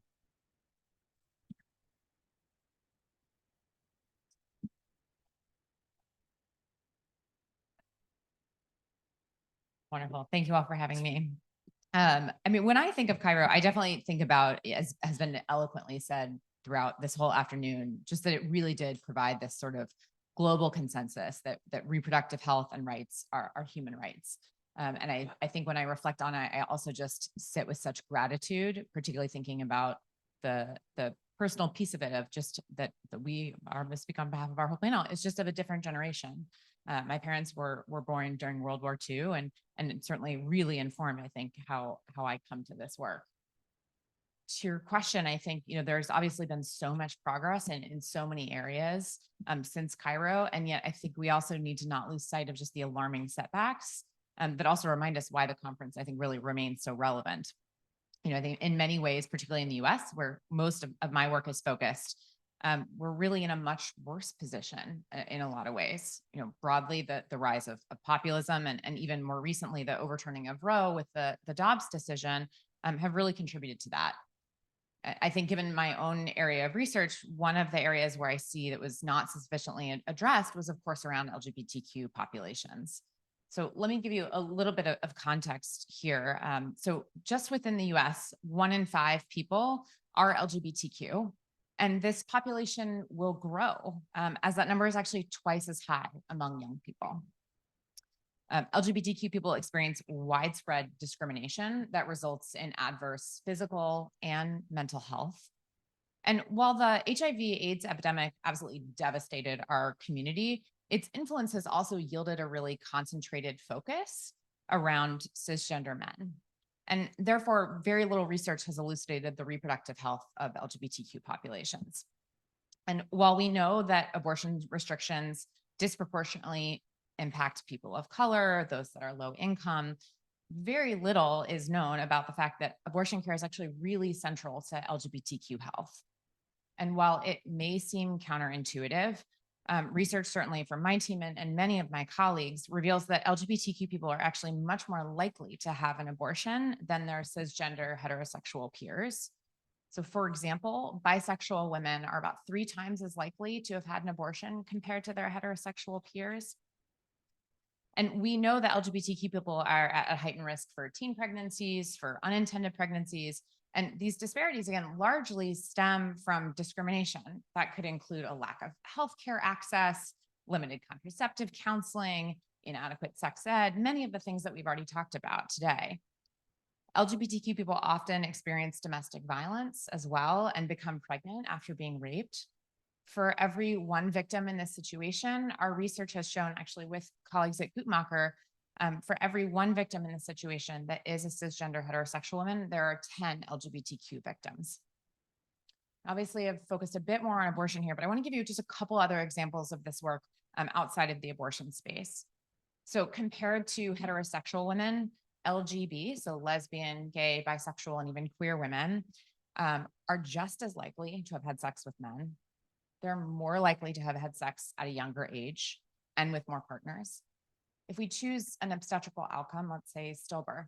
Wonderful. Thank you all for having me. I mean, when I think of Cairo, I definitely think about, as has been eloquently said throughout this whole afternoon, just that it really did provide this sort of global consensus that reproductive health and rights are human rights. And I think when I reflect on it, I also just sit with such gratitude, particularly thinking about the personal piece of it, of just that we are, speak on behalf of our whole planet, it's just of a different generation. My parents were born during World War II, and it certainly really informed, I think, how I come to this work. To your question, I think, there's obviously been so much progress in so many areas since Cairo, and yet I think we also need to not lose sight of just the alarming setbacks that also remind us why the conference, I think, really remains so relevant. I think in many ways, particularly in the US, where most of my work is focused, we're really in a much worse position in a lot of ways. Broadly, the rise of populism and even more recently, the overturning of Roe with the Dobbs decision have really contributed to that. I think given my own area of research, one of the areas where I see that was not sufficiently addressed was, of course, around LGBTQ populations. So let me give you a little bit of context here. So just within the US, 1 in 5 people are LGBTQ. And this population will grow as that number is actually twice as high among young people. LGBTQ people experience widespread discrimination that results in adverse physical and mental health. And while the HIV/AIDS epidemic absolutely devastated our community, its influence has also yielded a really concentrated focus around cisgender men. And therefore, very little research has elucidated the reproductive health of LGBTQ populations. And while we know that abortion restrictions disproportionately impact people of color, those that are low income, very little is known about the fact that abortion care is actually really central to LGBTQ health. And while it may seem counterintuitive, research certainly from my team and many of my colleagues reveals that LGBTQ people are actually much more likely to have an abortion than their cisgender heterosexual peers. So for example, bisexual women are about 3 times as likely to have had an abortion compared to their heterosexual peers. And we know that LGBTQ people are at a heightened risk for teen pregnancies, for unintended pregnancies. And these disparities, again, largely stem from discrimination. That could include a lack of healthcare access, limited contraceptive counseling, inadequate sex ed, many of the things that we've already talked about today. LGBTQ people often experience domestic violence as well and become pregnant after being raped. For every 1 victim in this situation, our research has shown, actually with colleagues at Guttmacher, for every 1 victim in this situation that is a cisgender heterosexual woman, there are 10 LGBTQ victims. Obviously, I've focused a bit more on abortion here, but I want to give you just a couple other examples of this work outside of the abortion space. So compared to heterosexual women, LGB, so lesbian, gay, bisexual, and even queer women, are just as likely to have had sex with men. They're more likely to have had sex at a younger age and with more partners. If we choose an obstetrical outcome, let's say stillbirth,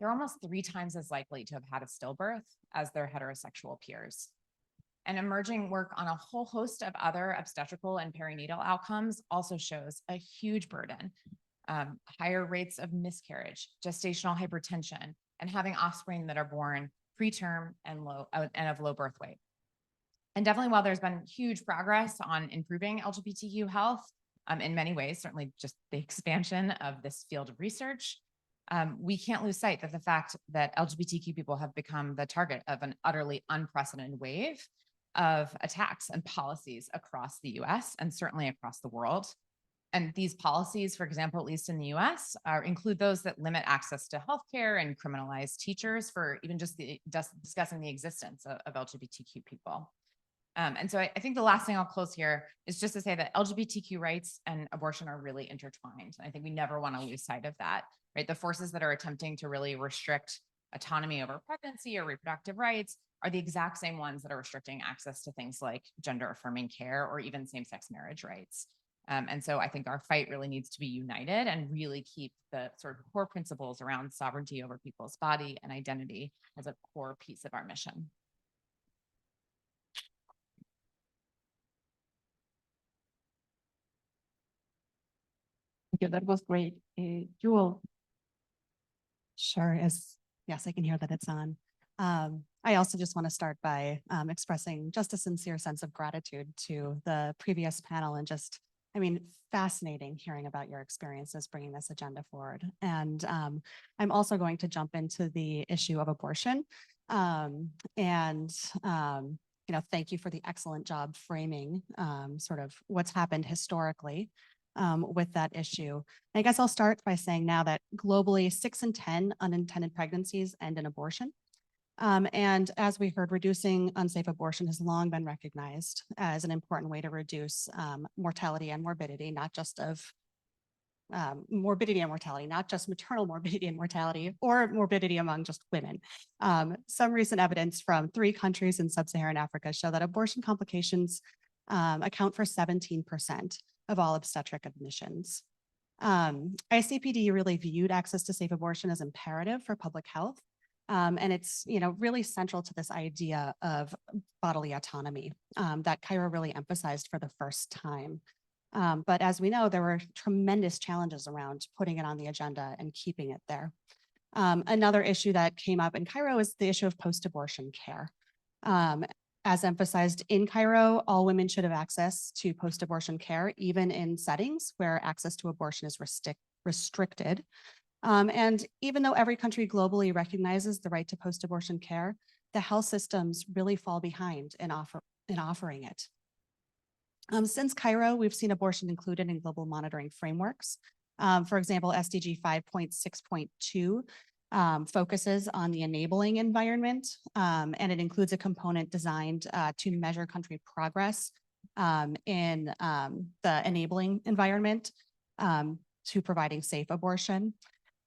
they're almost 3 times as likely to have had a stillbirth as their heterosexual peers. And emerging work on a whole host of other obstetrical and perinatal outcomes also shows a huge burden, higher rates of miscarriage, gestational hypertension, and having offspring that are born preterm and of low birth weight. And definitely, while there's been huge progress on improving LGBTQ health, in many ways, certainly just the expansion of this field of research, we can't lose sight of the fact that LGBTQ people have become the target of an utterly unprecedented wave of attacks and policies across the US and certainly across the world. And these policies, for example, at least in the US, include those that limit access to healthcare and criminalize teachers for even just discussing the existence of LGBTQ people. And so I think the last thing I'll close here is just to say that LGBTQ rights and abortion are really intertwined. I think we never want to lose sight of that, right? The forces that are attempting to really restrict autonomy over pregnancy or reproductive rights are the exact same ones that are restricting access to things like gender affirming care or even same-sex marriage rights. And so I think our fight really needs to be united and really keep the sort of core principles around sovereignty over people's body and identity as a core piece of our mission. Thank you. That was great. Jewel. Sure. Yes, I can hear that it's on. I also just want to start by expressing just a sincere sense of gratitude to the previous panel and just, I mean, fascinating hearing about your experiences bringing this agenda forward. And I'm also going to jump into the issue of abortion. You know, thank you for the excellent job framing sort of what's happened historically with that issue. And I guess I'll start by saying now that globally 6 in 10 unintended pregnancies end in abortion. And as we heard, reducing unsafe abortion has long been recognized as an important way to reduce mortality and morbidity, not just of morbidity and mortality, not just maternal morbidity and mortality or morbidity among just women. Some recent evidence from 3 countries in sub-Saharan Africa show that abortion complications account for 17% of all obstetric admissions. ICPD really viewed access to safe abortion as imperative for public health. And it's, you know, really central to this idea of bodily autonomy that Cairo really emphasized for the first time. But as we know, there were tremendous challenges around putting it on the agenda and keeping it there. Another issue that came up in Cairo is the issue of post-abortion care. As emphasized in Cairo, all women should have access to post-abortion care, even in settings where access to abortion is restricted. And even though every country globally recognizes the right to post-abortion care, the health systems really fall behind in offering it. Since Cairo, we've seen abortion included in global monitoring frameworks. For example, SDG 5.6.2 focuses on the enabling environment, and it includes a component designed to measure country progress in the enabling environment to providing safe abortion.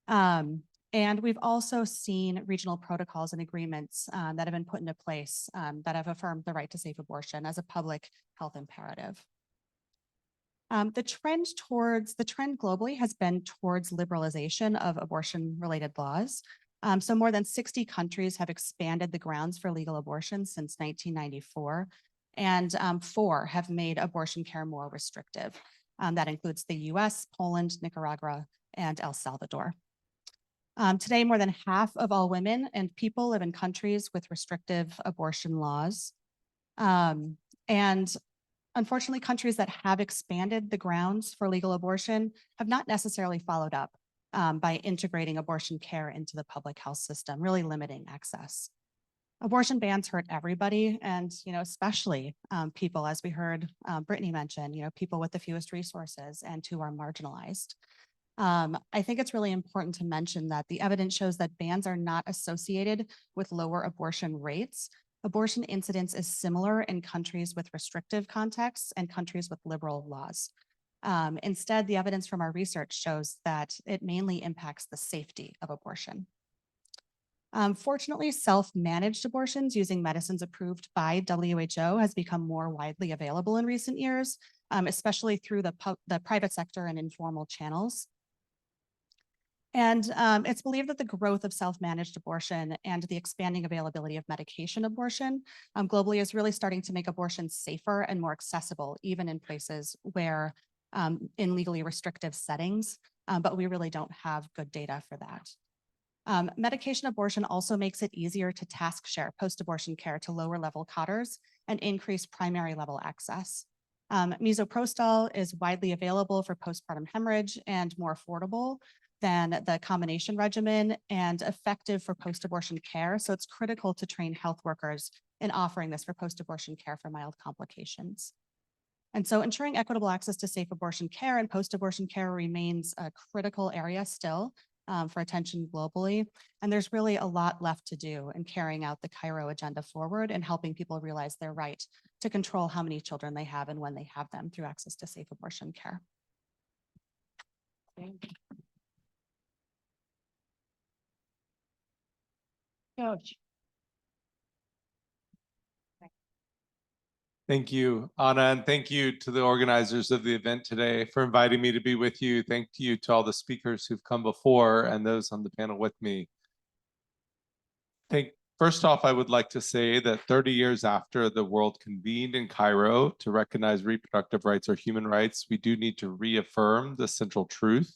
And we've also seen regional protocols and agreements that have been put into place that have affirmed the right to safe abortion as a public health imperative. The trend globally has been towards liberalization of abortion-related laws. So more than 60 countries have expanded the grounds for legal abortion since 1994, and 4 have made abortion care more restrictive. That includes the US, Poland, Nicaragua, and El Salvador. Today, more than half of all women and people live in countries with restrictive abortion laws. And unfortunately, countries that have expanded the grounds for legal abortion have not necessarily followed up by integrating abortion care into the public health system, really limiting access. Abortion bans hurt everybody, and especially people, as we heard Brittany mention, people with the fewest resources and who are marginalized. I think it's really important to mention that the evidence shows that bans are not associated with lower abortion rates. Abortion incidence is similar in countries with restrictive contexts and countries with liberal laws. Instead, the evidence from our research shows that it mainly impacts the safety of abortion. Fortunately, self-managed abortions using medicines approved by WHO has become more widely available in recent years, especially through the private sector and informal channels. And it's believed that the growth of self-managed abortion and the expanding availability of medication abortion globally is really starting to make abortion safer and more accessible, even in places where in legally restrictive settings, but we really don't have good data for that. Medication abortion also makes it easier to task share post-abortion care to lower level cotters and increase primary level access. Misoprostol is widely available for postpartum hemorrhage and more affordable than the combination regimen and effective for post-abortion care. So it's critical to train health workers in offering this for post-abortion care for mild complications. And so ensuring equitable access to safe abortion care and post-abortion care remains a critical area still for attention globally. And there's really a lot left to do in carrying out the Cairo agenda forward and helping people realize their right to control how many children they have and when they have them through access to safe abortion care. Thank you. George. Thank you, Anna, and thank you to the organizers of the event today for inviting me to be with you. Thank you to all the speakers who've come before and those on the panel with me. First off, I would like to say that 30 years after the world convened in Cairo to recognize reproductive rights or human rights, we do need to reaffirm the central truth.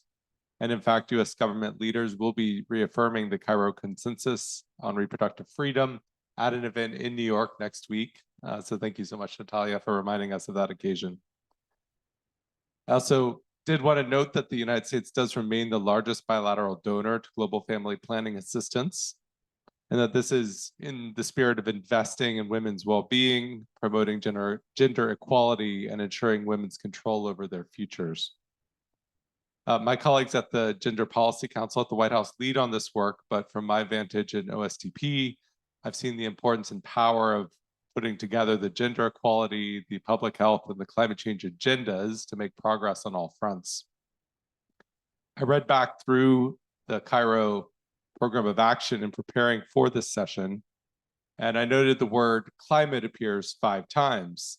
And in fact, US government leaders will be reaffirming the Cairo Consensus on Reproductive Freedom at an event in New York next week. So thank you so much, Natalia, for reminding us of that occasion. I also did want to note that the United States does remain the largest bilateral donor to global family planning assistance, and that this is in the spirit of investing in women's well-being, promoting gender equality, and ensuring women's control over their futures. My colleagues at the Gender Policy Council at the White House lead on this work, but from my vantage in OSTP, I've seen the importance and power of putting together the gender equality, the public health, and the climate change agendas to make progress on all fronts. I read back through the Cairo Program of Action in preparing for this session, and I noted the word climate appears 5 times.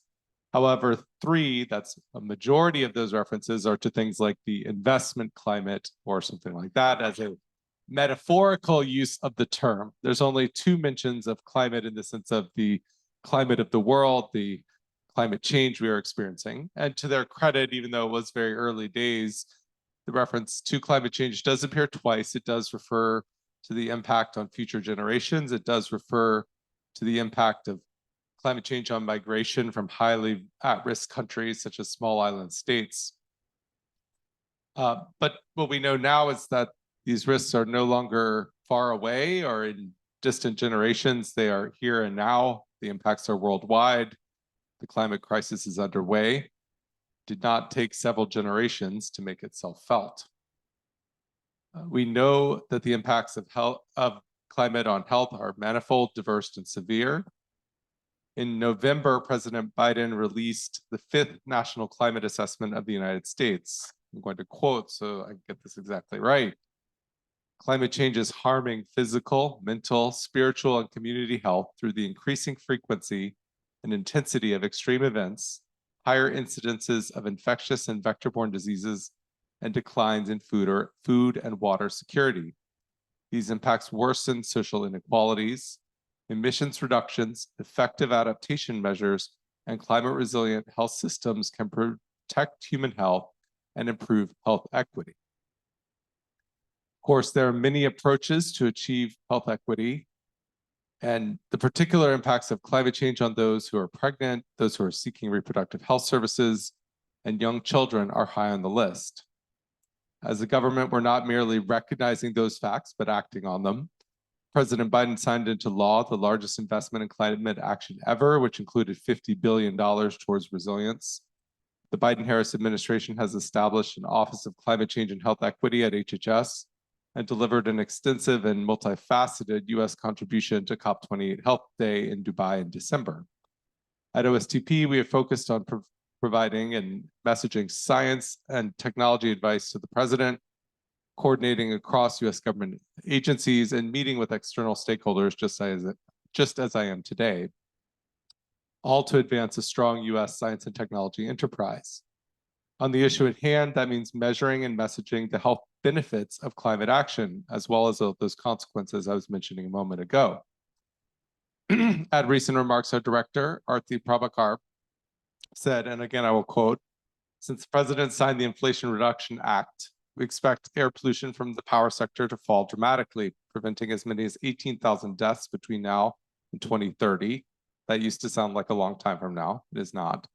However, 3, that's a majority of those references, are to things like the investment climate or something like that as a metaphorical use of the term. There's only 2 mentions of climate in the sense of the climate of the world, the climate change we are experiencing. And to their credit, even though it was very early days, the reference to climate change does appear twice. It does refer to the impact on future generations. It does refer to the impact of climate change on migration from highly at-risk countries such as small island states. But what we know now is that these risks are no longer far away or in distant generations. They are here and now. The impacts are worldwide. The climate crisis is underway. It did not take several generations to make itself felt. We know that the impacts of climate on health are manifold, diverse, and severe. In November, President Biden released the 5th National Climate Assessment of the United States. I'm going to quote so I get this exactly right. Climate change is harming physical, mental, spiritual, and community health through the increasing frequency and intensity of extreme events, higher incidences of infectious and vector-borne diseases, and declines in food and water security. These impacts worsen social inequalities. Emissions reductions, effective adaptation measures, and climate-resilient health systems can protect human health and improve health equity. Of course, there are many approaches to achieve health equity, and the particular impacts of climate change on those who are pregnant, those who are seeking reproductive health services, and young children are high on the list. As a government, we're not merely recognizing those facts, but acting on them. President Biden signed into law the largest investment in climate action ever, which included $50 billion towards resilience. The Biden-Harris administration has established an Office of Climate Change and Health Equity at HHS and delivered an extensive and multifaceted U.S. contribution to COP28 Health Day in Dubai in December. At OSTP, we have focused on providing and messaging science and technology advice to the president, coordinating across U.S. government agencies, and meeting with external stakeholders just as I am today, all to advance a strong U.S. science and technology enterprise. On the issue at hand, that means measuring and messaging the health benefits of climate action, as well as those consequences I was mentioning a moment ago. At recent remarks, our director, Arti Prabhakar, said, and again, I will quote, "Since the president signed the Inflation Reduction Act, we expect air pollution from the power sector to fall dramatically, preventing as many as 18,000 deaths between now and 2030. That used to sound like a long time from now. It is not.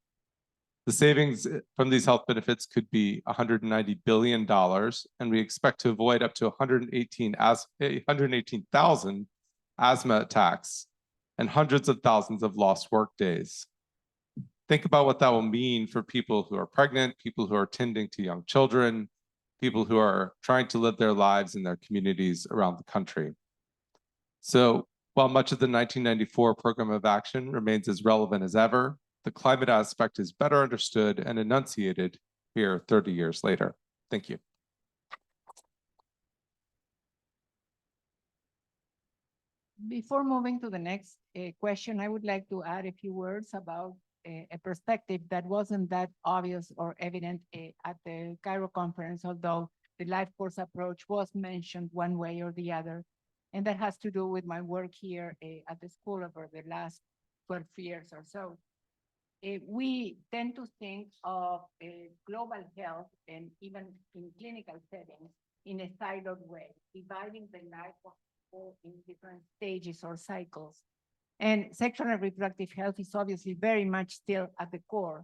The savings from these health benefits could be $190 billion, and we expect to avoid up to 118,000 asthma attacks and hundreds of thousands of lost work days. Think about what that will mean for people who are pregnant, people who are tending to young children, people who are trying to live their lives in their communities around the country. So while much of the 1994 Program of Action remains as relevant as ever, the climate aspect is better understood and enunciated here 30 years later. Thank you. Before moving to the next question, I would like to add a few words about a perspective that wasn't that obvious or evident at the Cairo conference, although the life course approach was mentioned one way or the other. And that has to do with my work here at the school over the last 12 years or so. We tend to think of global health and even in clinical settings in a siloed way, dividing the life of people in different stages or cycles. And sexual and reproductive health is obviously very much still at the core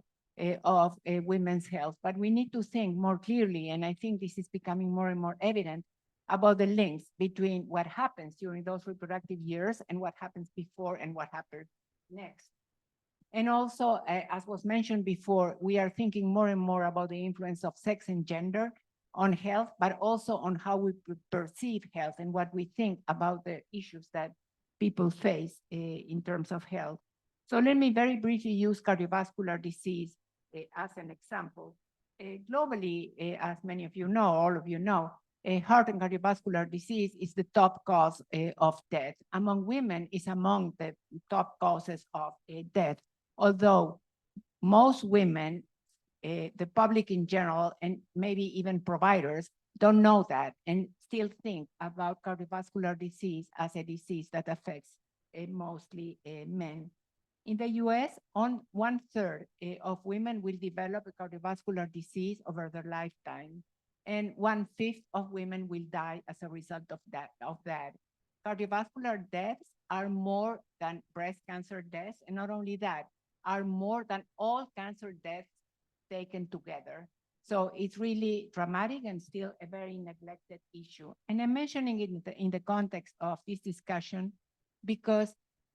of women's health, but we need to think more clearly, and I think this is becoming more and more evident, about the links between what happens during those reproductive years and what happens before and what happens next. And also, as was mentioned before, we are thinking more and more about the influence of sex and gender on health, but also on how we perceive health and what we think about the issues that people face in terms of health. So let me very briefly use cardiovascular disease as an example. Globally, as many of you know, all of you know, heart and cardiovascular disease is the top cause of death. Among women, is among the top causes of death, although most women, the public in general, and maybe even providers, don't know that and still think about cardiovascular disease as a disease that affects mostly men. In the US, on 1/3 of women will develop a cardiovascular disease over their lifetime, and 1/5 of women will die as a result of that. Cardiovascular deaths are more than breast cancer deaths, and not only that, are more than all cancer deaths taken together. So it's really dramatic and still a very neglected issue. And I'm mentioning it in the context of this discussion because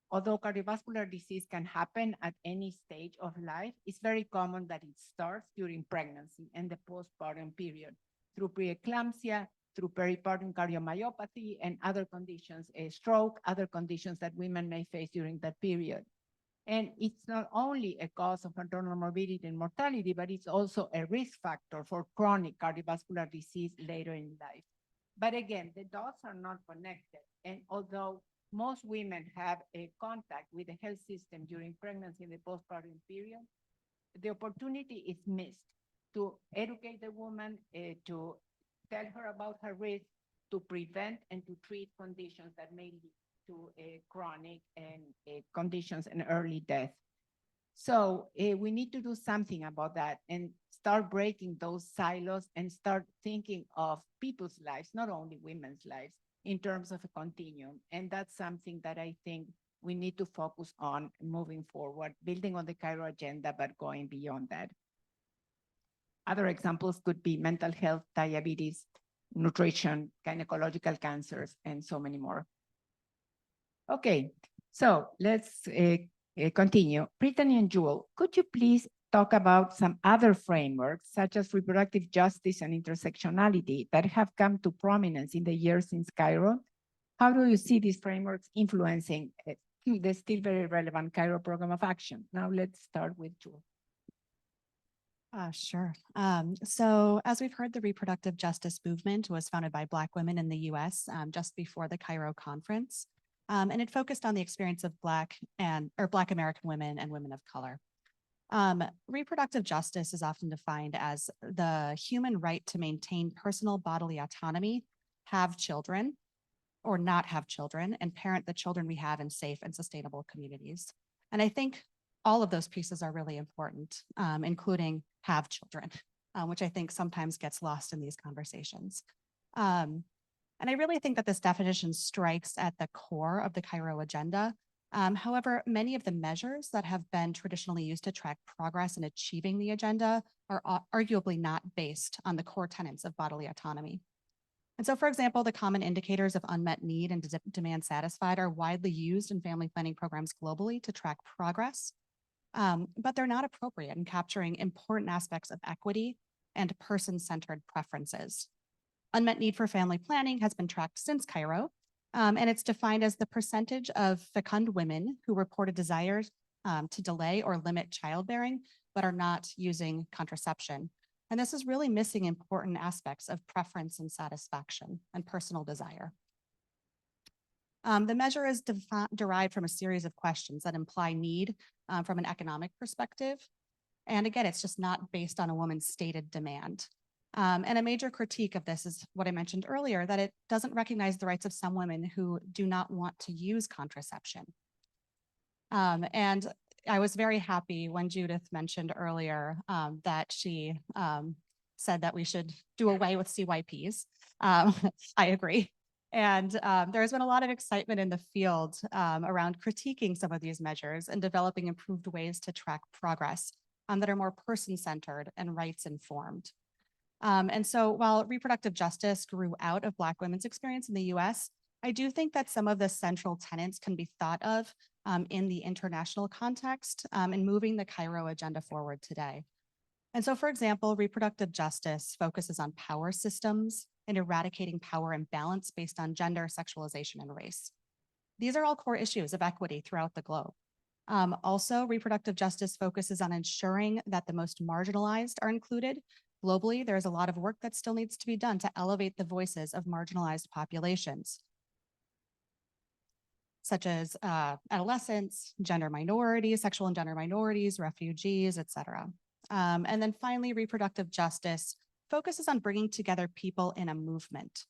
although cardiovascular disease can happen at any stage of life, it's very common that it starts during pregnancy and the postpartum period through preeclampsia, through peripartum cardiomyopathy, and other conditions, a stroke, other conditions that women may face during that period. And it's not only a cause of maternal morbidity and mortality, but it's also a risk factor for chronic cardiovascular disease later in life. But again, the dots are not connected. And although most women have a contact with the health system during pregnancy and the postpartum period, the opportunity is missed to educate the woman, to tell her about her risk, to prevent and to treat conditions that may lead to chronic and conditions and early death. So we need to do something about that and start breaking those silos and start thinking of people's lives, not only women's lives, in terms of a continuum. And that's something that I think we need to focus on moving forward, building on the Cairo agenda, but going beyond that. Other examples could be mental health, diabetes, nutrition, gynecological cancers, and so many more. Okay, so let's continue. Brittany and Jewel, could you please talk about some other frameworks, such as reproductive justice and intersectionality, that have come to prominence in the years since Cairo? How do you see these frameworks influencing the still very relevant Cairo Program of Action? Now let's start with Jewel. Sure. So as we've heard, the reproductive justice movement was founded by Black women in the US just before the Cairo conference. And it focused on the experience of Black American women and women of color. Reproductive justice is often defined as the human right to maintain personal bodily autonomy, have children, or not have children, and parent the children we have in safe and sustainable communities. And I think all of those pieces are really important, including have children, which I think sometimes gets lost in these conversations. And I really think that this definition strikes at the core of the Cairo agenda. However, many of the measures that have been traditionally used to track progress in achieving the agenda are arguably not based on the core tenets of bodily autonomy. And so, for example, the common indicators of unmet need and demand satisfied are widely used in family planning programs globally to track progress, but they're not appropriate in capturing important aspects of equity and person-centered preferences. Unmet need for family planning has been tracked since Cairo, and it's defined as the percentage of fecund women who reported desires to delay or limit childbearing, but are not using contraception. And this is really missing important aspects of preference and satisfaction and personal desire. The measure is derived from a series of questions that imply need from an economic perspective. And again, it's just not based on a woman's stated demand. And a major critique of this is what I mentioned earlier, that it doesn't recognize the rights of some women who do not want to use contraception. And I was very happy when Judith mentioned earlier that she said that we should do away with CYPs. I agree. And there's been a lot of excitement in the field around critiquing some of these measures and developing improved ways to track progress that are more person-centered and rights-informed. And so while reproductive justice grew out of Black women's experience in the US, I do think that some of the central tenets can be thought of in the international context in moving the Cairo agenda forward today. And so, for example, reproductive justice focuses on power systems and eradicating power imbalance based on gender, sexualization, and race. These are all core issues of equity throughout the globe. Also, reproductive justice focuses on ensuring that the most marginalized are included. Globally, there's a lot of work that still needs to be done to elevate the voices of marginalized populations, such as adolescents, gender minorities, sexual and gender minorities, refugees, et cetera. And then finally, reproductive justice focuses on bringing together people in a movement.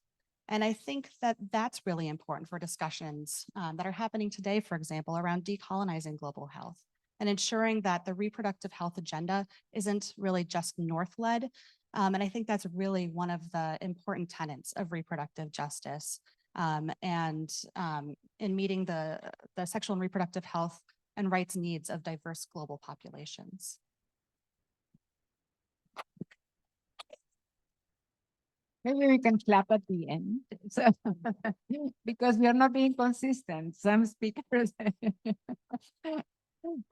And I think that that's really important for discussions that are happening today, for example, around decolonizing global health and ensuring that the reproductive health agenda isn't really just North-led. And I think that's really one of the important tenets of reproductive justice and in meeting the sexual and reproductive health and rights needs of diverse global populations. Maybe we can clap at the end. So, because we are not being consistent. Some speakers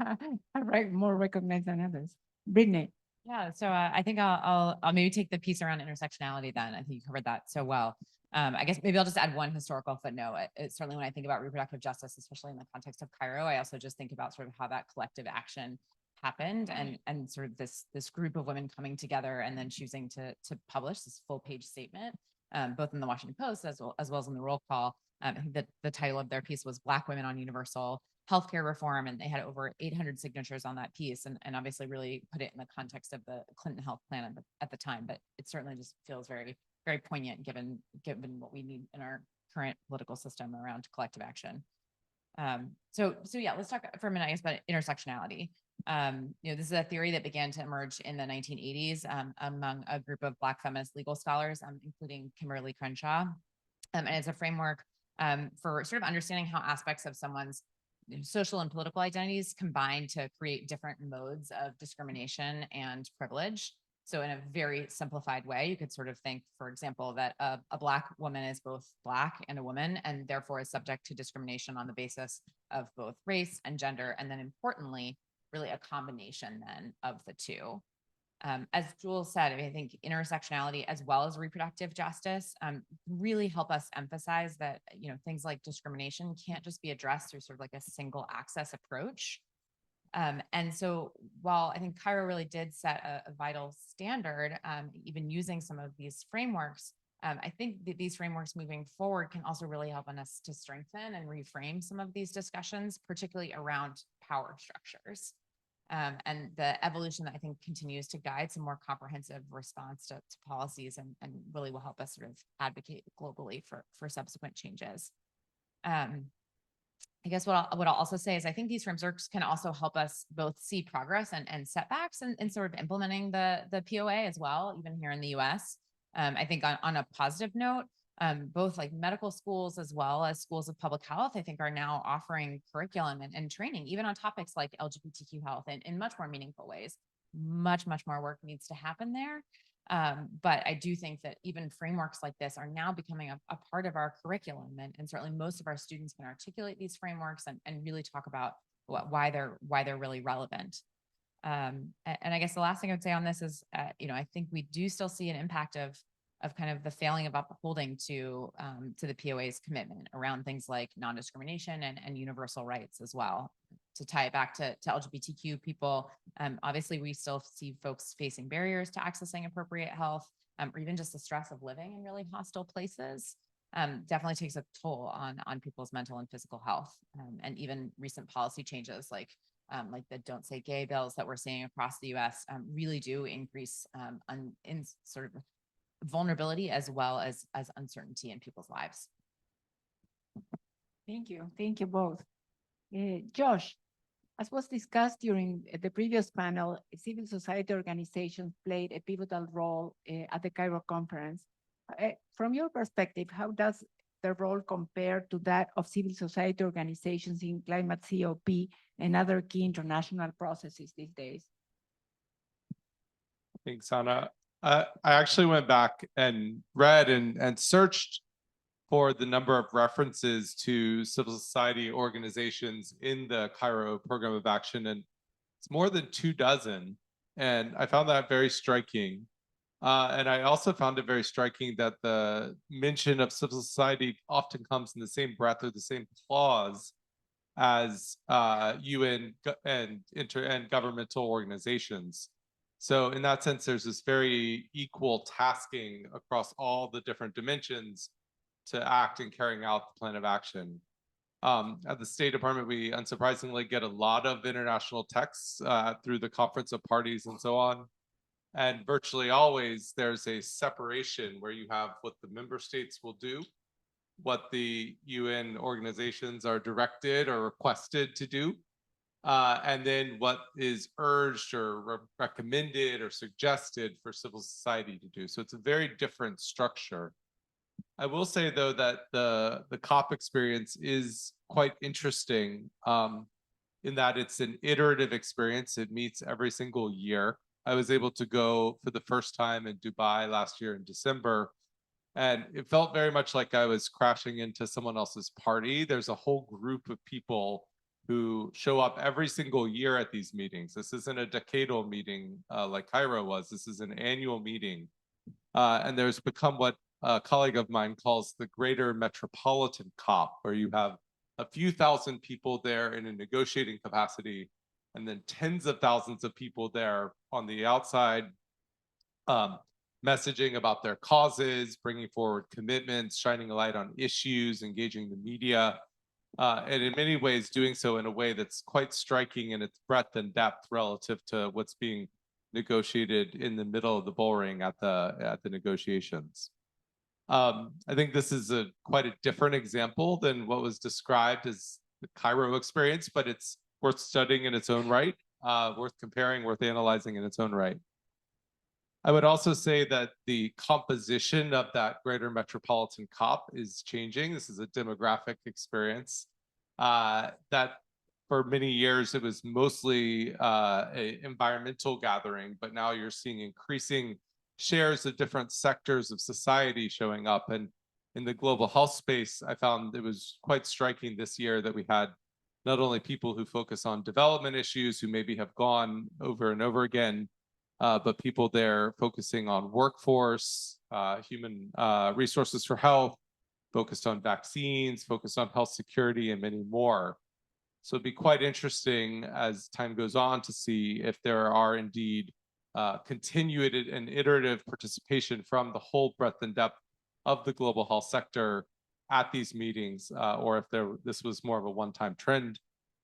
are more recognized than others. Brittany. Yeah, so I think I'll maybe take the piece around intersectionality then. I think you covered that so well. I guess maybe I'll just add one historical footnote. Certainly when I think about reproductive justice, especially in the context of Cairo, I also just think about sort of how that collective action happened and sort of this group of women coming together and then choosing to publish this full page statement, both in the Washington Post as well as in the roll call. I think that the title of their piece was Black Women on Universal Healthcare Reform, and they had over 800 signatures on that piece, and obviously really put it in the context of the Clinton health plan at the time. But it certainly just feels very, very poignant given what we need in our current political system around collective action. So yeah, let's talk for a minute, I guess, about intersectionality. This is a theory that began to emerge in the 1980s among a group of Black feminist legal scholars, including Kimberly Crenshaw. And it's a framework for sort of understanding how aspects of someone's social and political identities combine to create different modes of discrimination and privilege. So in a very simplified way, you could sort of think, for example, that a Black woman is both Black and a woman, and therefore is subject to discrimination on the basis of both race and gender. And then importantly, really a combination then of the two. As Jules said, I think intersectionality as well as reproductive justice really help us emphasize that things like discrimination can't just be addressed through sort of like a single access approach. And so while I think Cairo really did set a vital standard, even using some of these frameworks, I think that these frameworks moving forward can also really help us to strengthen and reframe some of these discussions, particularly around power structures. And the evolution that I think continues to guide some more comprehensive response to policies and really will help us sort of advocate globally for subsequent changes. I guess what I'll also say is I think these frameworks can also help us both see progress and setbacks and sort of implementing the POA as well, even here in the US. I think on a positive note, both like medical schools as well as schools of public health, I think are now offering curriculum and training, even on topics like LGBTQ health in much more meaningful ways. Much more work needs to happen there. But I do think that even frameworks like this are now becoming a part of our curriculum. And certainly most of our students can articulate these frameworks and really talk about why they're really relevant. And I guess the last thing I would say on this is, I think we do still see an impact of kind of the failing of upholding to the POA's commitment around things like non-discrimination and universal rights as well. To tie it back to LGBTQ people, obviously we still see folks facing barriers to accessing appropriate health, or even just the stress of living in really hostile places. Definitely takes a toll on people's mental and physical health. And even recent policy changes like the Don't Say Gay bills that we're seeing across the US really do increase in sort of vulnerability as well as uncertainty in people's lives. Thank you both. Josh, as was discussed during the previous panel, civil society organizations played a pivotal role at the Cairo conference. From your perspective, how does their role compare to that of civil society organizations in climate COP and other key international processes these days? Thanks, Anna. I actually went back and read and searched for the number of references to civil society organizations in the Cairo Program of Action, and it's more than 24. And I found that very striking. And I also found it very striking that the mention of civil society often comes in the same breath or the same clause as UN and governmental organizations. So in that sense, there's this very equal tasking across all the different dimensions to act in carrying out the plan of action. At the State Department, we unsurprisingly get a lot of international texts through the Conference of Parties and so on. And virtually always there's a separation where you have what the member states will do, what the UN organizations are directed or requested to do, and then what is urged or recommended or suggested for civil society to do. So it's a very different structure. I will say, though, that the COP experience is quite interesting in that it's an iterative experience. It meets every single year. I was able to go for the first time in Dubai last year in December, and it felt very much like I was crashing into someone else's party. There's a whole group of people who show up every single year at these meetings. This isn't a decadal meeting like Cairo was. This is an annual meeting. And there's become what a colleague of mine calls the greater metropolitan COP, where you have a few thousand people there in a negotiating capacity, and then tens of thousands of people there on the outside, messaging about their causes, bringing forward commitments, shining a light on issues, engaging the media, and in many ways doing so in a way that's quite striking in its breadth and depth relative to what's being negotiated in the middle of the bullring at the negotiations. I think this is quite a different example than what was described as the Cairo experience, but it's worth studying in its own right, worth comparing, worth analyzing in its own right. I would also say that the composition of that greater metropolitan COP is changing. This is a demographic experience that for many years it was mostly an environmental gathering, but now you're seeing increasing shares of different sectors of society showing up. And in the global health space, I found it was quite striking this year that we had not only people who focus on development issues who maybe have gone over and over again, but people there focusing on workforce, human resources for health, focused on vaccines, focused on health security, and many more. So it'd be quite interesting as time goes on to see if there are indeed continued and iterative participation from the whole breadth and depth of the global health sector at these meetings, or if this was more of a one-time trend.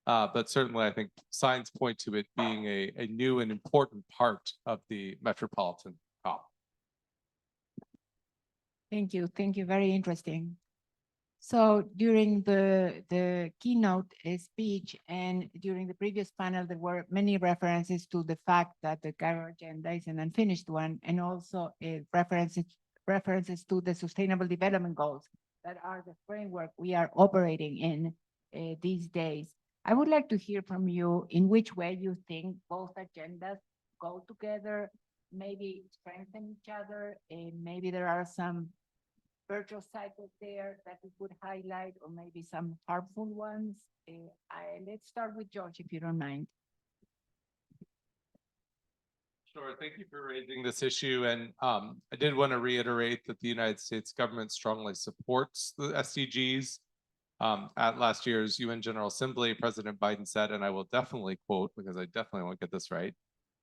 But certainly I think signs point to it being a new and important part of the Metropolitan COP. Thank you. Thank you. Very interesting. So during the keynote speech and during the previous panel, there were many references to the fact that the Cairo agenda is an unfinished one, and also references to the Sustainable Development Goals that are the framework we are operating in these days. I would like to hear from you in which way you think both agendas go together, maybe strengthen each other, and maybe there are some virtual cycles there that we could highlight, or maybe some harmful ones. Let's start with George, if you don't mind. Sure, thank you for raising this issue. And I did want to reiterate that the United States government strongly supports the SDGs. At last year's UN General Assembly, President Biden said, and I will definitely quote, because I definitely won't get this right,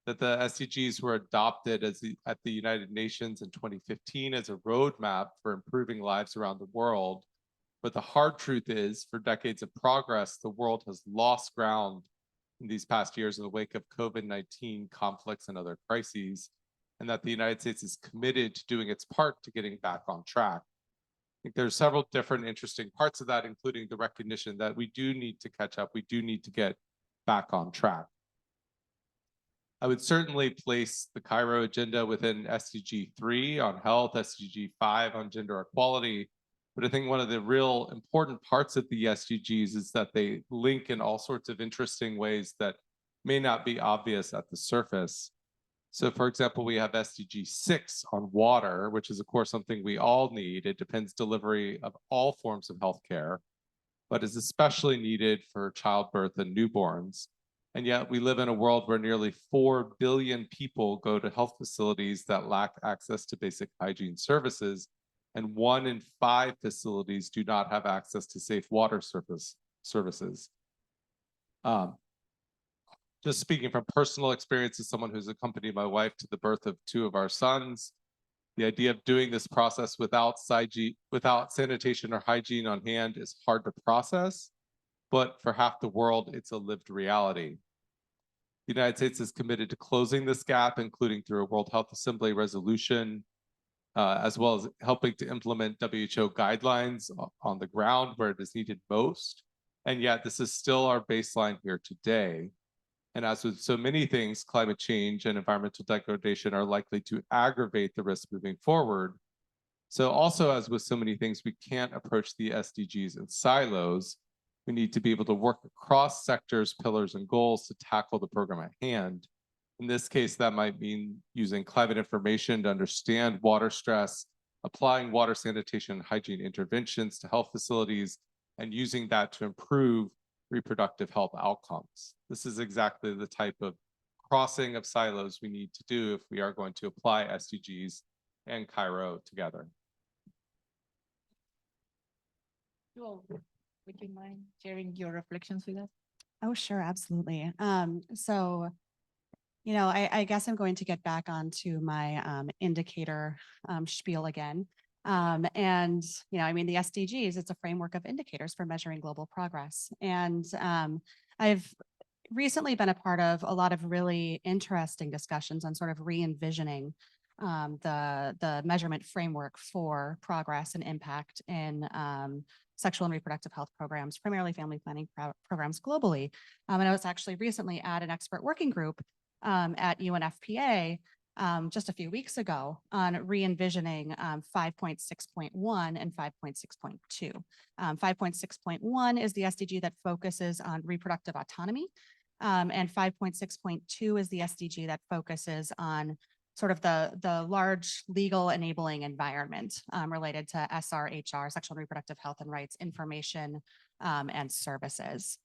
that the SDGs were adopted at the United Nations in 2015 as a roadmap for improving lives around the world. But the hard truth is, for decades of progress, the world has lost ground in these past years in the wake of COVID-19 conflicts and other crises, and that the United States is committed to doing its part to getting back on track. I think there's several different interesting parts of that, including the recognition that we do need to catch up, we do need to get back on track. I would certainly place the Cairo agenda within SDG 3 on health, SDG 5 on gender equality, but I think one of the real important parts of the SDGs is that they link in all sorts of interesting ways that may not be obvious at the surface. So for example, we have SDG 6 on water, which is of course something we all need. It depends delivery of all forms of healthcare, but is especially needed for childbirth and newborns. And yet we live in a world where nearly 4 billion people go to health facilities that lack access to basic hygiene services, and 1 in 5 facilities do not have access to safe water services. Just speaking from personal experience as someone who's accompanied my wife to the birth of 2 of our sons, the idea of doing this process without sanitation or hygiene on hand is hard to process, but for half the world, it's a lived reality. The United States is committed to closing this gap, including through a World Health Assembly resolution, as well as helping to implement WHO guidelines on the ground where it is needed most. And yet this is still our baseline here today. And as with so many things, climate change and environmental degradation are likely to aggravate the risk moving forward. So also, as with so many things, we can't approach the SDGs in silos. We need to be able to work across sectors, pillars, and goals to tackle the program at hand. In this case, that might mean using climate information to understand water stress, applying water sanitation and hygiene interventions to health facilities, and using that to improve reproductive health outcomes. This is exactly the type of crossing of silos we need to do if we are going to apply SDGs and Cairo together. Joel, would you mind sharing your reflections with us? Oh, sure, absolutely. You know, I guess I'm going to get back onto my indicator spiel again. And, you know, I mean, the SDGs, it's a framework of indicators for measuring global progress. And I've recently been a part of a lot of really interesting discussions on sort of re-envisioning the measurement framework for progress and impact in sexual and reproductive health programs, primarily family planning programs globally. And I was actually recently at an expert working group at UNFPA just a few weeks ago on re-envisioning 5.6.1 and 5.6.2. 5.6.1 is the SDG that focuses on reproductive autonomy, and 5.6.2 is the SDG that focuses on sort of the large legal enabling environment related to SRHR, sexual and reproductive health and rights information and services.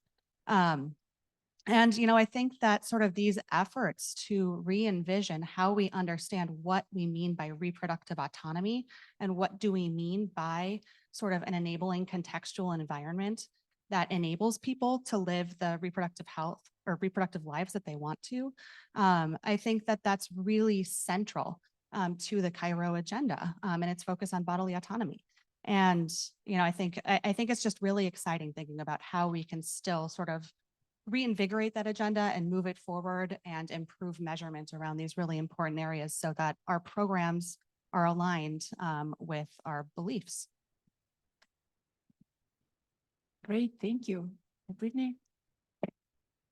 And, you know, I think that sort of these efforts to re-envision how we understand what we mean by reproductive autonomy and what do we mean by sort of an enabling contextual environment that enables people to live the reproductive health or reproductive lives that they want to. I think that that's really central to the Cairo agenda and its focus on bodily autonomy. And, you know, I think it's just really exciting thinking about how we can still sort of reinvigorate that agenda and move it forward and improve measurement around these really important areas so that our programs are aligned with our beliefs. Great, thank you. Brittany?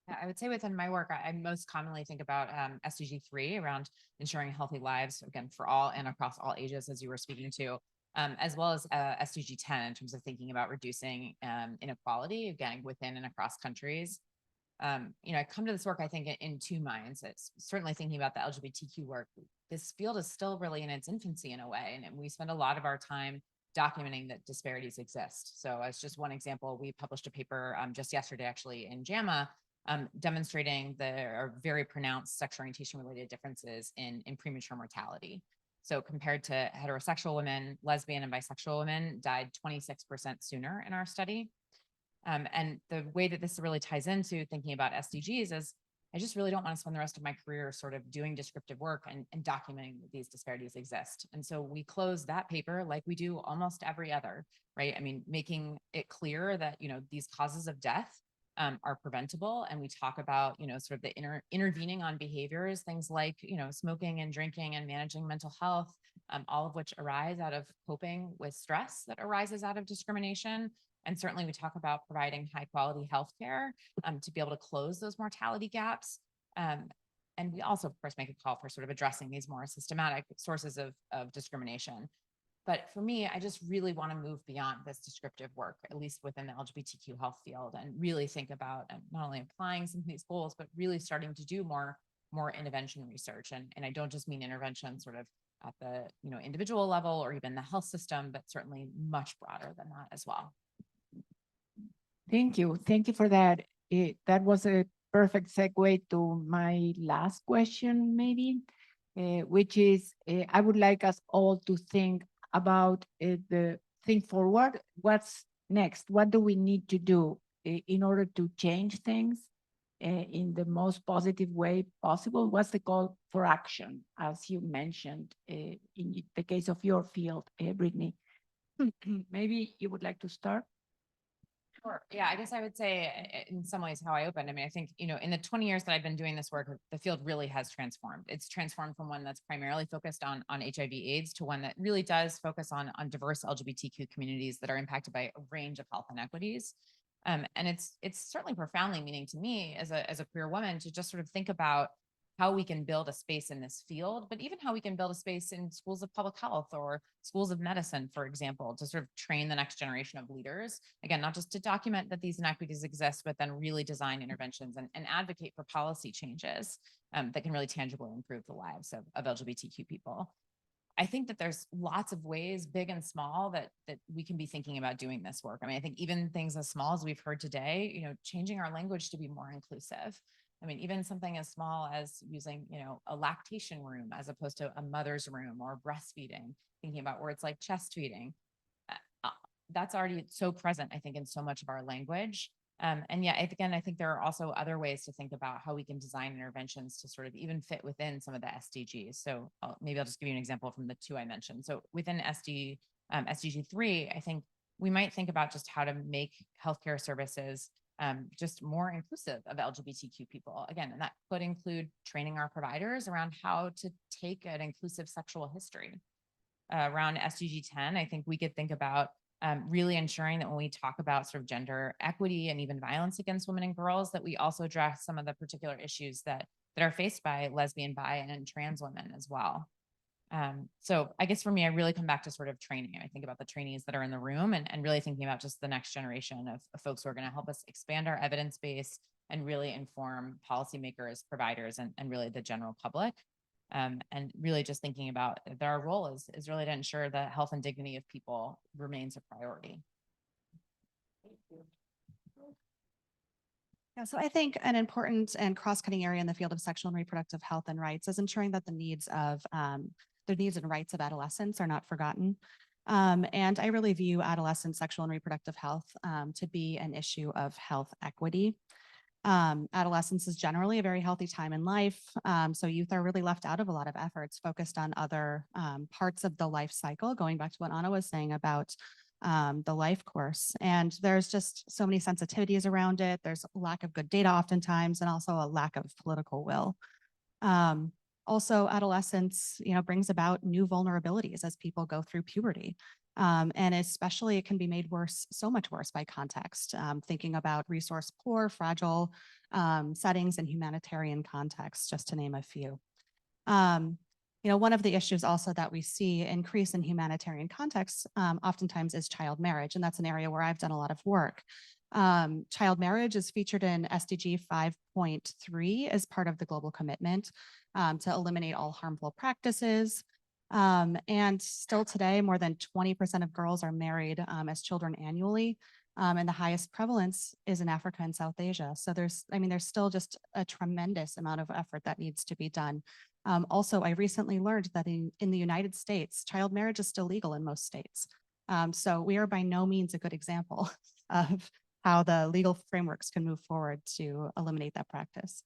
Yeah, I would say within my work, I most commonly think about SDG 3 around ensuring healthy lives, again, for all and across all ages, as you were speaking to, as well as SDG 10 in terms of thinking about reducing inequality, again, within and across countries. I come to this work, I think, in two minds. It's certainly thinking about the LGBTQ work. This field is still really in its infancy in a way, and we spend a lot of our time documenting that disparities exist. So as just one example, we published a paper just yesterday, actually, in JAMA, demonstrating there are very pronounced sexual orientation related differences in premature mortality. So compared to heterosexual women, lesbian and bisexual women died 26% sooner in our study. And the way that this really ties into thinking about SDGs is I just really don't want to spend the rest of my career sort of doing descriptive work and documenting that these disparities exist. And so we close that paper like we do almost every other, right? I mean, making it clear that, these causes of death are preventable. And we talk about, sort of the intervening on behaviors, things like, smoking and drinking and managing mental health, all of which arise out of coping with stress that arises out of discrimination. And certainly we talk about providing high quality healthcare to be able to close those mortality gaps. And we also, of course, make a call for sort of addressing these more systematic sources of discrimination. But for me, I just really want to move beyond this descriptive work, at least within the LGBTQ health field, and really think about not only applying some of these goals, but really starting to do more intervention research. And I don't just mean intervention sort of at the individual level or even the health system, but certainly much broader than that as well. Thank you. Thank you for that. That was a perfect segue to my last question, maybe, which is I would like us all to think about the think forward. What's next? What do we need to do in order to change things in the most positive way possible? What's the call for action, as you mentioned in the case of your field, Brittany? Maybe you would like to start? Sure. Yeah, I guess I would say in some ways how I opened. I mean, I think, in the 20 years that I've been doing this work, the field really has transformed. It's transformed from one that's primarily focused on HIV/AIDS to one that really does focus on diverse LGBTQ communities that are impacted by a range of health inequities. And it's certainly profoundly meaning to me as a queer woman to just sort of think about how we can build a space in this field, but even how we can build a space in schools of public health or schools of medicine, for example, to sort of train the next generation of leaders. Again, not just to document that these inequities exist, but then really design interventions and advocate for policy changes that can really tangibly improve the lives of LGBTQ people. I think that there's lots of ways, big and small, that we can be thinking about doing this work. I mean, I think even things as small as we've heard today, changing our language to be more inclusive. I mean, even something as small as using, a lactation room as opposed to a mother's room, or breastfeeding, thinking about words like chest feeding. That's already so present, I think, in so much of our language. And yeah, again, I think there are also other ways to think about how we can design interventions to sort of even fit within some of the SDGs. So maybe I'll just give you an example from the two I mentioned. So within SDG 3, I think we might think about just how to make healthcare services just more inclusive of LGBTQ people. Again, and that could include training our providers around how to take an inclusive sexual history. Around SDG 10, I think we could think about really ensuring that when we talk about sort of gender equity and even violence against women and girls, that we also address some of the particular issues that are faced by lesbian, bi, and trans women as well. So I guess for me, I really come back to sort of training. I think about the trainees that are in the room and really thinking about just the next generation of folks who are going to help us expand our evidence base and really inform policymakers, providers, and really the general public. And really just thinking about that our role is really to ensure the health and dignity of people remains a priority. Thank you. Yeah, so I think an important and cross-cutting area in the field of sexual and reproductive health and rights is ensuring that the needs and rights of adolescents are not forgotten. And I really view adolescent sexual and reproductive health to be an issue of health equity. Adolescence is generally a very healthy time in life. So youth are really left out of a lot of efforts focused on other parts of the life cycle, going back to what Anna was saying about the life course. And there's just so many sensitivities around it. There's a lack of good data oftentimes, and also a lack of political will. Also, adolescence, brings about new vulnerabilities as people go through puberty. And especially it can be made worse, so much worse by context, thinking about resource poor, fragile settings and humanitarian contexts, just to name a few. One of the issues also that we see increase in humanitarian contexts oftentimes is child marriage, and that's an area where I've done a lot of work. Child marriage is featured in SDG 5.3 as part of the global commitment to eliminate all harmful practices. And still today, more than 20% of girls are married as children annually. And the highest prevalence is in Africa and South Asia. So there's still just a tremendous amount of effort that needs to be done. Also, I recently learned that in the United States, child marriage is still legal in most states. So we are by no means a good example of how the legal frameworks can move forward to eliminate that practice.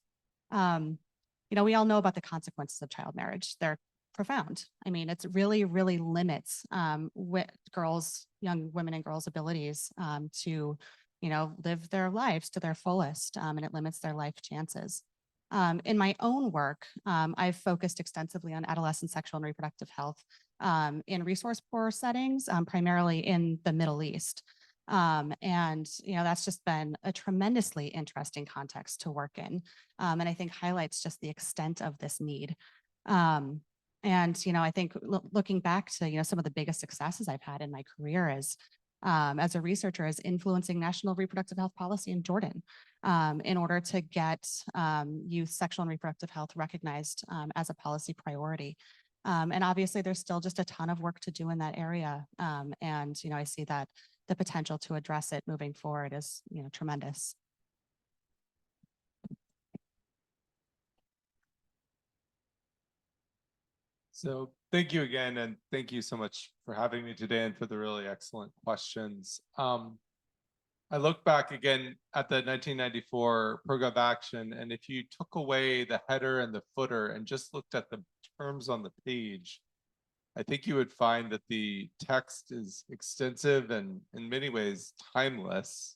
We all know about the consequences of child marriage. They're profound. It really, really limits young women and girls' abilities to, live their lives to their fullest, and it limits their life chances. In my own work, I've focused extensively on adolescent sexual and reproductive health in resource poor settings, primarily in the Middle East. That's just been a tremendously interesting context to work in, and I think highlights just the extent of this need. I think looking back to, some of the biggest successes I've had in my career as a researcher is influencing national reproductive health policy in Jordan in order to get youth sexual and reproductive health recognized as a policy priority. And obviously there's still just a ton of work to do in that area. I see that the potential to address it moving forward is, tremendous. So thank you again, and thank you so much for having me today and for the really excellent questions. I look back again at the 1994 program of action, and if you took away the header and the footer and just looked at the terms on the page, I think you would find that the text is extensive and in many ways timeless.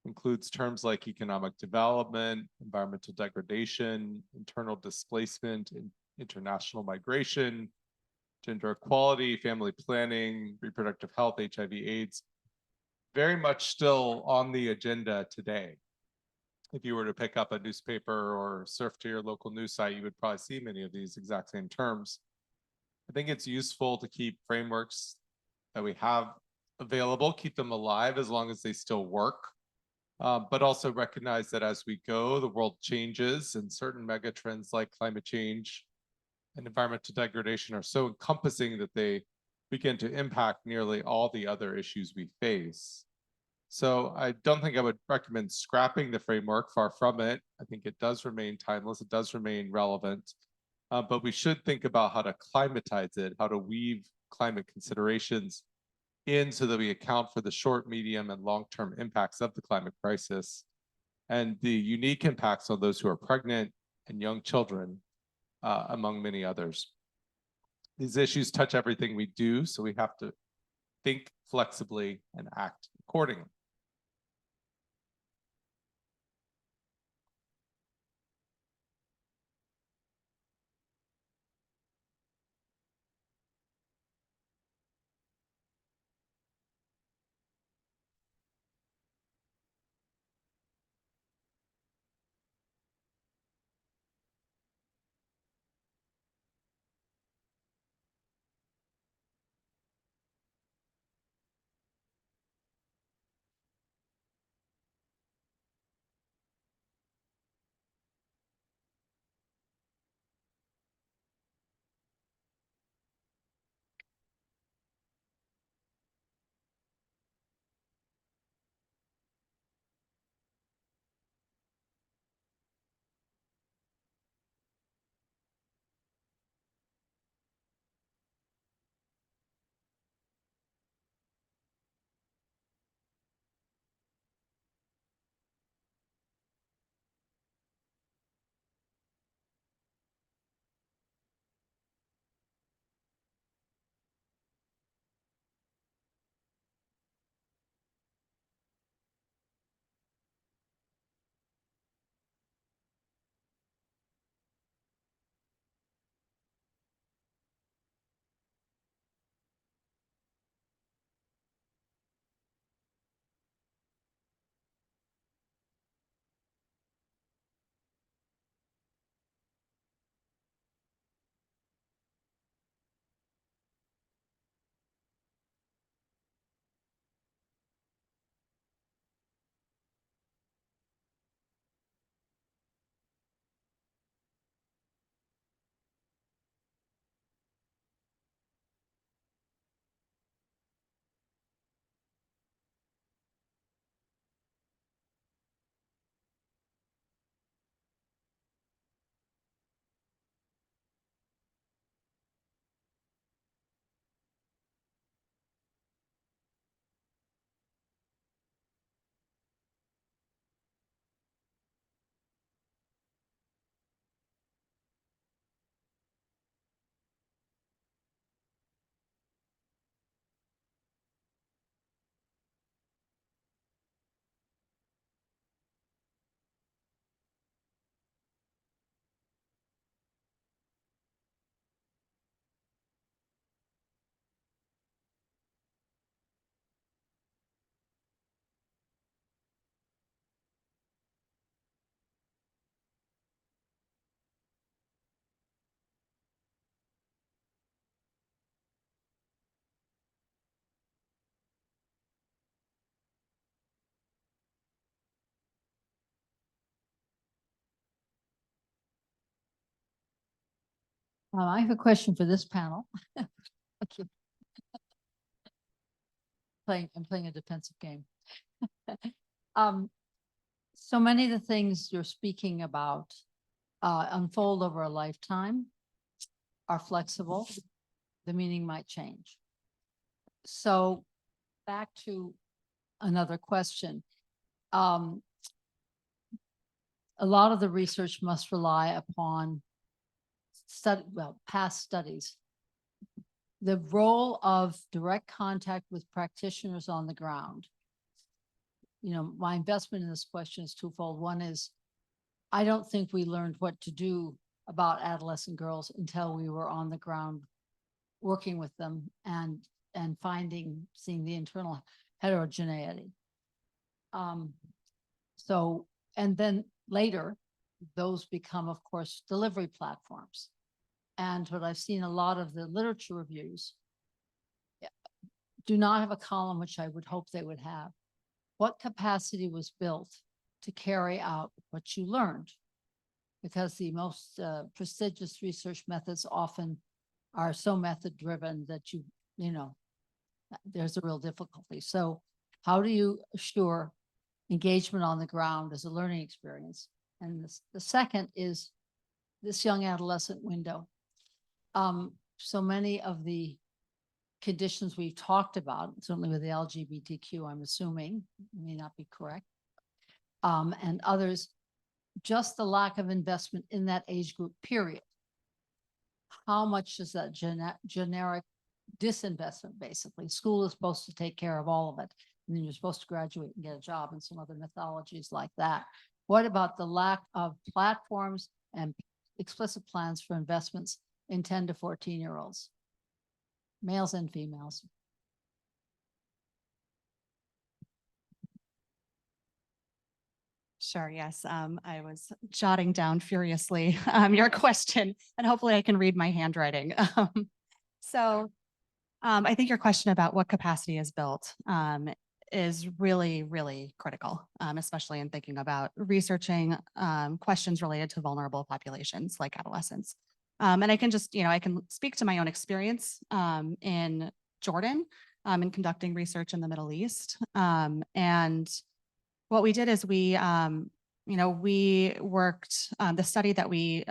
Includes terms like economic development, environmental degradation, internal displacement, and international migration, gender equality, family planning, reproductive health, HIV/AIDS, very much still on the agenda today. If you were to pick up a newspaper or surf to your local news site, you would probably see many of these exact same terms. I think it's useful to keep frameworks that we have available, keep them alive as long as they still work, but also recognize that as we go, the world changes and certain megatrends like climate change and environmental degradation are so encompassing that they begin to impact nearly all the other issues we face. So I don't think I would recommend scrapping the framework, far from it. I think it does remain timeless, it does remain relevant, but we should think about how to climatize it, how to weave climate considerations in so that we account for the short, medium, and long-term impacts of the climate crisis and the unique impacts on those who are pregnant and young children, among many others. These issues touch everything we do, so we have to think flexibly and act accordingly. I have a question for this panel. Okay. I'm playing a defensive game. So many of the things you're speaking about unfold over a lifetime, are flexible, the meaning might change. So back to another question. A lot of the research must rely upon past studies. The role of direct contact with practitioners on the ground. You know, my investment in this question is twofold. One is, I don't think we learned what to do about adolescent girls until we were on the ground working with them and seeing the internal heterogeneity. So, and then later, those become, of course, delivery platforms. And what I've seen a lot of the literature reviews do not have a column, which I would hope they would have. What capacity was built to carry out what you learned? Because the most prestigious research methods often are so method driven that you know, there's a real difficulty. So how do you assure engagement on the ground as a learning experience? And the second is this young adolescent window. So many of the conditions we've talked about, certainly with the LGBTQ, I'm assuming, may not be correct, and others, just the lack of investment in that age group, period. How much is that generic disinvestment, basically? School is supposed to take care of all of it, and then you're supposed to graduate and get a job, and some other mythologies like that. What about the lack of platforms and explicit plans for investments in 10 to 14-year-olds, males and females? Sure, yes. I was jotting down furiously your question, and hopefully I can read my handwriting. I think your question about what capacity is built is really, really critical, especially in thinking about researching questions related to vulnerable populations like adolescents. And I can just, I can speak to my own experience in Jordan in conducting research in the Middle East. And what we did is we worked, the study that we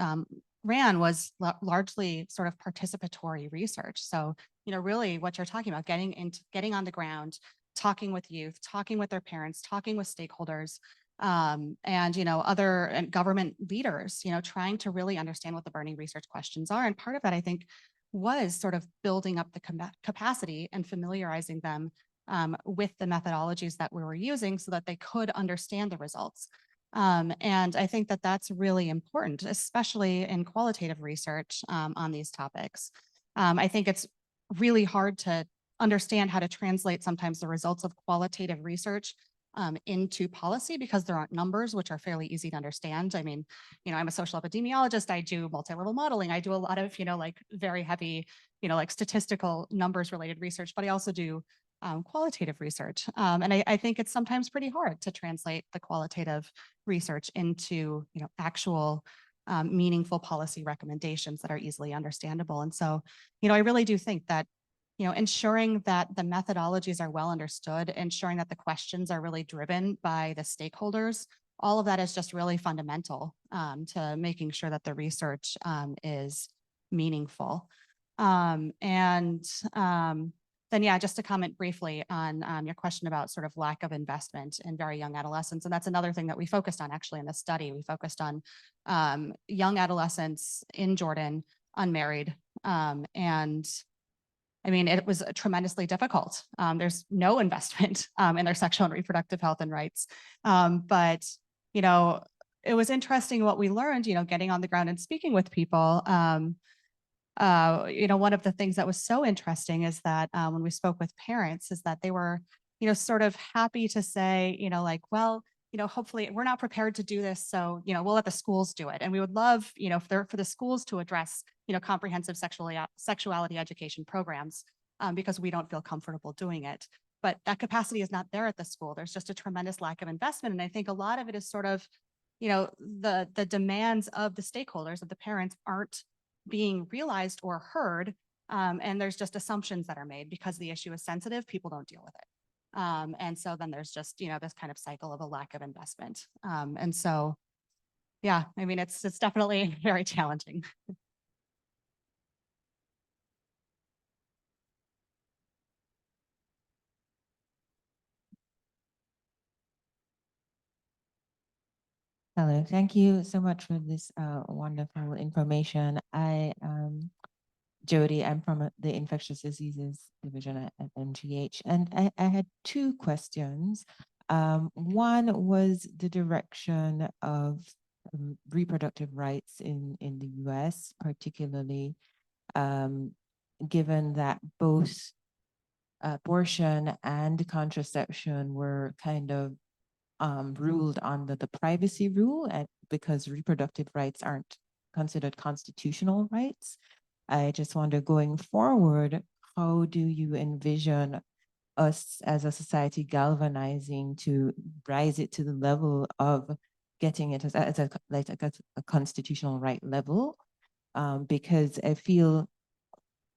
ran was largely sort of participatory research. So, really what you're talking about, getting on the ground, talking with youth, talking with their parents, talking with stakeholders, and, other government leaders, trying to really understand what the burning research questions are. And part of that, I think, was sort of building up the capacity and familiarizing them with the methodologies that we were using so that they could understand the results. And I think that that's really important, especially in qualitative research on these topics. I think it's really hard to understand how to translate sometimes the results of qualitative research into policy because there aren't numbers, which are fairly easy to understand. I mean, I'm a social epidemiologist. I do multi-level modeling. I do a lot of, like very heavy, like statistical numbers related research, but I also do qualitative research. And I think it's sometimes pretty hard to translate the qualitative research into, actual meaningful policy recommendations that are easily understandable. And so, I really do think that, ensuring that the methodologies are well understood, ensuring that the questions are really driven by the stakeholders, all of that is just really fundamental to making sure that the research is meaningful. Then, yeah, just to comment briefly on your question about sort of lack of investment in very young adolescents. And that's another thing that we focused on actually in the study. We focused on young adolescents in Jordan, unmarried. And I mean, it was tremendously difficult. There's no investment in their sexual and reproductive health and rights. But, it was interesting what we learned, getting on the ground and speaking with people. One of the things that was so interesting is that when we spoke with parents is that they were, sort of happy to say, like, well, hopefully we're not prepared to do this. So, we'll let the schools do it. And we would love, for the schools to address, comprehensive sexuality education programs because we don't feel comfortable doing it. But that capacity is not there at the school. There's just a tremendous lack of investment. And I think a lot of it is sort of, the demands of the stakeholders, of the parents aren't being realized or heard. And there's just assumptions that are made because the issue is sensitive, people don't deal with it. And so then there's just, this kind of cycle of a lack of investment. And so, yeah, I mean, it's definitely very challenging. Hello, thank you so much for this wonderful information. Jody, I'm from the Infectious Diseases Division at MGH, and I had two questions. One was the direction of reproductive rights in the US, particularly given that both abortion and contraception were kind of ruled under the privacy rule, and because reproductive rights aren't considered constitutional rights. I just wonder, going forward, how do you envision us as a society galvanizing to rise it to the level of getting it as a constitutional right level? Because I feel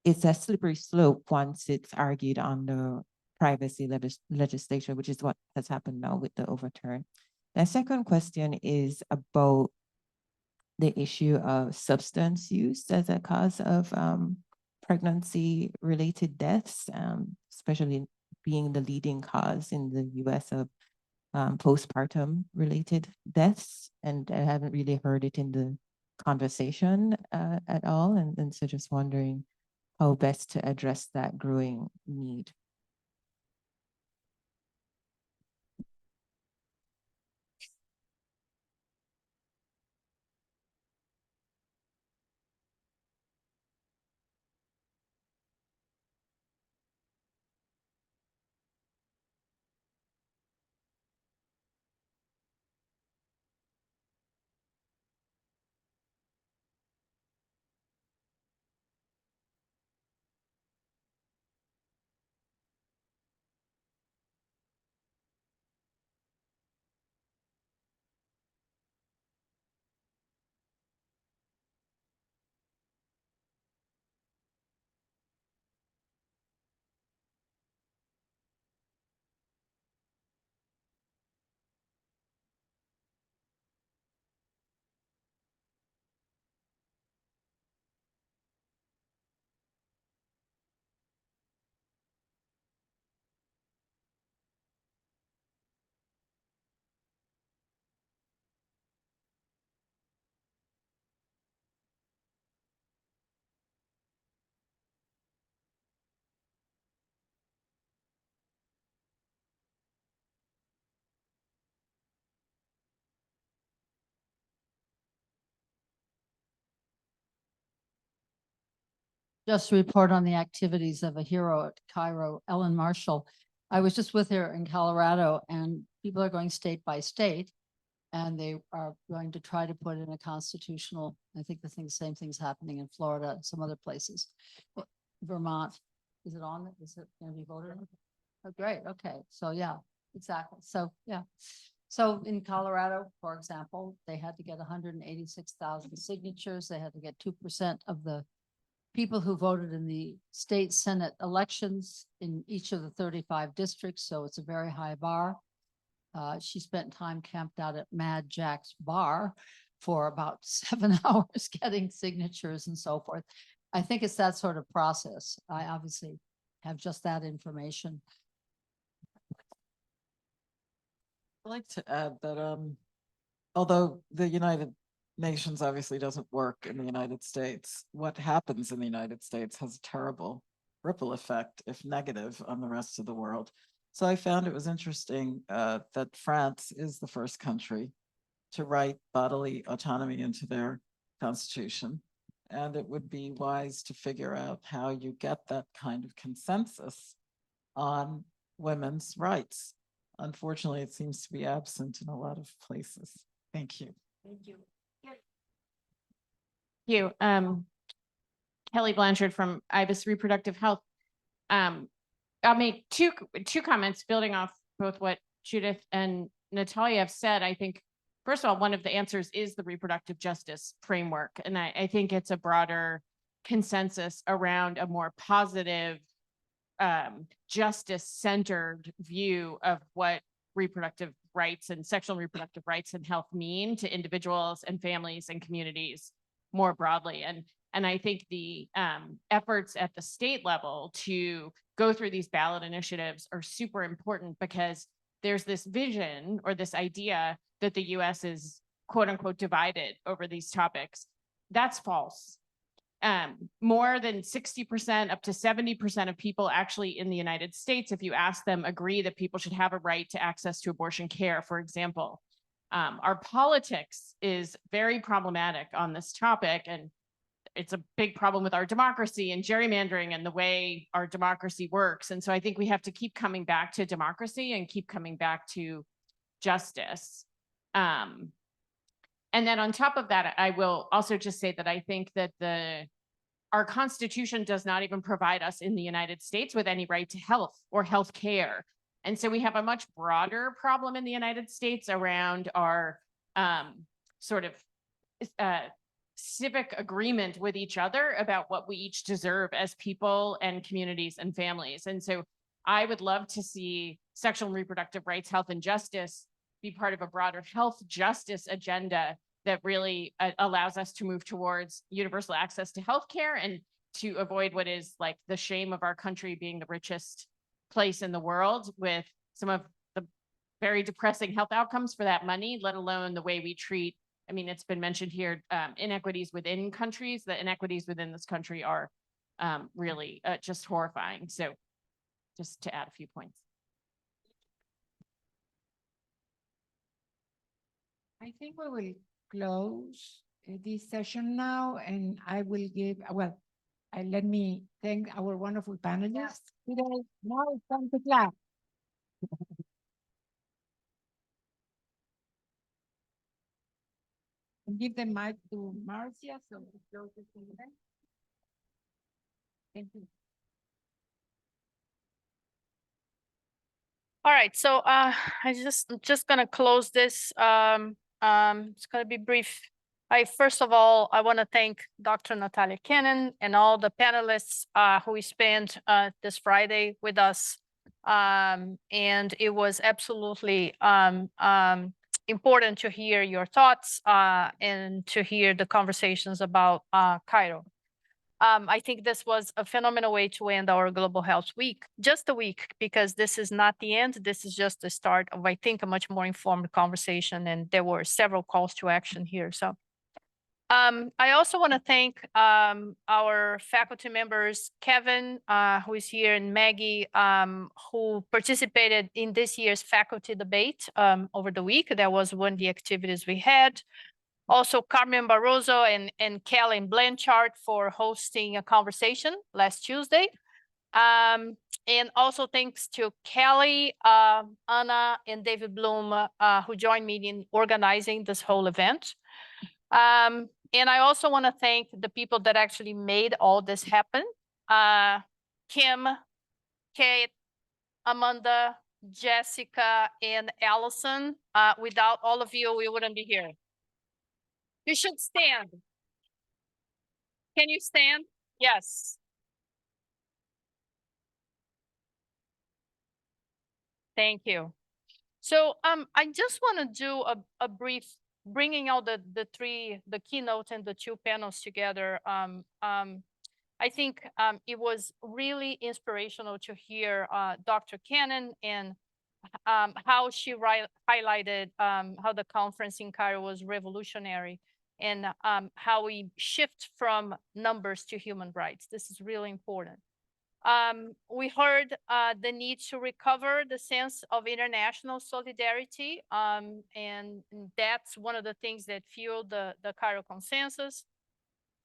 it's a slippery slope once it's argued on the privacy legislation, which is what has happened now with the overturn. The second question is about the issue of substance use as a cause of pregnancy-related deaths, especially being the leading cause in the US of postpartum-related deaths. And I haven't really heard it in the conversation at all. And so just wondering how best to address that growing need. Just to report on the activities of a hero at Cairo, Ellen Marshall. I was just with her in Colorado, and people are going state by state, and they are going to try to put in a constitutional, I think same thing's happening in Florida and some other places. Vermont, is it on? Is it going to be voted on? Oh, great. Okay. So yeah, exactly. So yeah. So in Colorado, for example, they had to get 186,000 signatures. They had to get 2% of the people who voted in the state Senate elections in each of the 35 districts. So it's a very high bar. She spent time camped out at Mad Jack's bar for about 7 hours getting signatures and so forth. I think it's that sort of process. I obviously have just that information. I'd like to add that although the United Nations obviously doesn't work in the United States, what happens in the United States has a terrible ripple effect, if negative, on the rest of the world. So I found it was interesting that France is the first country to write bodily autonomy into their constitution. And it would be wise to figure out how you get that kind of consensus on women's rights. Unfortunately, it seems to be absent in a lot of places. Thank you. Thank you. You, Kelly Blanchard from IBIS Reproductive Health. I'll make two comments building off both what Judith and Natalia have said. I think first of all, one of the answers is the reproductive justice framework. And I think it's a broader consensus around a more positive, justice-centered view of what reproductive rights and sexual and reproductive rights and health mean to individuals and families and communities more broadly. And I think the efforts at the state level to go through these ballot initiatives are super important, because there's this vision or this idea that the US is quote unquote divided over these topics. That's false. More than 60%, up to 70% of people actually in the United States, if you ask them, agree that people should have a right to access to abortion care, for example. Our politics is very problematic on this topic, and it's a big problem with our democracy and gerrymandering and the way our democracy works. And so I think we have to keep coming back to democracy and keep coming back to justice. And then on top of that, I will also just say that I think that our Constitution does not even provide us in the United States with any right to health or health care. And so we have a much broader problem in the United States around our sort of civic agreement with each other about what we each deserve as people and communities and families. And so I would love to see sexual and reproductive rights, health, and justice be part of a broader health justice agenda that really allows us to move towards universal access to healthcare and to avoid what is like the shame of our country being the richest place in the world, with some of the very depressing health outcomes for that money, let alone the way we treat. I mean, it's been mentioned here, inequities within countries. The inequities within this country are really just horrifying. So just to add a few points. I think we will close this session now, and I will give, well, let me thank our wonderful panelists today. Now it's time to clap. And give the mic to Marcia, so we close this event. Thank you. All right, so I'm just gonna close this. It's gonna be brief. First of all, I want to thank Dr. Natalia Cannon and all the panelists who spent this Friday with us. And it was absolutely important to hear your thoughts and to hear the conversations about Cairo. I think this was a phenomenal way to end our Global Health Week, just a week, because this is not the end. This is just the start of, I think, a much more informed conversation, and there were several calls to action here. So I also want to thank our faculty members, Kevin, who is here, and Maggie, who participated in this year's faculty debate over the week. That was one of the activities we had. Also, Carmen Barroso and Kelly Blanchard for hosting a conversation last Tuesday. And also thanks to Kelly, Anna, and David Bloom, who joined me in organizing this whole event. And I also want to thank the people that actually made all this happen. Kim, Kate, Amanda, Jessica, and Allison. Without all of you, we wouldn't be here. You should stand. Can you stand? Yes. Thank you. So I just want to do a brief bringing out the keynote and the two panels together. I think it was really inspirational to hear Dr. Cannon and how she highlighted how the conference in Cairo was revolutionary, and how we shift from numbers to human rights. This is really important. We heard the need to recover the sense of international solidarity, and that's one of the things that fueled the Cairo consensus.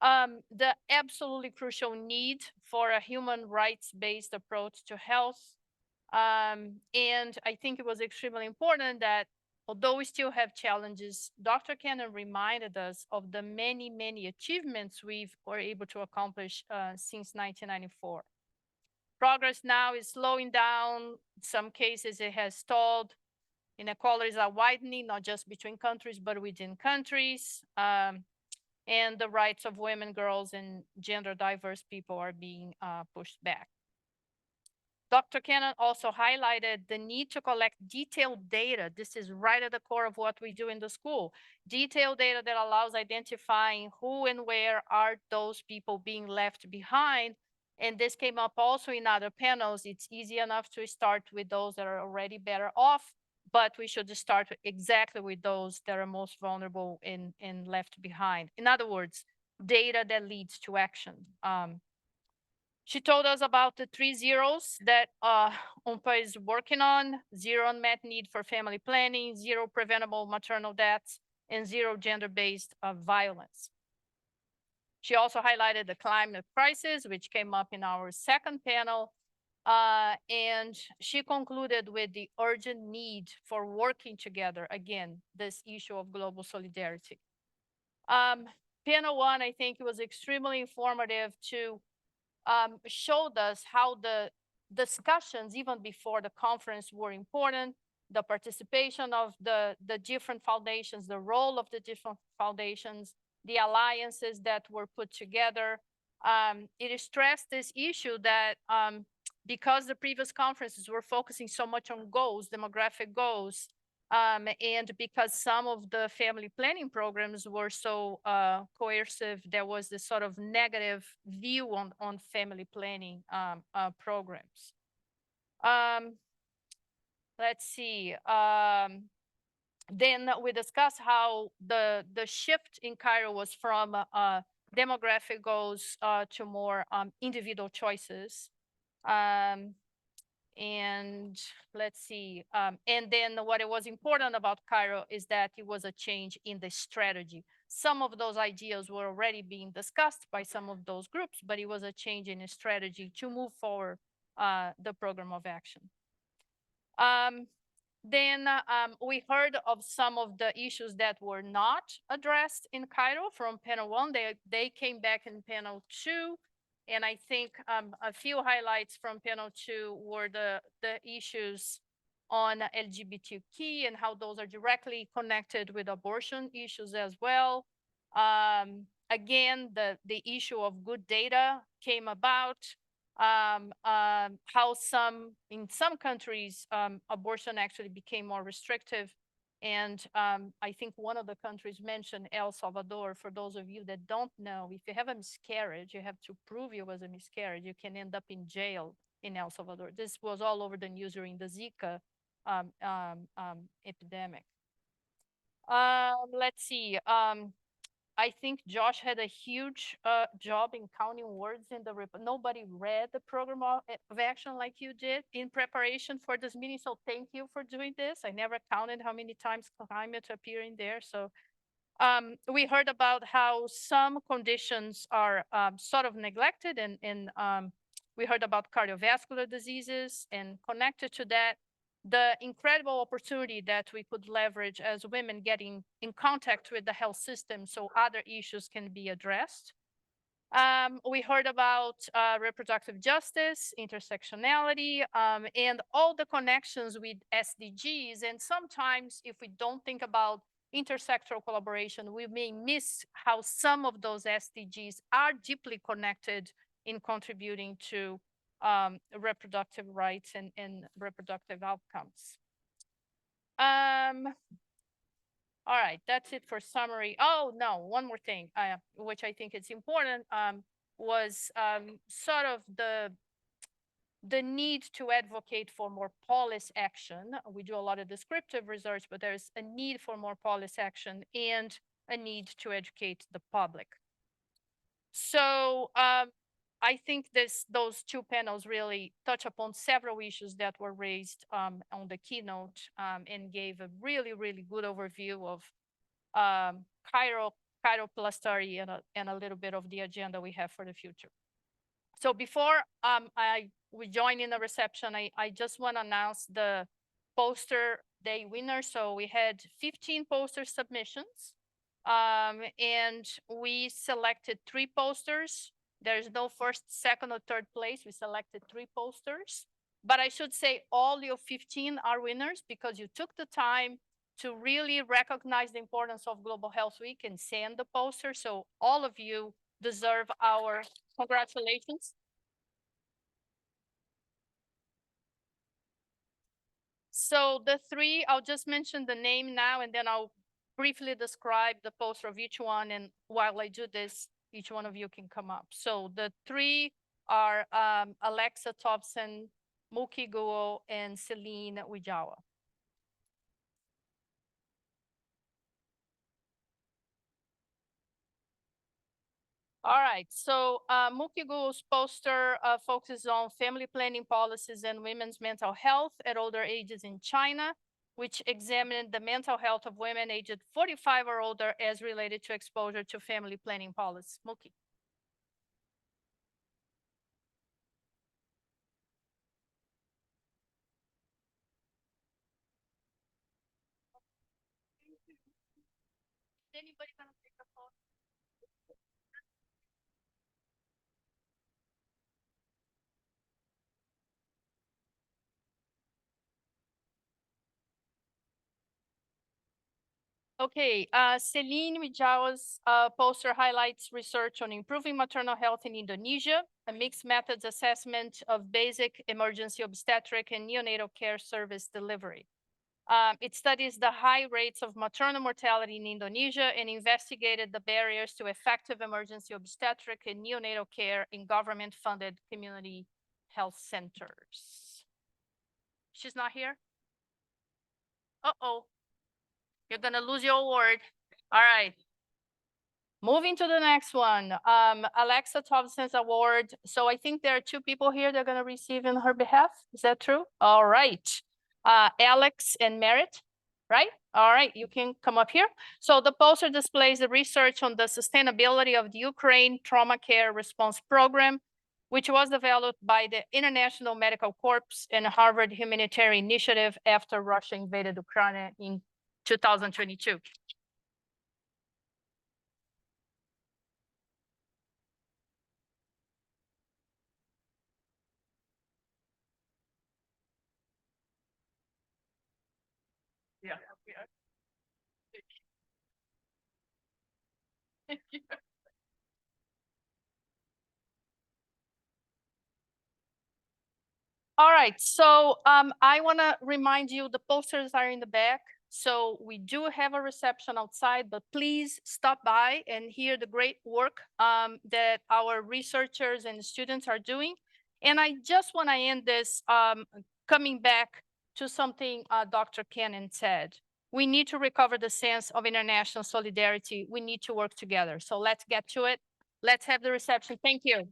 The absolutely crucial need for a human rights-based approach to health. And I think it was extremely important that although we still have challenges, Dr. Cannon reminded us of the many, many achievements we were able to accomplish since 1994. Progress now is slowing down. In some cases, it has stalled. Inequalities are widening, not just between countries, but within countries. And the rights of women, girls, and gender diverse people are being pushed back. Dr. Cannon also highlighted the need to collect detailed data. This is right at the core of what we do in the school. Detailed data that allows identifying who and where are those people being left behind. And this came up also in other panels. It's easy enough to start with those that are already better off, but we should start exactly with those that are most vulnerable and left behind. In other words, data that leads to action. She told us about the 3 zeros that UNPA is working on: 0 unmet need for family planning, 0 preventable maternal deaths, and 0 gender-based violence. She also highlighted the climate crisis, which came up in our second panel. And she concluded with the urgent need for working together, again, this issue of global solidarity. Panel 1, I think it was extremely informative to showed us how the discussions, even before the conference, were important, the participation of the different foundations, the role of the different foundations, the alliances that were put together. It stressed this issue that because the previous conferences were focusing so much on goals, demographic goals, and because some of the family planning programs were so coercive, there was this sort of negative view on family planning programs. Let's see. Then we discussed how the shift in Cairo was from demographic goals to more individual choices. And let's see. And then what it was important about Cairo is that it was a change in the strategy. Some of those ideas were already being discussed by some of those groups, but it was a change in the strategy to move forward the program of action. Then we heard of some of the issues that were not addressed in Cairo from panel 1. They came back in panel 2. And I think a few highlights from panel 2 were the issues on LGBTQIA and how those are directly connected with abortion issues as well. Again, the issue of good data came about. How in some countries, abortion actually became more restrictive. And I think one of the countries mentioned El Salvador. For those of you that don't know, if you have a miscarriage, you have to prove it was a miscarriage. You can end up in jail in El Salvador. This was all over the news during the Zika epidemic. Let's see. I think Josh had a huge job in counting words in the report. Nobody read the program of action like you did in preparation for this meeting. So thank you for doing this. I never counted how many times climate appeared in there. So we heard about how some conditions are sort of neglected, and we heard about cardiovascular diseases, and connected to that, the incredible opportunity that we could leverage as women getting in contact with the health system so other issues can be addressed. We heard about reproductive justice, intersectionality, and all the connections with SDGs. And sometimes if we don't think about intersectoral collaboration, we may miss how some of those SDGs are deeply connected in contributing to reproductive rights and reproductive outcomes. All right, that's it for summary. Oh, no, one more thing, which I think is important, was sort of the need to advocate for more policy action. We do a lot of descriptive research, but there's a need for more policy action and a need to educate the public. So I think those two panels really touch upon several issues that were raised on the keynote and gave a really, really good overview of Cairo plus 30 and a little bit of the agenda we have for the future. So before we join in the reception, I just want to announce the poster day winner. So we had 15 poster submissions and we selected 3 posters. There's no first, second, or third place. We selected 3 posters. But I should say all your 15 are winners because you took the time to really recognize the importance of Global Health Week and send the poster. So all of you deserve our congratulations. So the three, I'll just mention the name now, and then I'll briefly describe the poster of each one. And while I do this, each one of you can come up. So the three are Alexa Thompson, Muki Guo, and Celine Wijawa. All right, so Muki Guo's poster focuses on family planning policies and women's mental health at older ages in China, which examined the mental health of women aged 45 or older as related to exposure to family planning policies. Muki. Anybody gonna take a photo? Okay, Celine Wijawa's poster highlights research on improving maternal health in Indonesia, a mixed methods assessment of basic emergency obstetric and neonatal care service delivery. It studies the high rates of maternal mortality in Indonesia and investigated the barriers to effective emergency obstetric and neonatal care in government-funded community health centers. She's not here? Uh-oh. You're gonna lose your award. All right. Moving to the next one, Alexa Thompson's award. So I think there are two people here that are gonna receive in her behalf. Is that true? All right. Alex and Merritt, right? All right, you can come up here. So the poster displays the research on the sustainability of the Ukraine Trauma Care Response Program, which was developed by the International Medical Corps and Harvard Humanitarian Initiative after Russia invaded Ukraine in 2022. Yeah. All right, so I want to remind you the posters are in the back. So we do have a reception outside, but please stop by and hear the great work that our researchers and students are doing. And I just want to end this coming back to something Dr. Cannon said. We need to recover the sense of international solidarity. We need to work together. So let's get to it. Let's have the reception. Thank you.